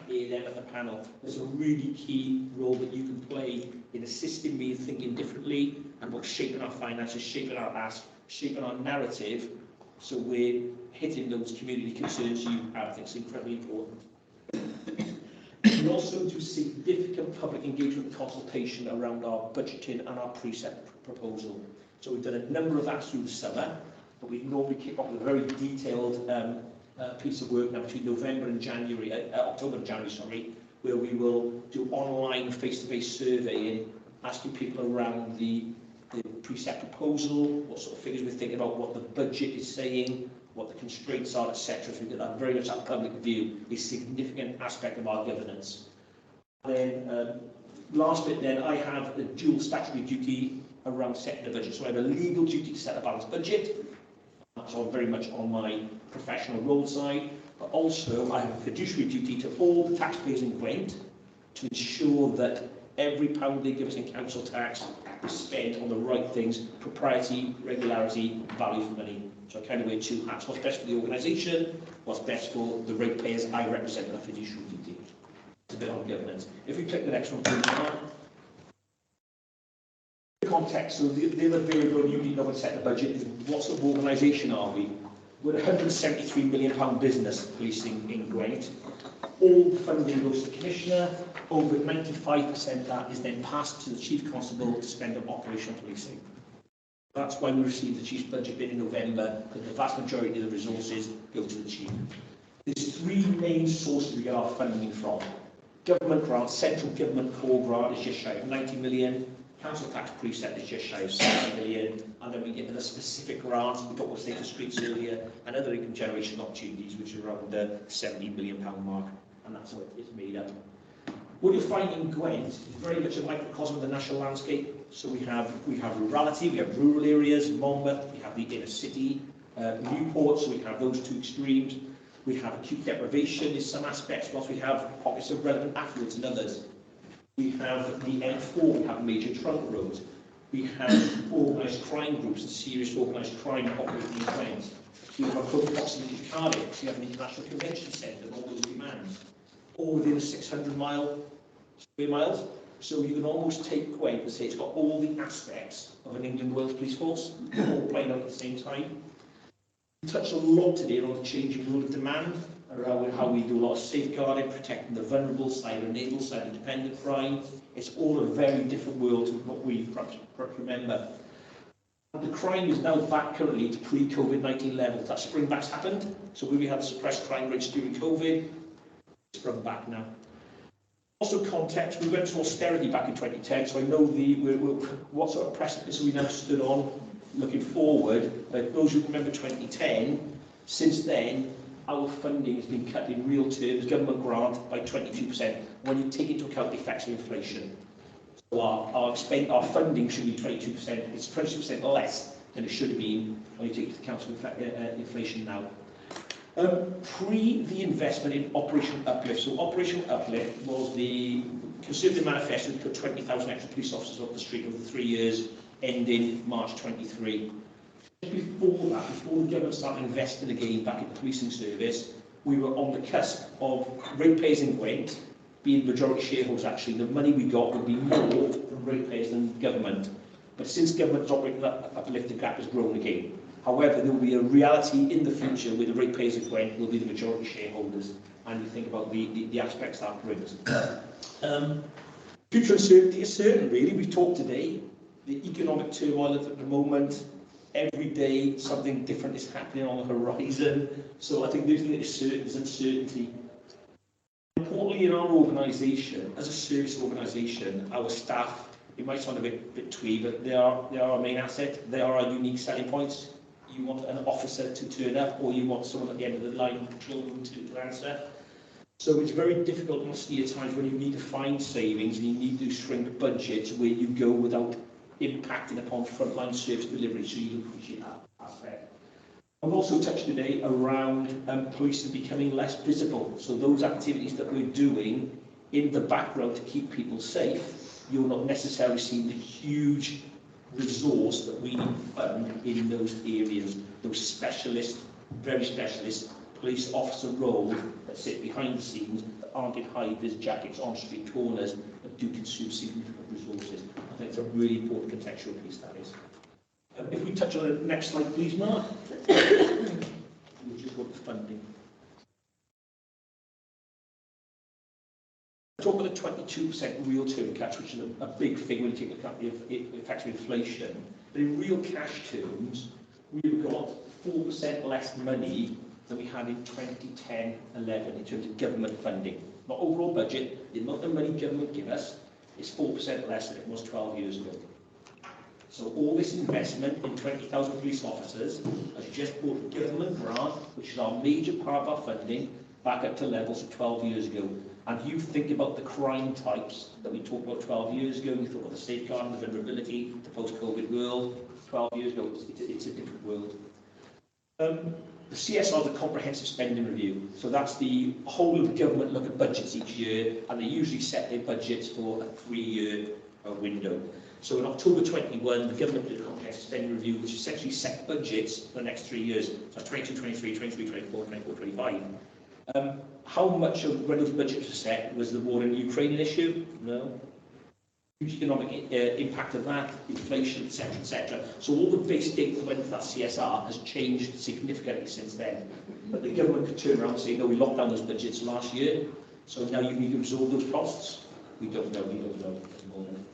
F: hear them at the panel. There's a really key role that you can play in assisting me in thinking differently and about shaping our finances, shaping our ask, shaping our narrative, so we're hitting those community concerns you have. I think it's incredibly important. We also do significant public engagement and consultation around our budgeting and our precept proposal. So we've done a number of that through the summer, but we normally kick off with a very detailed piece of work now between November and January, October and January, sorry, where we will do online face-to-face surveying, asking people around the precept proposal, what sort of figures we're thinking about, what the budget is saying, what the constraints are, etc. So we get that very much that public view, a significant aspect of our governance. And then, last bit then, I have a dual statutory duty around setting the budget. So I have a legal duty to set a balanced budget. That's all very much on my professional role side, but also I have a fiduciary duty to all the taxpayers in Gwent to ensure that every pound they give us in council tax is spent on the right things, propriety, regularity, value for money. So I kind of wear two hats, what's best for the organisation, what's best for the ratepayers I represent in a fiduciary duty. It's a bit on governance. If we click the next one, please. Context, so the other variable you need to know when set the budget is what sort of organisation are we? We're a £173 million business policing in Gwent. All the funding goes to the Commissioner. Over 95% of that is then passed to the Chief Constable to spend on operational policing. That's why we received the Chief's budget bid in November, because the vast majority of the resources go to the Chief. There's three main sources we get our funding from. Government grant, central government core grant is just shy of 90 million. Council tax precept is just shy of 60 million, and then we get the specific grants, we talked about State of Streets earlier, and other income generation opportunities, which are around the £70 million mark, and that's what it's made up. What you'll find in Gwent is very much a microcosm of the national landscape. So we have rurality, we have rural areas, Monmouth, we have the inner city, Newport, so we have those two extremes. We have acute deprivation in some aspects, whilst we have pockets of relevant affluence in others. We have the M4, we have major trunk roads. We have organised crime groups and serious organised crime operating in Gwent. We have a close proximity to Cardiff, so you have an international convention centre and all those demands. All within a 600 square miles. So you can almost take Gwent and say it's got all the aspects of an England Wales police force, all playing out at the same time. We touched a lot today on the changing world of demand, around how we do a lot of safeguarding, protecting the vulnerable, cyber-enabled, cyber-dependent crime. It's all a very different world to what we perhaps remember. And the crime is now back currently to pre-COVID-19 levels. That springback's happened, so we had suppressed crime rates during COVID, sprung back now. Also context, we went to austerity back in 2010, so I know what sort of precipice we now stood on looking forward. Those who remember 2010, since then, our funding has been cut in real terms, government grant, by 22%, when you take into account the effects of inflation. So our funding should be 22%, it's 22% less than it should have been when you take into account inflation now. Pre the investment in Operational Uplift. So Operational Uplift was the Conservative manifesto to put 20,000 extra police officers off the street over 3 years, ending March 23. Before that, before the government started investing again back in the policing service, we were on the cusp of ratepayers in Gwent being majority shareholders. Actually, the money we got would be more from ratepayers than government. But since government's operating uplift, the gap has grown again. However, there will be a reality in the future where the ratepayers of Gwent will be the majority shareholders, and you think about the aspects that brings. Future uncertainty is certain, really. We've talked today, the economic turmoil at the moment, every day something different is happening on the horizon. So I think the thing that is certain is uncertainty. Importantly, in our organisation, as a service organisation, our staff, it might sound a bit twee, but they are our main asset. They are our unique selling points. You want an officer to turn up, or you want someone at the end of the line, control room, to answer. So it's very difficult, honestly, at times when you need to find savings and you need to shrink budgets where you go without impacting upon frontline service delivery. So you appreciate that aspect. I've also touched today around policing becoming less visible. So those activities that we're doing in the background to keep people safe, you're not necessarily seeing the huge resource that we need to fund in those areas, those specialist, very specialist police officer roles that sit behind the scenes, that aren't in high-vis jackets on street corners, but do consume significant resources. I think it's a really important contextual piece, that is. If we touch on the next slide, please, Mark. We'll just go to funding. Talk about the 22% real term cash, which is a big thing when you take account of the effects of inflation. But in real cash terms, we've got 4% less money than we had in 2010-11 in terms of government funding. Not overall budget, the amount of money government give us is 4% less than it was 12 years ago. So all this investment in 20,000 police officers has just brought the government grant, which is our major part of our funding, back up to levels of 12 years ago. And you think about the crime types that we talked about 12 years ago, we thought about the safeguarding, the vulnerability, the post-COVID world. 12 years ago, it's a different world. The CSR is a comprehensive spending review. So that's the whole of government look at budgets each year, and they usually set their budgets for a 3-year window. So in October 21, the government did a comprehensive spending review, which essentially set budgets for the next 3 years. So 22, 23, 23, 24, 24, 25. How much of when those budgets were set was the war in Ukraine an issue? No. Huge economic impact of that, inflation, etc., etc. So all the base data that went into that CSR has changed significantly since then. But the government could turn around and say, no, we locked down those budgets last year, so now you need to absorb those costs. We don't know at the moment.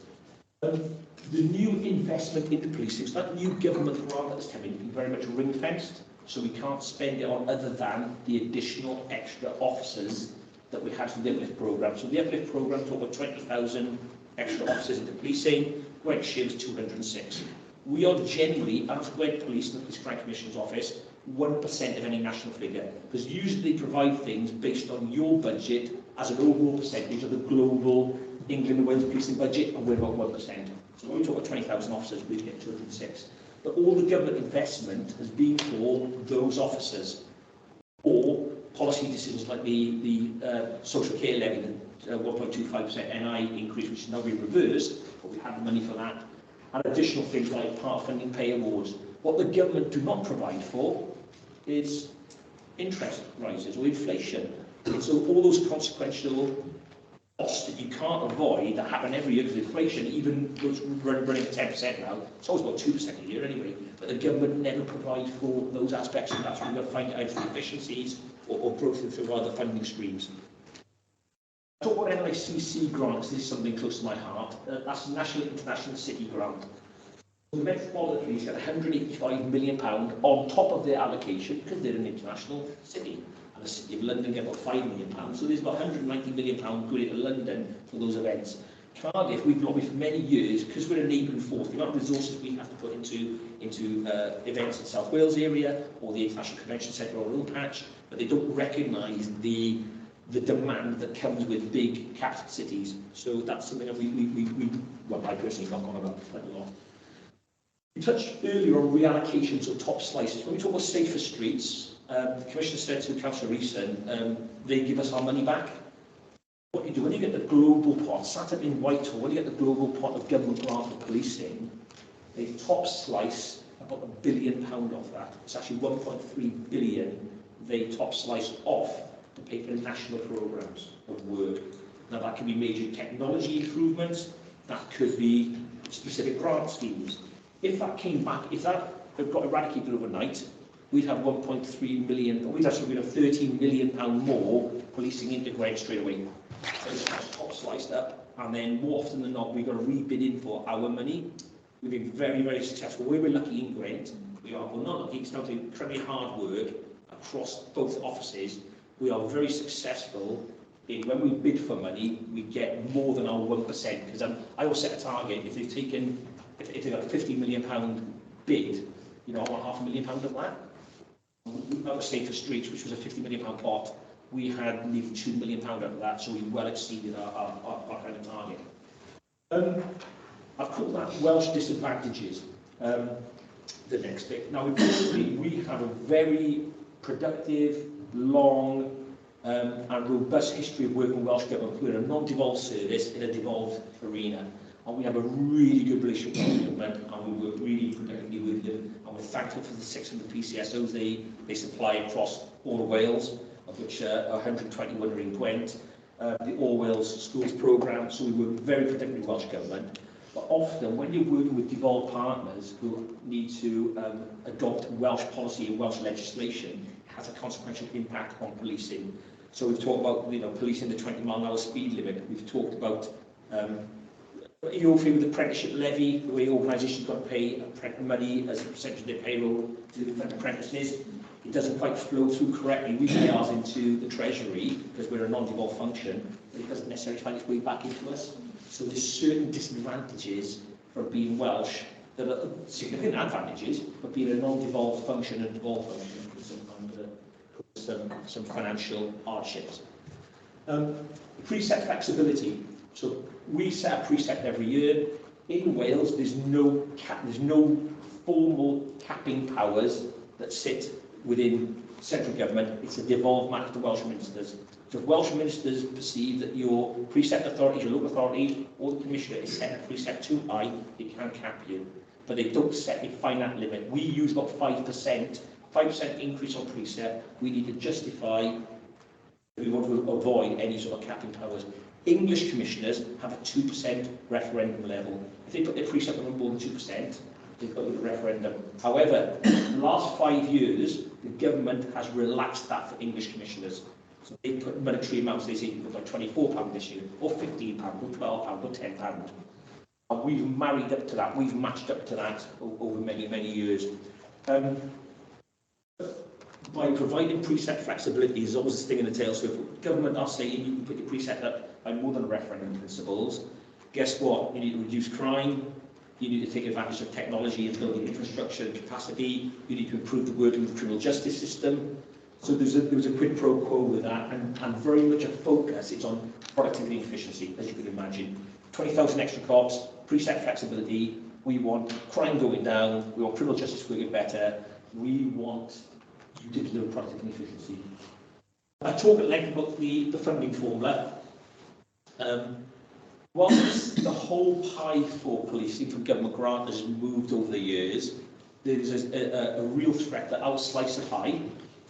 F: The new investment into policing, so that new government grant that's coming, is very much ring-fenced, so we can't spend it on other than the additional extra officers that we had from the Uplift programme. So the Uplift programme talked about 20,000 extra officers into policing. Gwent share was 206. We are generally, as Gwent Police and the Police Crime Commissioner's Office, 1% of any national figure, because usually they provide things based on your budget as an overall percentage of the global England and Wales policing budget, and we're about 1%. So when we talk about 20,000 officers, we get 206. But all the government investment has been for those officers, or policy decisions like the social care levy, the 1.25% NI increase, which is now being reversed, but we had the money for that, and additional things like part funding pay awards. What the government do not provide for is interest rises or inflation. So all those consequential costs that you can't avoid that happen every year because of inflation, even those running at 10% now, it's always about 2% a year anyway, but the government never provide for those aspects, and that's where we're going to find out through efficiencies or growth through other funding streams. Talk about NICC grants, this is something close to my heart. That's National International City Grant. The Metropolitan Police get £185 million on top of their allocation because they're an international city. And the City of London get about £5 million. So there's about £190 million going into London for those events. Cardiff, we've lobbied for many years because we're a neighbouring force. The amount of resources we have to put into events in South Wales area or the International Convention Centre or Oil Patch, but they don't recognise the demand that comes with big capital cities. So that's something that well, I personally not gone about quite a lot. We touched earlier on reallocations or top slices. When we talk about safer streets, the Commissioner said to Councillor Reeson, they give us our money back. What you do, when you get the global pot, sat up in Whitehall, when you get the global pot of government grant for policing, they top slice about £1 billion off that. It's actually 1.3 billion they top slice off to pay for national programmes of work. Now that can be major technology improvements, that could be specific grant schemes. If that came back, if that got eradicated overnight, we'd have 1.3 million, we'd actually have 13 million pound more policing into Gwent straight away. So it's top sliced up, and then more often than not, we've got to rebid in for our money. We've been very, very successful. Where we're lucky in Gwent, we are, well, not lucky, it's down to incredibly hard work across both offices. We are very successful in when we bid for money, we get more than our 1%, because I always set a target. If they've taken, if they've got a £50 million bid, you know, I want £500,000 of that. Out of State for Streets, which was a £50 million pot, we had nearly £2 million out of that, so we well exceeded our kind of target. I've called that Welsh disadvantages, the next bit. Now, importantly, we have a very productive, long and robust history of working with Welsh Government. We're a non-devolved service in a devolved arena. And we have a really good relationship with the government, and we work really productively with them, and we're thankful for the 600 PCSOs they supply across all of Wales, of which 121 are in Gwent, the All Wales Schools programme, so we work very productively with Welsh Government. But often, when you're working with devolved partners who need to adopt Welsh policy and Welsh legislation, it has a consequential impact on policing. So we've talked about, you know, policing the 20-mile-an-hour speed limit. We've talked about you're okay with the apprenticeship levy, the way organisations got to pay money as a percentage of their payroll to the apprentices. It doesn't quite flow through correctly. We pay ours into the Treasury because we're a non-devolved function, but it doesn't necessarily find its way back into us. So there's certain disadvantages for being Welsh that are significant advantages, but being a non-devolved function and devolved function can sometimes some financial hardships. Precept flexibility. So we set a precept every year. In Wales, there's no formal capping powers that sit within central government. It's a devolved matter to Welsh ministers. So if Welsh ministers perceive that your precept authorities, your local authorities, or the commissioner is setting a precept too high, they can cap you. But they don't set a finite limit. We use about 5% increase on precept. We need to justify if we want to avoid any sort of capping powers. English commissioners have a 2% referendum level. If they put their precept on more than 2%, they've got a referendum. However, in the last 5 years, the government has relaxed that for English commissioners. So they put monetary amounts, they say you put like £24 this year, or £15, or £12, or £10. And we've married up to that, we've matched up to that over many, many years. By providing precept flexibility is always a sting in the tail. So if government are saying you can put your precept up by more than referendum principles, guess what? You need to reduce crime, you need to take advantage of technology and building infrastructure and capacity, you need to improve the working of the criminal justice system. So there was a quid pro quo with that, and very much a focus, it's on productivity and efficiency, as you can imagine. 20,000 extra cops, precept flexibility, we want crime going down, we want criminal justice working better, we want you to deliver productivity and efficiency. I talk at length about the funding formula. Whilst the whole pie for policing from government grant has moved over the years, there is a real threat that our slice of pie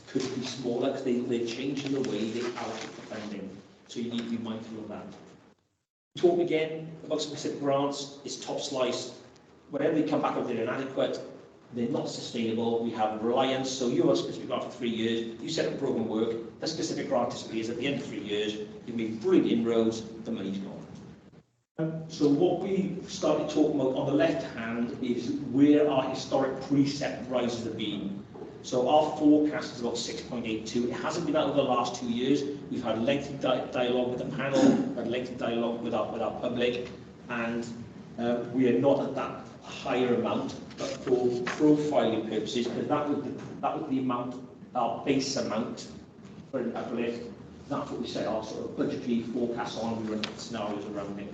F: could be smaller because they're changing the way they allocate the funding. So you need to be mindful of that. Talk again about specific grants, it's top slice. Whenever they come back up, they're inadequate, they're not sustainable, we have reliance. So you have a specific grant for 3 years, you set up program work, the specific grant disappears at the end of 3 years, you've made brilliant inroads, the money's gone. So what we started talking about on the left hand is where our historic precept rises have been. So our forecast is about 6.82. It hasn't been that over the last 2 years. We've had lengthy dialogue with the panel, had lengthy dialogue with our public, and we are not at that higher amount, but for profiling purposes, because that was the amount, our base amount for an uplift. That's what we set our sort of budgetary forecast on. We run scenarios around it.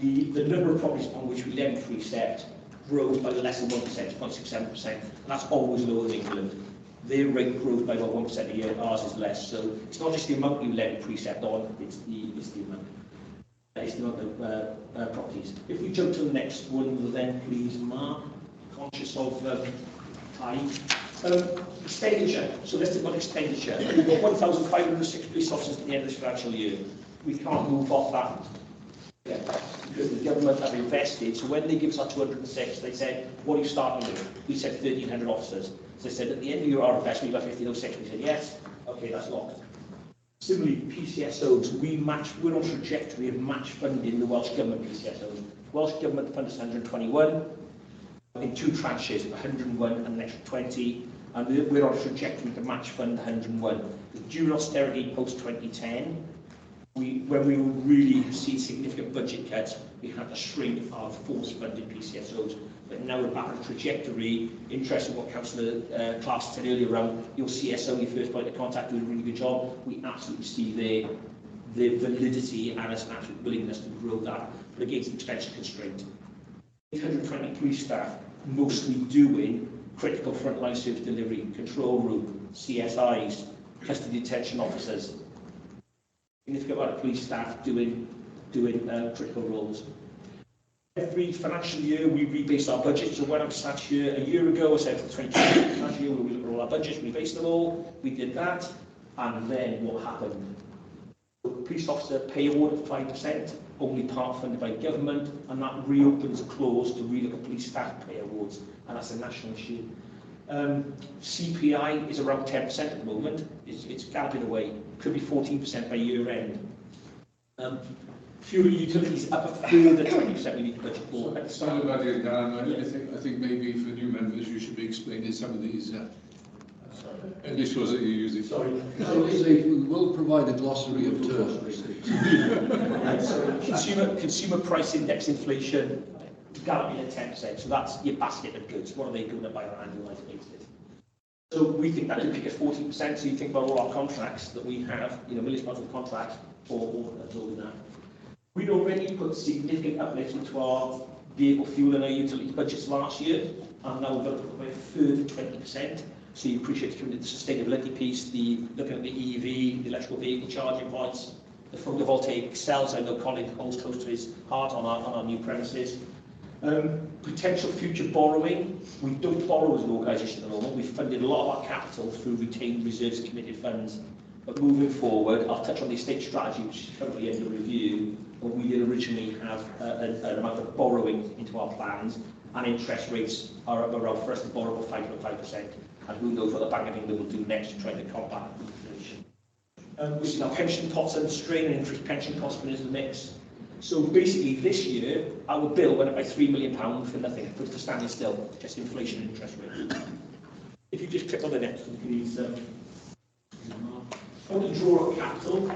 F: The number of properties on which we levy precept grows by less than 1%, 0.67%, and that's always lower than England. Their rate grows by about 1% a year, ours is less. So it's not just the amount you levy precept on, it's the amount of properties. If we jump to the next one, then please, Mark, conscious of time. Expenditure. So let's talk about expenditure. We've got 1,506 police officers at the end of this financial year. We can't move off that. Yeah. because the government have invested. So when they give us our 206, they said, what are you starting with? We said 1,300 officers. So they said, at the end of our investment, you've got 1,506. We said, yes. Okay, that's locked. Similarly, PCSOs, we're on trajectory of match funding the Welsh Government PCSOs. Welsh Government funded 121 in 2 tranches, 101 and an extra 20, and we're on a trajectory to match fund 101. During austerity post-2010, when we were really seeing significant budget cuts, we had to shrink our force-funded PCSOs. But now we're back on a trajectory. Interesting what Councillor Clark said earlier around your CSO, your first point of contact, doing a really good job. We absolutely see the validity and an absolute willingness to grow that, but against the expense constraint. 820 police staff, mostly doing critical frontline service delivery, control room, CSIs, custody detention officers. Significant amount of police staff doing critical roles. Every financial year we rebase our budget. So when I'm sat here a year ago, I said for the 2020 financial year we look at all our budgets, we rebased them all. We did that, and then what happened? The police officer pay award at 5%, only part funded by government, and that reopens a clause to relook at police staff pay awards, and that's a national issue. CPI is around 10% at the moment. It's galloping away. Could be 14% by year end. Fuel utilities up a further 20% we need to budget for.
E: Sorry about it, Dan. I think maybe for new members you should be explaining some of these initials that you're using.
F: Sorry.
I: We will provide a glossary of terms.
F: Consumer price index inflation, galloping at 10%. So that's your basket of goods. What are they going to buy on an annualised basis? So we think that could peak at 14%. So you think about all our contracts that we have, millions of pounds of contracts, or absorbing that. We'd already put significant uplifts into our vehicle fuel and our utility budgets last year, and now we're going to put away a further 20%. So you appreciate the sustainability piece, looking at the EV, the electrical vehicle charging points, the photovoltaic cells. I know Colin holds close to his heart on our new premises. Potential future borrowing. We don't borrow as an organisation at the moment. We've funded a lot of our capital through retained reserves and committed funds. But moving forward, I'll touch on the estate strategy, which is currently under review. But we did originally have an amount of borrowing into our plans, and interest rates are up around for us to borrow about 5.5%. And who knows what the Bank of England will do next to try to combat inflation. We've seen our pension pots under strain and increased pension costs in the mix. So basically this year, our bill went up by £3 million for nothing, for standing still, just inflation and interest rates. If you just click on the next one, please. I want to draw up capital,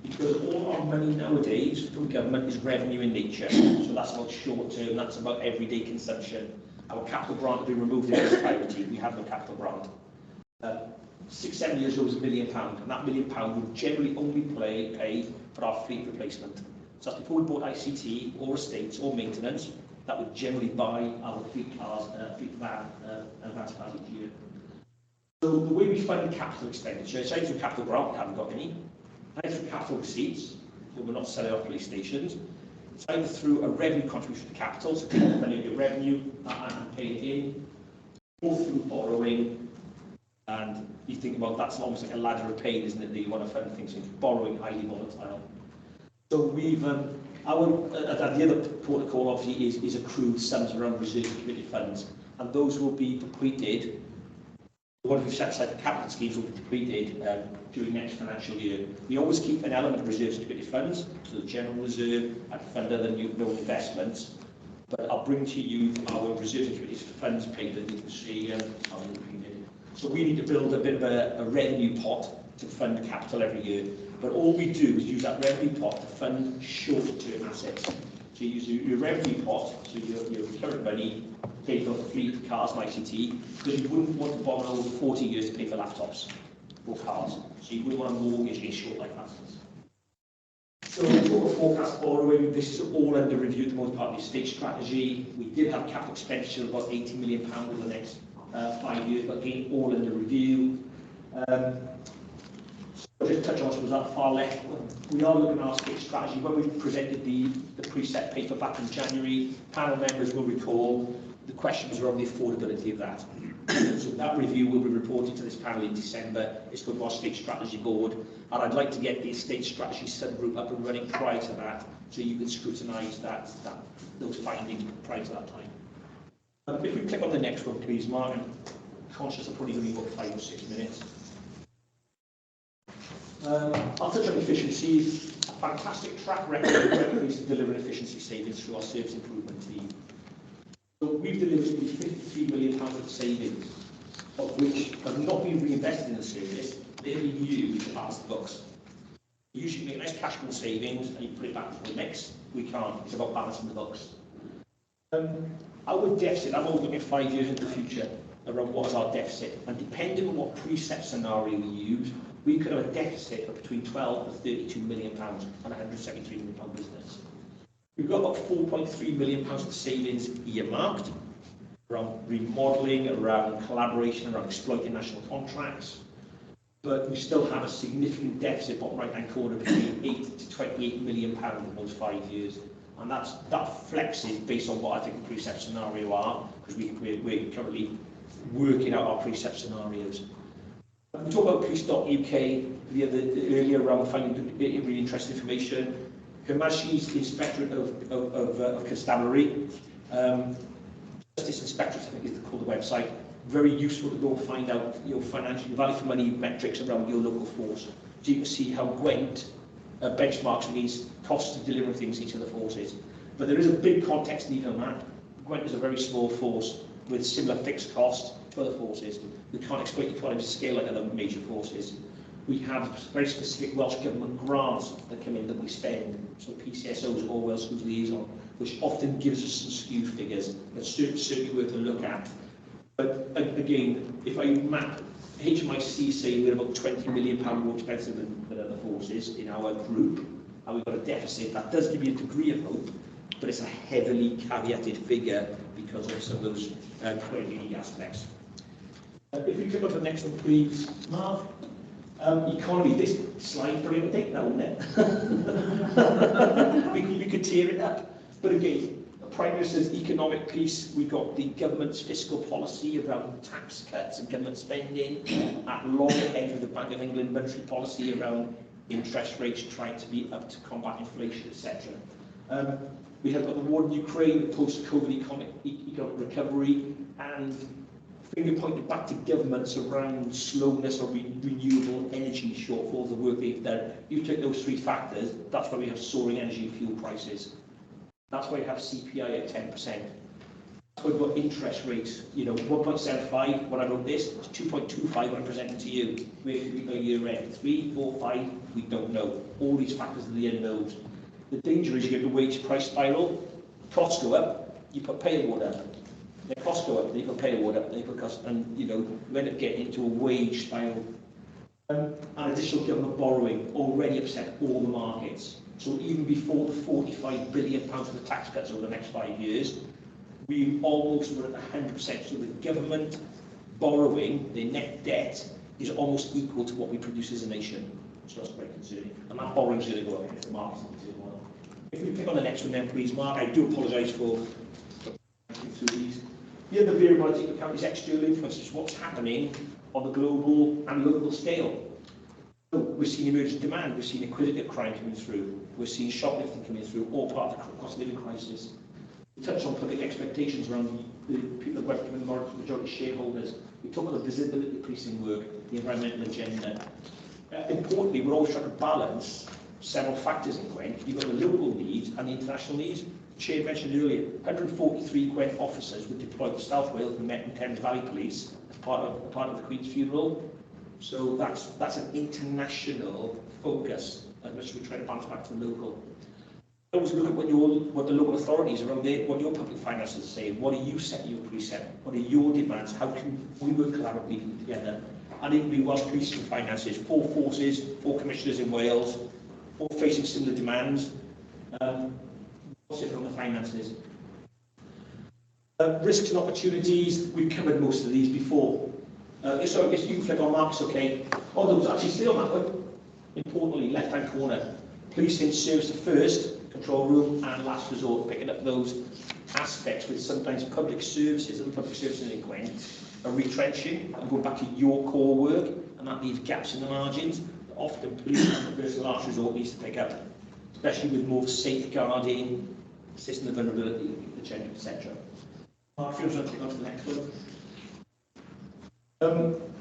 F: because all our money nowadays from government is revenue in nature. So that's about short term, that's about everyday consumption. Our capital grant has been removed in its entirety. We have no capital grant. 6-7 years ago was £1 million, and that £1 million would generally only pay for our fleet replacement. So that's before we bought ICT or estates or maintenance, that would generally buy our fleet cars, fleet van, and advanced cars each year. So the way we fund capital expenditure, it's either through capital grant, we haven't got any, either through capital receipts, so we're not selling our police stations. It's either through a revenue contribution to capital, so taking the money of your revenue and paying it in, or through borrowing. And you think about that's almost like a ladder of pain, isn't it? That you want to fund things into borrowing, highly volatile. So we've the other protocol obviously is accrued sums around reserves and committed funds, and those will be depleted. The ones we've set aside for capital schemes will be depleted during next financial year. We always keep an element of reserves and committed funds, so the general reserve and fund other new investments. But I'll bring to you our reserves and committed funds paper that you can see how they're depleted. So we need to build a bit of a revenue pot to fund capital every year. But all we do is use that revenue pot to fund short-term assets. So you use your revenue pot, so your current money, pay for fleet, cars and ICT, because you wouldn't want to borrow 40 years to pay for laptops or cars. So you wouldn't want to mortgage in short life assets. So total forecast borrowing, this is all under review at the most part of the estate strategy. We did have capital expenditure of about £80 million over the next 5 years, but again, all under review. Just touch on was that far left. We are looking at our estate strategy. When we presented the preset paper back in January, panel members will recall the question was around the affordability of that. So that review will be reported to this panel in December. It's going to our State Strategy Board, and I'd like to get the Estate Strategy subgroup up and running prior to that, so you can scrutinise those findings prior to that time. If we click on the next one, please, Mark. I'm conscious I've probably only got 5 or 6 minutes. I'll touch on efficiency. A fantastic track record of increase in delivering efficiency savings through our service improvement team. So we've delivered £53 million of savings, of which have not been reinvested in the service. They have been used to balance the books. You usually make nice cash flow savings and you put it back into the mix. We can't. It's about balancing the books. Our deficit, I'm only looking at 5 years into the future around what is our deficit, and depending on what precept scenario we use, we could have a deficit of between 12 and 32 million pounds and a 173 million pound business. We've got about 4.3 million pounds of savings earmarked around remodelling, around collaboration, around exploiting national contracts, but we still have a significant deficit, bottom right-hand corner, between 8 to 28 million pounds in those 5 years. And that flexes based on what I think the precept scenario are, because we're currently working out our precept scenarios. We talked about Police.uk earlier around finding really interesting information. Her Majesty's Inspectorate of Constabulary, Justice Inspectorate, I think is called the website. Very useful to go and find out your financial value for money metrics around your local force. So you can see how Gwent benchmarks against costs of delivering things each of the forces. But there is a big context needed on that. Gwent is a very small force with similar fixed costs for the forces. We can't exploit economies of scale like other major forces. We have very specific Welsh Government grants that come in that we spend, so PCSOs or Welsh Schools Liaison, which often gives us some skewed figures. That's certainly worth a look at. But again, if I map HMIC saying we're about £20 million more expensive than other forces in our group, and we've got a deficit, that does give you a degree of hope, but it's a heavily caveated figure because of some of those quite unique aspects. If we click on the next one, please, Marv. Economy, this slide probably would take that, wouldn't it? we could tear it up. But again, the Prime Minister's economic piece, we've got the government's fiscal policy around tax cuts and government spending, at long end of the Bank of England monetary policy around interest rates trying to be up to combat inflation, etc. We have got the war in Ukraine, the post-COVID economic recovery, and finger pointed back to governments around slowness or renewable energy shortfalls, the work they've done. You take those 3 factors, that's why we have soaring energy and fuel prices. That's why we have CPI at 10%. That's why we've got interest rates, 1.75 when I wrote this, it's 2.25 when I presented to you. Where could we go year end? 3, 4, 5, we don't know. All these factors are the unknowns. The danger is you get the wage price spiral, costs go up, you put pay award up. The costs go up, then you put pay award up, then you put costs, and we end up getting into a wage spiral. And additional government borrowing already upset all the markets. So even before the £45 billion for the tax cuts over the next 5 years, we almost were at 100%. So the government borrowing, the net debt, is almost equal to what we produce as a nation. So that's very concerning. And that borrowing is going to go up if the markets do well. If we pick on the next one then, please, Mark. I do apologise for through these. The other variable I take into account is external influences, what's happening on the global and local scale. So we're seeing emergent demand, we're seeing acquisitive crime coming through, we're seeing shoplifting coming through, all part of the cost of living crisis. We touched on public expectations around the people that work with the majority shareholders. We talk about the visibility policing work, the environmental agenda. Importantly, we're always trying to balance several factors in Gwent. You've got the local needs and the international needs. The Chair mentioned earlier, 143 Gwent officers were deployed to South Wales and met in Thames Valley Police as part of the Queen's funeral. So that's an international focus, as much as we try to bounce back to the local. Always look at what the local authorities around there, what your public finances are saying. What are you setting your precept? What are your demands? How can we work collaboratively together? And equally, Welsh Police and finances, 4 forces, 4 commissioners in Wales, all facing similar demands. What's it on the finances? Risks and opportunities, we've covered most of these before. So I guess you can flick on marks, okay. Oh, those actually still on that one. Importantly, left-hand corner, policing serves the first, control room, and last resort, picking up those aspects with sometimes public services and public services in Gwent are retrenching and going back to your core work, and that leaves gaps in the margins that often police and the first last resort needs to pick up, especially with more safeguarding, system of vulnerability, etc. Mark, if you want to take on to the next one.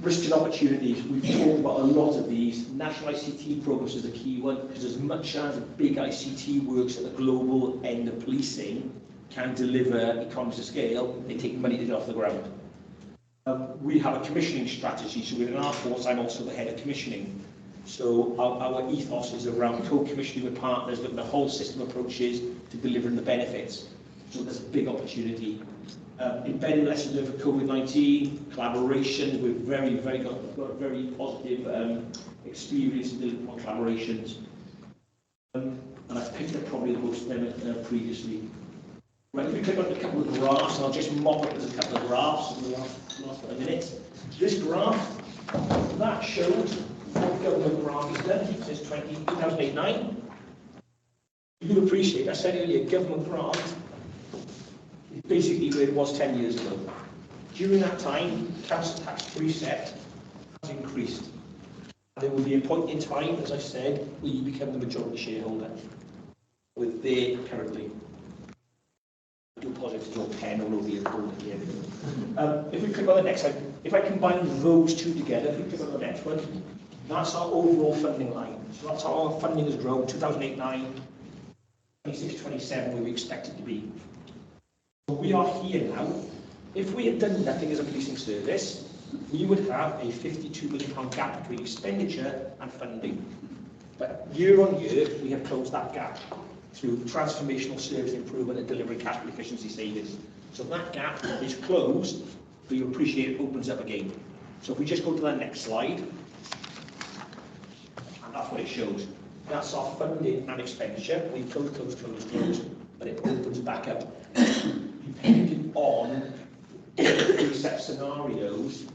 F: Risks and opportunities. We've talked about a lot of these. National ICT programs is a key one, because as much as big ICT works at the global end of policing can deliver economies of scale, they take money to get off the ground. We have a commissioning strategy, so within our force I'm also the head of commissioning. So our ethos is around co-commissioning with partners, looking at whole system approaches to delivering the benefits. So there's a big opportunity. Embedding lessons learned for COVID-19, collaboration, we've got a very positive experience in delivering on collaborations. And I've picked up probably the most of them previously. Right, if we click on a couple of graphs, and I'll just mock up as a couple of graphs in the last couple of minutes. This graph, that shows what government grant has done since 2008-9. You do appreciate, I said earlier, government grant is basically where it was 10 years ago. During that time, council tax precept has increased. There will be a point in time, as I said, where you become the majority shareholder with there currently. I do apologise to your pen all over your phone here. If we click on the next slide, if I combine those two together, if we click on the next one, that's our overall funding line. So that's how our funding has grown, 2008-9, 26-27, where we expect it to be. So we are here now. If we had done nothing as a policing service, we would have a £52 million gap between expenditure and funding. But year on year, we have closed that gap through transformational service improvement and delivering capital efficiency savings. So that gap is closed, but you appreciate it opens up again. So if we just go to the next slide, and that's what it shows. That's our funding and expenditure. We close, but it opens back up. Depending on preset scenarios,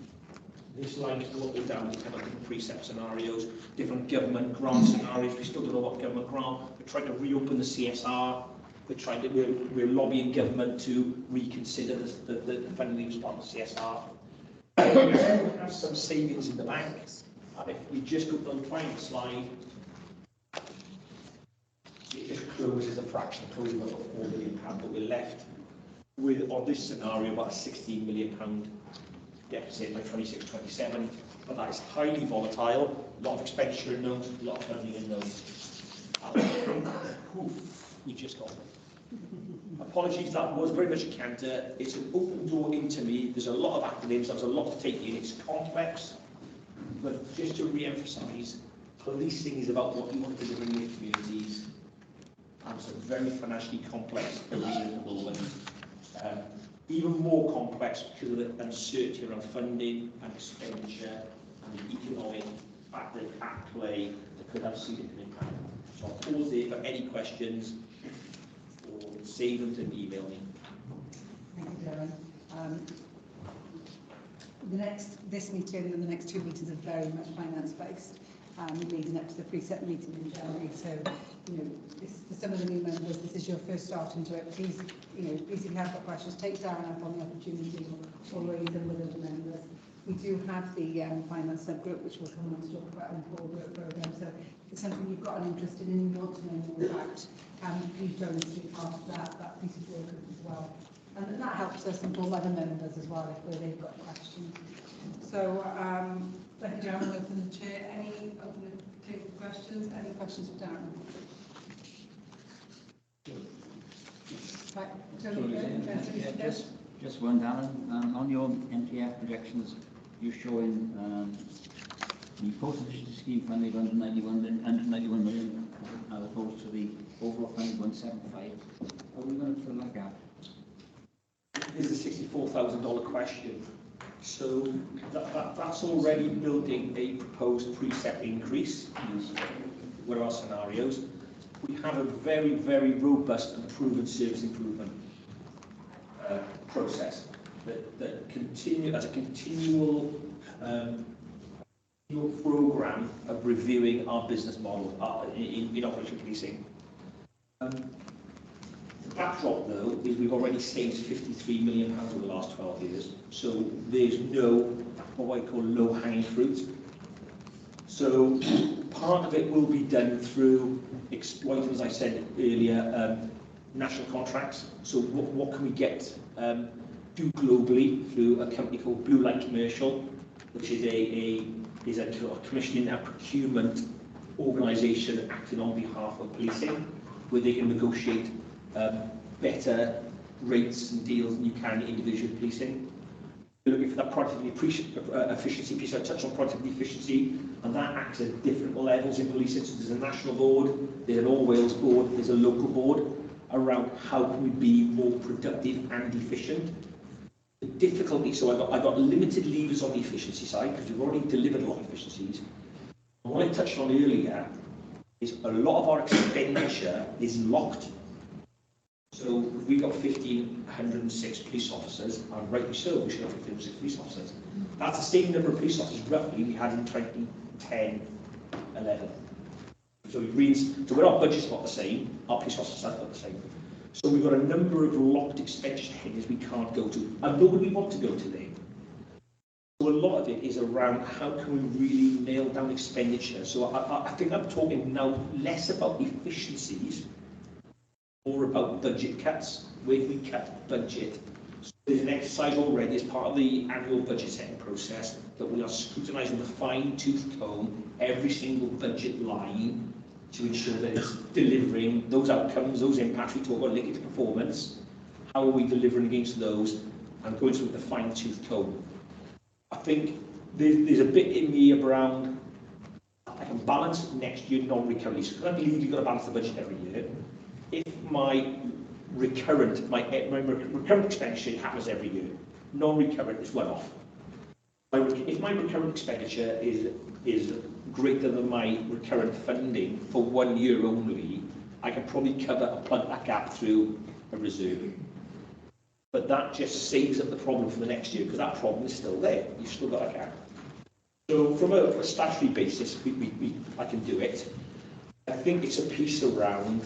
F: this line is go up and down depending on different preset scenarios, different government grant scenarios. We still don't know what government grant. We're trying to reopen the CSR. We're lobbying government to reconsider the funding response to CSR. We have some savings in the bank. And if we just go to the final slide, it just closes a fraction, closes about £4 million, but we're left with, on this scenario, about a £16 million deficit by 26-27, but that is highly volatile, a lot of expenditure unknowns, a lot of funding unknowns. We just got it. Apologies, that was very much a canter. It's an open door into me. There's a lot of acronyms, there's a lot to take in. It's complex, but just to re-emphasise, policing is about what you want to deliver in your communities. And it's a very financially complex arena at the moment. Even more complex because of the uncertainty around funding and expenditure and the economic factors at play that could have significant impact. So I'll pause there for any questions or save them to email me.
C: Thank you, Darren. This meeting and the next two meetings are very much finance-based, leading up to the preset meeting in January. So, for some of the new members, this is your first start into it. Please, please, if you have got questions, take Darren up on the opportunity or raise them with other members. We do have the finance subgroup, which will come on to talk about the core work programme. So, if it's something you've got an interest in and you want to know more about, please join us to be part of that piece of work as well. And that helps us inform other members as well if they've got questions. So, thank you, Darren. I'll open the chair. Any questions? Any questions for Darren? Right.
B: Just one, Darren. On your MTF projections, you're showing the post-efficiency scheme funding of 191 million, as opposed to the overall funding 175. Are we going to fill that gap?
F: This is a $64,000 question. So that's already building a proposed precept increase. What are our scenarios? We have a very, very robust and proven service improvement process that continue as a continual program of reviewing our business model in operation policing. backdrop, though, is we've already saved £53 million over the last 12 years. So there's no, what I call low-hanging fruit. So part of it will be done through exploiting, as I said earlier, national contracts. So what can we get do globally through a company called Blue Light Commercial, which is a commissioning and procurement organisation acting on behalf of policing, where they can negotiate better rates and deals than you can in individual policing. We're looking for that productivity efficiency piece. I touched on productivity efficiency, and that acts at different levels in policing. So there's a national board, there's an All Wales board, there's a local board around how can we be more productive and efficient. The difficulty, so I've got limited levers on the efficiency side because we've already delivered a lot of efficiencies. And what I touched on earlier is a lot of our expenditure is locked. So we've got 1,506 police officers, and rightly so, we should have 1,506 police officers. That's the same number of police officers roughly we had in 2010-11. So where our budget's not the same, our police officers are not the same. So we've got a number of locked expenditure headings we can't go to, and nor would we want to go to them. So a lot of it is around how can we really nail down expenditure. So I think I'm talking now less about efficiencies, more about budget cuts. Where can we cut budget? So there's an exercise already as part of the annual budget setting process that we are scrutinising with a fine-tooth comb every single budget line to ensure that it's delivering those outcomes, those impacts. We talk about linking to performance. How are we delivering against those? And going through with the fine-tooth comb. I think there's a bit in me around I can balance next year non-recurrently. So I believe you've got to balance the budget every year. If my recurrent expenditure happens every year, non-recurrent is one-off. If my recurrent expenditure is greater than my recurrent funding for 1 year only, I can probably plug that gap through a reserve. But that just saves up the problem for the next year, because that problem is still there. You've still got a gap. So from a statutory basis, I can do it. I think it's a piece around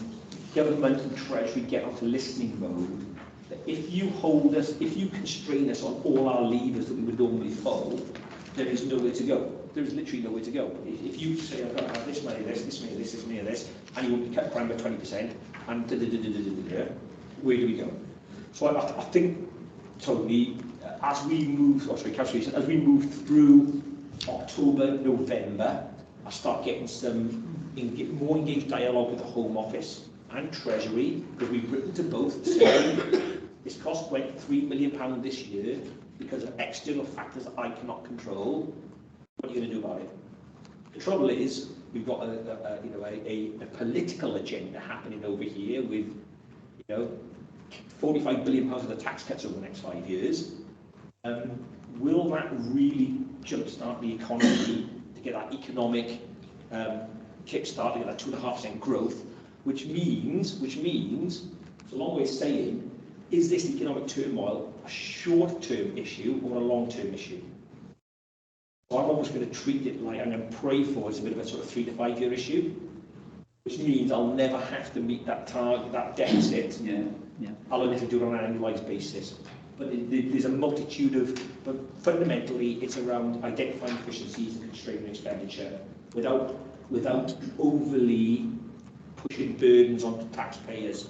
F: government and Treasury get onto listening mode. That if you constrain us on all our levers that we would normally pull, there is nowhere to go. There is literally nowhere to go. If you say, I've got to have this money, this money, this money, this, and you want to cut crime by 20%, and where do we go? So I think, Tony, as we move, as we move through October, November, I start getting some more engaged dialogue with the Home Office and Treasury, because we've written to both saying this cost went £3 million this year because of external factors that I cannot control. What are you going to do about it? The trouble is, we've got a political agenda happening over here with, £45 billion of the tax cuts over the next 5 years. Will that really jumpstart the economy to get that economic kickstart, to get that 2.5% growth? Which means, it's a long way of saying, is this economic turmoil a short-term issue or a long-term issue? So I'm almost going to treat it like I'm going to pray for it's a bit of a sort of 3 to 5 year issue, which means I'll never have to meet that target, that deficit. I'll only have to do it on an annualised basis. But there's a multitude but fundamentally it's around identifying efficiencies and constraining expenditure without overly pushing burdens onto taxpayers.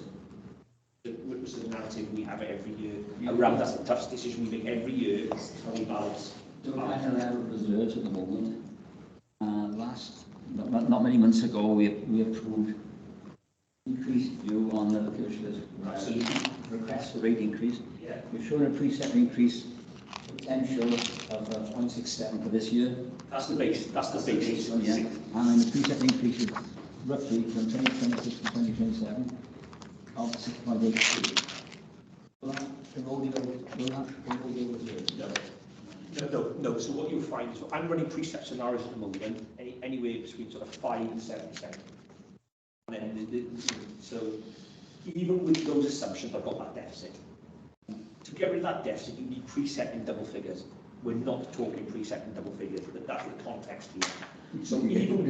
F: Which is the narrative we have every year around. That's the toughest decision we make every year, how we balance.
B: So we're kind of level reserves at the moment. Not many months ago, we approved increased view on the request for rate increase.
F: Yeah.
B: We've shown a preset increase potential of 0.67 for this year.
F: That's the base. That's the base.
B: Yeah. And the preset increase is roughly from 2026 to 2027 of 6.82. Will that erode the reserves?
F: No. So what you'll find is I'm running preset scenarios at the moment, anywhere between sort of 5 and 7%. And then so even with those assumptions, I've got that deficit. To get rid of that deficit, you need preset in double figures. We're not talking preset in double figures, but that's the context here. So even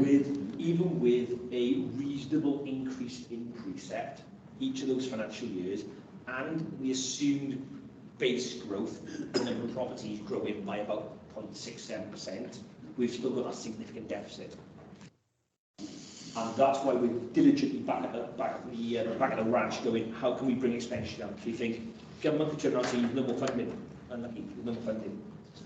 F: with a reasonable increase in preset, each of those financial years, and the assumed base growth, the number of properties growing by about 0.67%, we've still got a significant deficit. And that's why we're diligently back at the ranch going, how can we bring expenditure down? So you think, government could turn around and say, no more funding, unlucky, no more funding.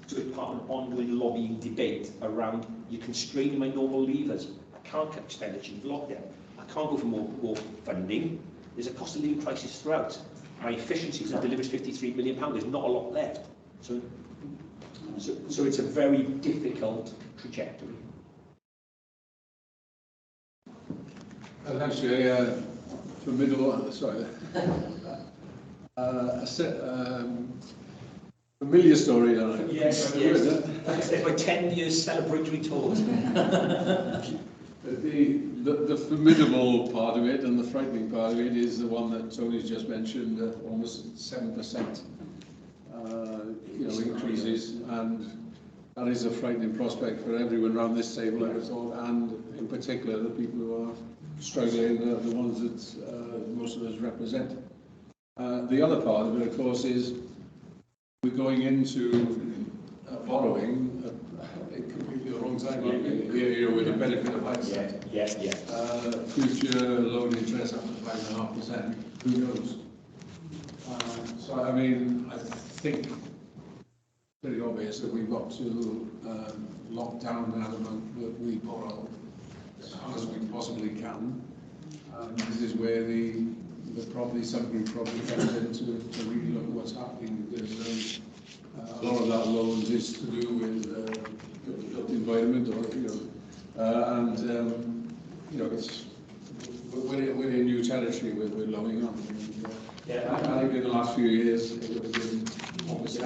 F: So it's part of an ongoing lobbying debate around, you're constraining my normal levers. I can't cut expenditure, you've locked them. I can't go for more funding. There's a cost of living crisis throughout. My efficiencies have delivered £53 million. There's not a lot left. So it's a very difficult trajectory.
E: Actually, familiar story, don't I?
F: Yes, yes. It's my 10 years celebratory talk.
E: The formidable part of it and the frightening part of it is the one that Tony's just mentioned, almost 7%, increases, and that is a frightening prospect for everyone around this table, I would have thought, and in particular the people who are struggling, the ones that most of us represent. The other part of it, of course, is we're going into borrowing at completely the wrong time, with the benefit of hindsight. Future loan interest up to 5.5%, who knows? So, I mean, I think it's pretty obvious that we've got to lock down that amount that we borrow as hard as we possibly can. This is where the subgroup probably comes in to really look at what's happening, because a lot of that loans is to do with built environment, it's we're in new territory we're loaning on. I think in the last few years it would have been opposite.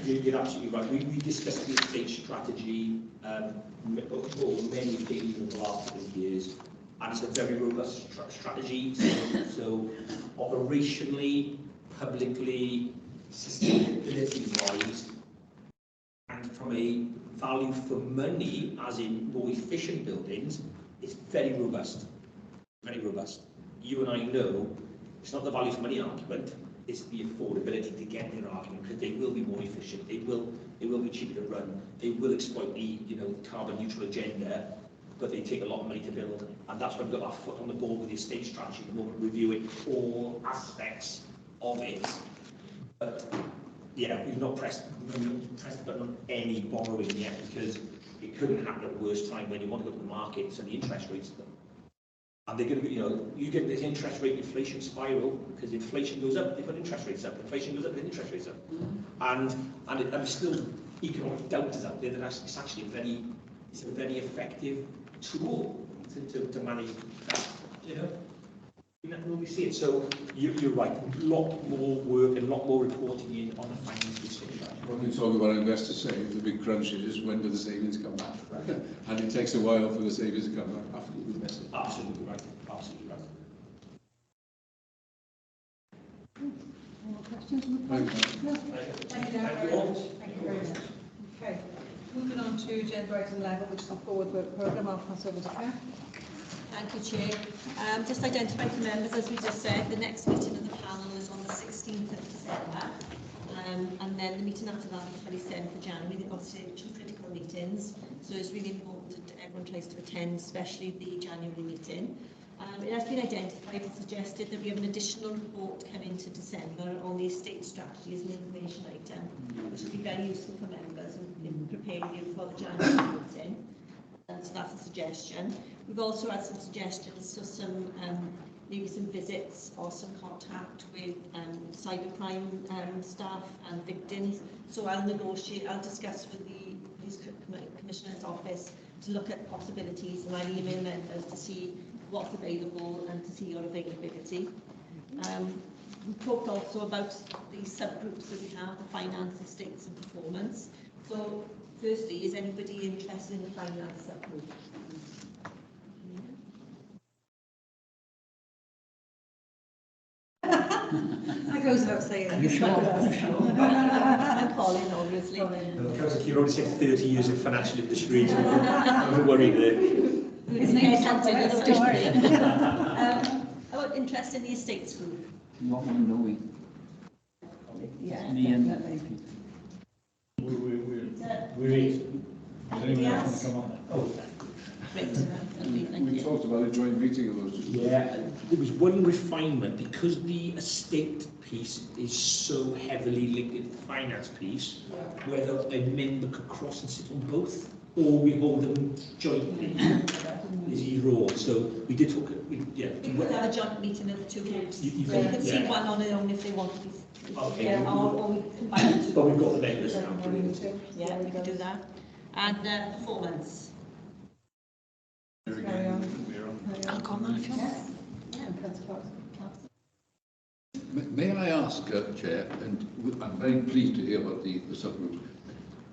F: You're absolutely right. We discussed the estate strategy over many occasions in the last couple of years, and it's a very robust strategy. So operationally, publicly, sustainability-wise, and from a value for money, as in more efficient buildings, it's very robust. Very robust. You and I know it's not the value for money argument, it's the affordability to get their argument, because they will be more efficient, they will be cheaper to run, they will exploit the carbon neutral agenda, but they take a lot of money to build. And that's why we've got our foot on the ball with the estate strategy at the moment, reviewing all aspects of it. But we've not pressed the button on any borrowing yet, because it couldn't happen at the worst time when you want to go to the market, so the interest rates, and they're going to, you get this interest rate inflation spiral, because inflation goes up, they put interest rates up, inflation goes up, then interest rates up. And still economic doubt is out there that it's actually a very effective tool to manage that, You never really see it. So you're right, a lot more work and a lot more reporting in on the financial state.
E: When we talk about investors saving, the big crunch is when do the savings come back? And it takes a while for the savings to come back after you've invested.
F: Absolutely right. Absolutely right.
C: More questions? Thank you very much. Okay, moving on to agenda item 11, which is the forward work programme. I'll pass over to Claire.
A: Thank you, Chair. Just identify to members, as we just said, the next meeting of the panel is on the 16th of December. And then the meeting after that is 27th of January. They've got two critical meetings, so it's really important that everyone tries to attend, especially the January meeting. It has been identified and suggested that we have an additional report come into December on the estate strategy as an information item, which will be very useful for members in preparing you for the January meeting. So that's a suggestion. We've also had some suggestions for some maybe some visits or some contact with cybercrime staff and victims. So I'll discuss with the Police Commissioner's Office to look at possibilities, and I'll email members to see what's available and to see your availability. We talked also about the subgroups that we have, the finance, estates and performance. So firstly, is anybody interested in the finance subgroup?
C: That goes without saying.
B: Are you sure?
A: I'm Colin, obviously.
F: Councillor, you've already said 30 years in financial industry, so I'm worried there.
A: It's the essence of the story. About interest in the estates group.
B: You want one, don't we?
C: Yeah,
B: Me and
C: definitely.
A: Anybody else?
F: Oh,
A: Great. Lovely, thank
E: We
A: you.
E: talked about a joint meeting of those.
F: yeah, there was one refinement because the estate piece is so heavily linked in the finance piece, whether a member could cross and sit on both, or we hold them jointly is either or. So we did talk,
A: We could have a joint meeting of the two groups.
F: You
A: So you can see
F: yeah.
A: one on their own if they want to be.
F: Okay.
A: Yeah, or we combine the two.
F: But we've got the members now.
A: Yeah, we can do that. And performance.
C: Carry on.
K: I'll go on that if you want.
I: May I ask, Chair, and I'm very pleased to hear about the subgroups,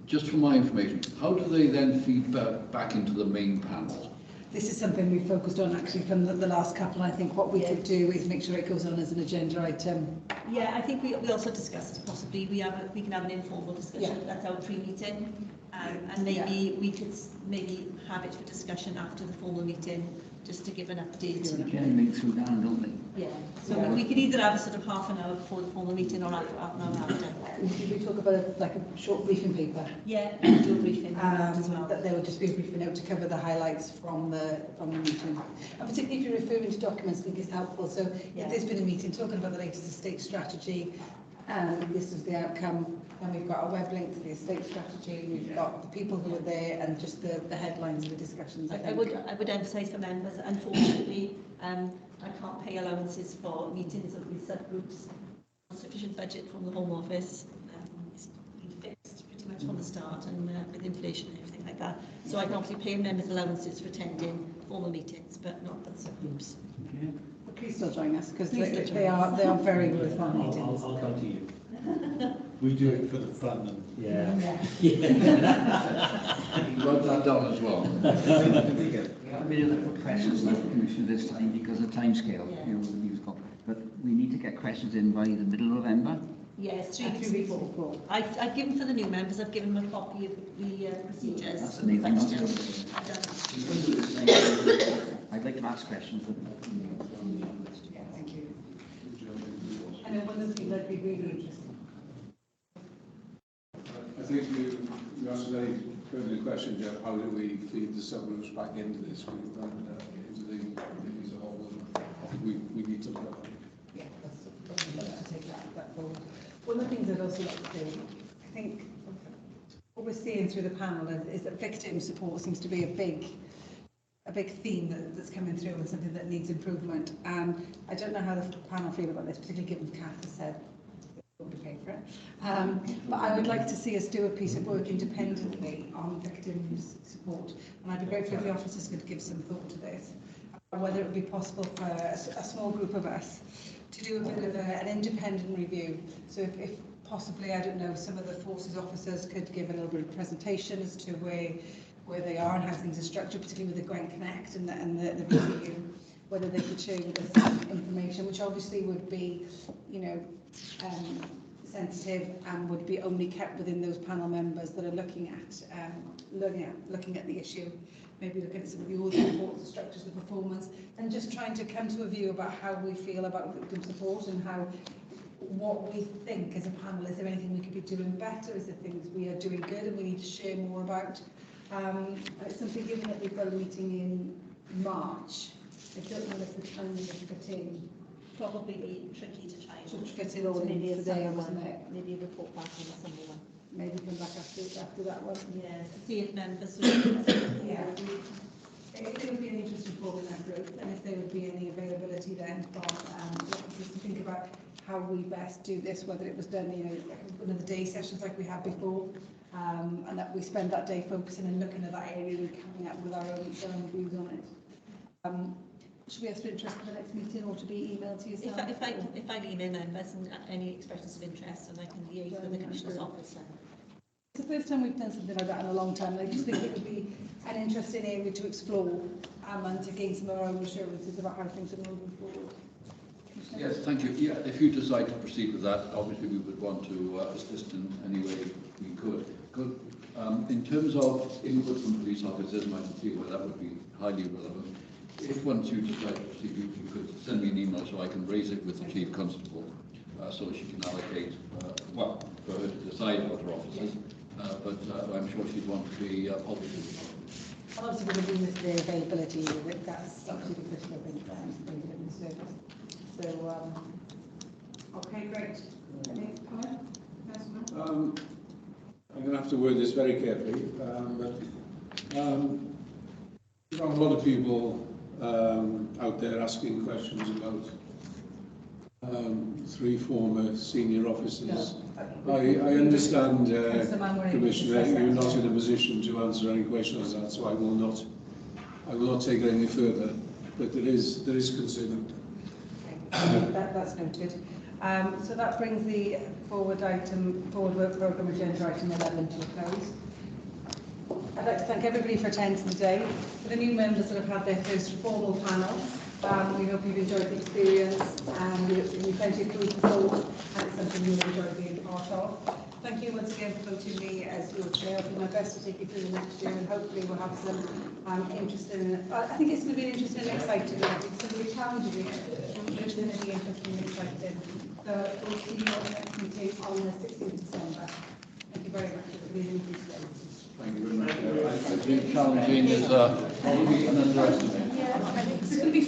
I: just for my information, how do they then feed back into the main panel?
C: This is something we focused on actually from the last couple. I think what we could do is make sure it goes on as an agenda item.
A: Yeah, I think we also discussed possibly we can have an informal discussion. That's our pre-meeting, and maybe we could maybe have it for discussion after the formal meeting, just to give an update.
B: Ken make through down, don't they?
A: Yeah. So we could either have a sort of half an hour before the formal meeting or half an hour after.
C: Did we talk about like a short briefing paper?
A: Yeah, do a briefing as well.
C: That there would just be a briefing note to cover the highlights from the meeting. And particularly if you're referring to documents, I think it's helpful. So if there's been a meeting talking about the latest estate strategy, and this is the outcome, and we've got a web link to the estate strategy, we've got the people who are there, and just the headlines of the discussions.
A: I would emphasise for members, unfortunately, I can't pay allowances for meetings with subgroups. Sufficient budget from the Home Office. It's been fixed pretty much from the start, and with inflation and everything like that. So I can obviously pay members allowances for attending formal meetings, but not for the subgroups.
B: Okay.
C: But please still join us, because they are very worthwhile meetings.
F: I'll come to you.
L: We do it for the fun and
F: Yeah.
I: Write that down as well.
B: We haven't been able to put questions like the Commissioner this time because of time scale. You know, we've got, but we need to get questions in by the middle of November.
A: Yes, 3 weeks before. I've given for the new members, I've given them a copy of the procedures.
B: That's amazing.
A: Questions.
B: I'd like to ask questions.
C: Yeah, thank you. I know one of the things that'd be really interesting.
E: I think you asked a very pertinent question, Jeff. How do we feed the subgroups back into this, into the as a whole? I think we need to look at that.
C: Yeah, that's love to take that forward. One of the things I'd also like to do, I think what we're seeing through the panel is that victim support seems to be a big theme that's coming through and something that needs improvement. I don't know how the panel feel about this, particularly given Kath has said they're going to pay for it. But I would like to see us do a piece of work independently on victims support. And I'd be grateful if the officers could give some thought to this. Whether it would be possible for a small group of us to do a bit of an independent review. So if possibly, I don't know, some of the forces officers could give a little bit of presentation as to where they are and how things are structured, particularly with the Gwent Connect and the review, whether they could share with us some information, which obviously would be, sensitive and would be only kept within those panel members that are looking at the issue. Maybe looking at some of the audit reports, the structures, the performance, and just trying to come to a view about how we feel about victim support and what we think as a panel. Is there anything we could be doing better? Is there things we are doing good and we need to share more about? It's something, given that we've got a meeting in March, I don't know if the time will fit in.
A: Probably be tricky to try and
C: fit in all in today, wasn't it?
A: Maybe a report back on the summer one.
C: Maybe come back after that one.
A: Yeah, to see if members would.
C: Yeah. It would be an interesting form in that group, and if there would be any availability then from just to think about how we best do this, whether it was done, one of the day sessions like we had before, and that we spend that day focusing and looking at that area and coming up with our own views on it. Should we ask for interest for the next meeting or to be emailed to yourself?
A: If I email members and any expressions of interest, and I can liaise with the Commissioner's office then.
C: It's the first time we've done something like that in a long time. I just think it would be an interesting area to explore and to gain some of our own assurances about how things are moving forward.
I: Yes, thank you. Yeah, if you decide to proceed with that, obviously we would want to assist in any way we could. In In terms of input from police officers, I feel that would be highly relevant. If once you decide to proceed, you could send me an email so I can raise it with the Chief Constable, so she can allocate, well, for her to decide about her officers, but I'm sure she'd want to be positive.
C: Obviously, we're looking at the availability, that's absolutely critical thing for the service. So, okay, great. Any comment?
E: I'm going to have to word this very carefully, but there are a lot of people out there asking questions about three former senior officers. I understand, Commissioner, you're not in a position to answer any questions on that, so I will not take it any further. But there is concern.
C: That's noted. So that brings the forward work programme agenda item 11 to a close. I'd like to thank everybody for attending today. For the new members that have had their first formal panel, we hope you've enjoyed the experience and we've given you plenty of food for thought and it's something you'll enjoy being part of. Thank you once again for voting me as your chair. I'll do my best to take you through the next year and hopefully we'll have some interesting, I think it's going to be interesting and exciting. I think it's going to be challenging, but it's going to be interesting and exciting. So we'll see you on the next meeting on the 16th of December. Thank you very much for being with us today.
I: Thank you very much. I think challenging is probably an underestimate.
C: Yeah, I think it's going to be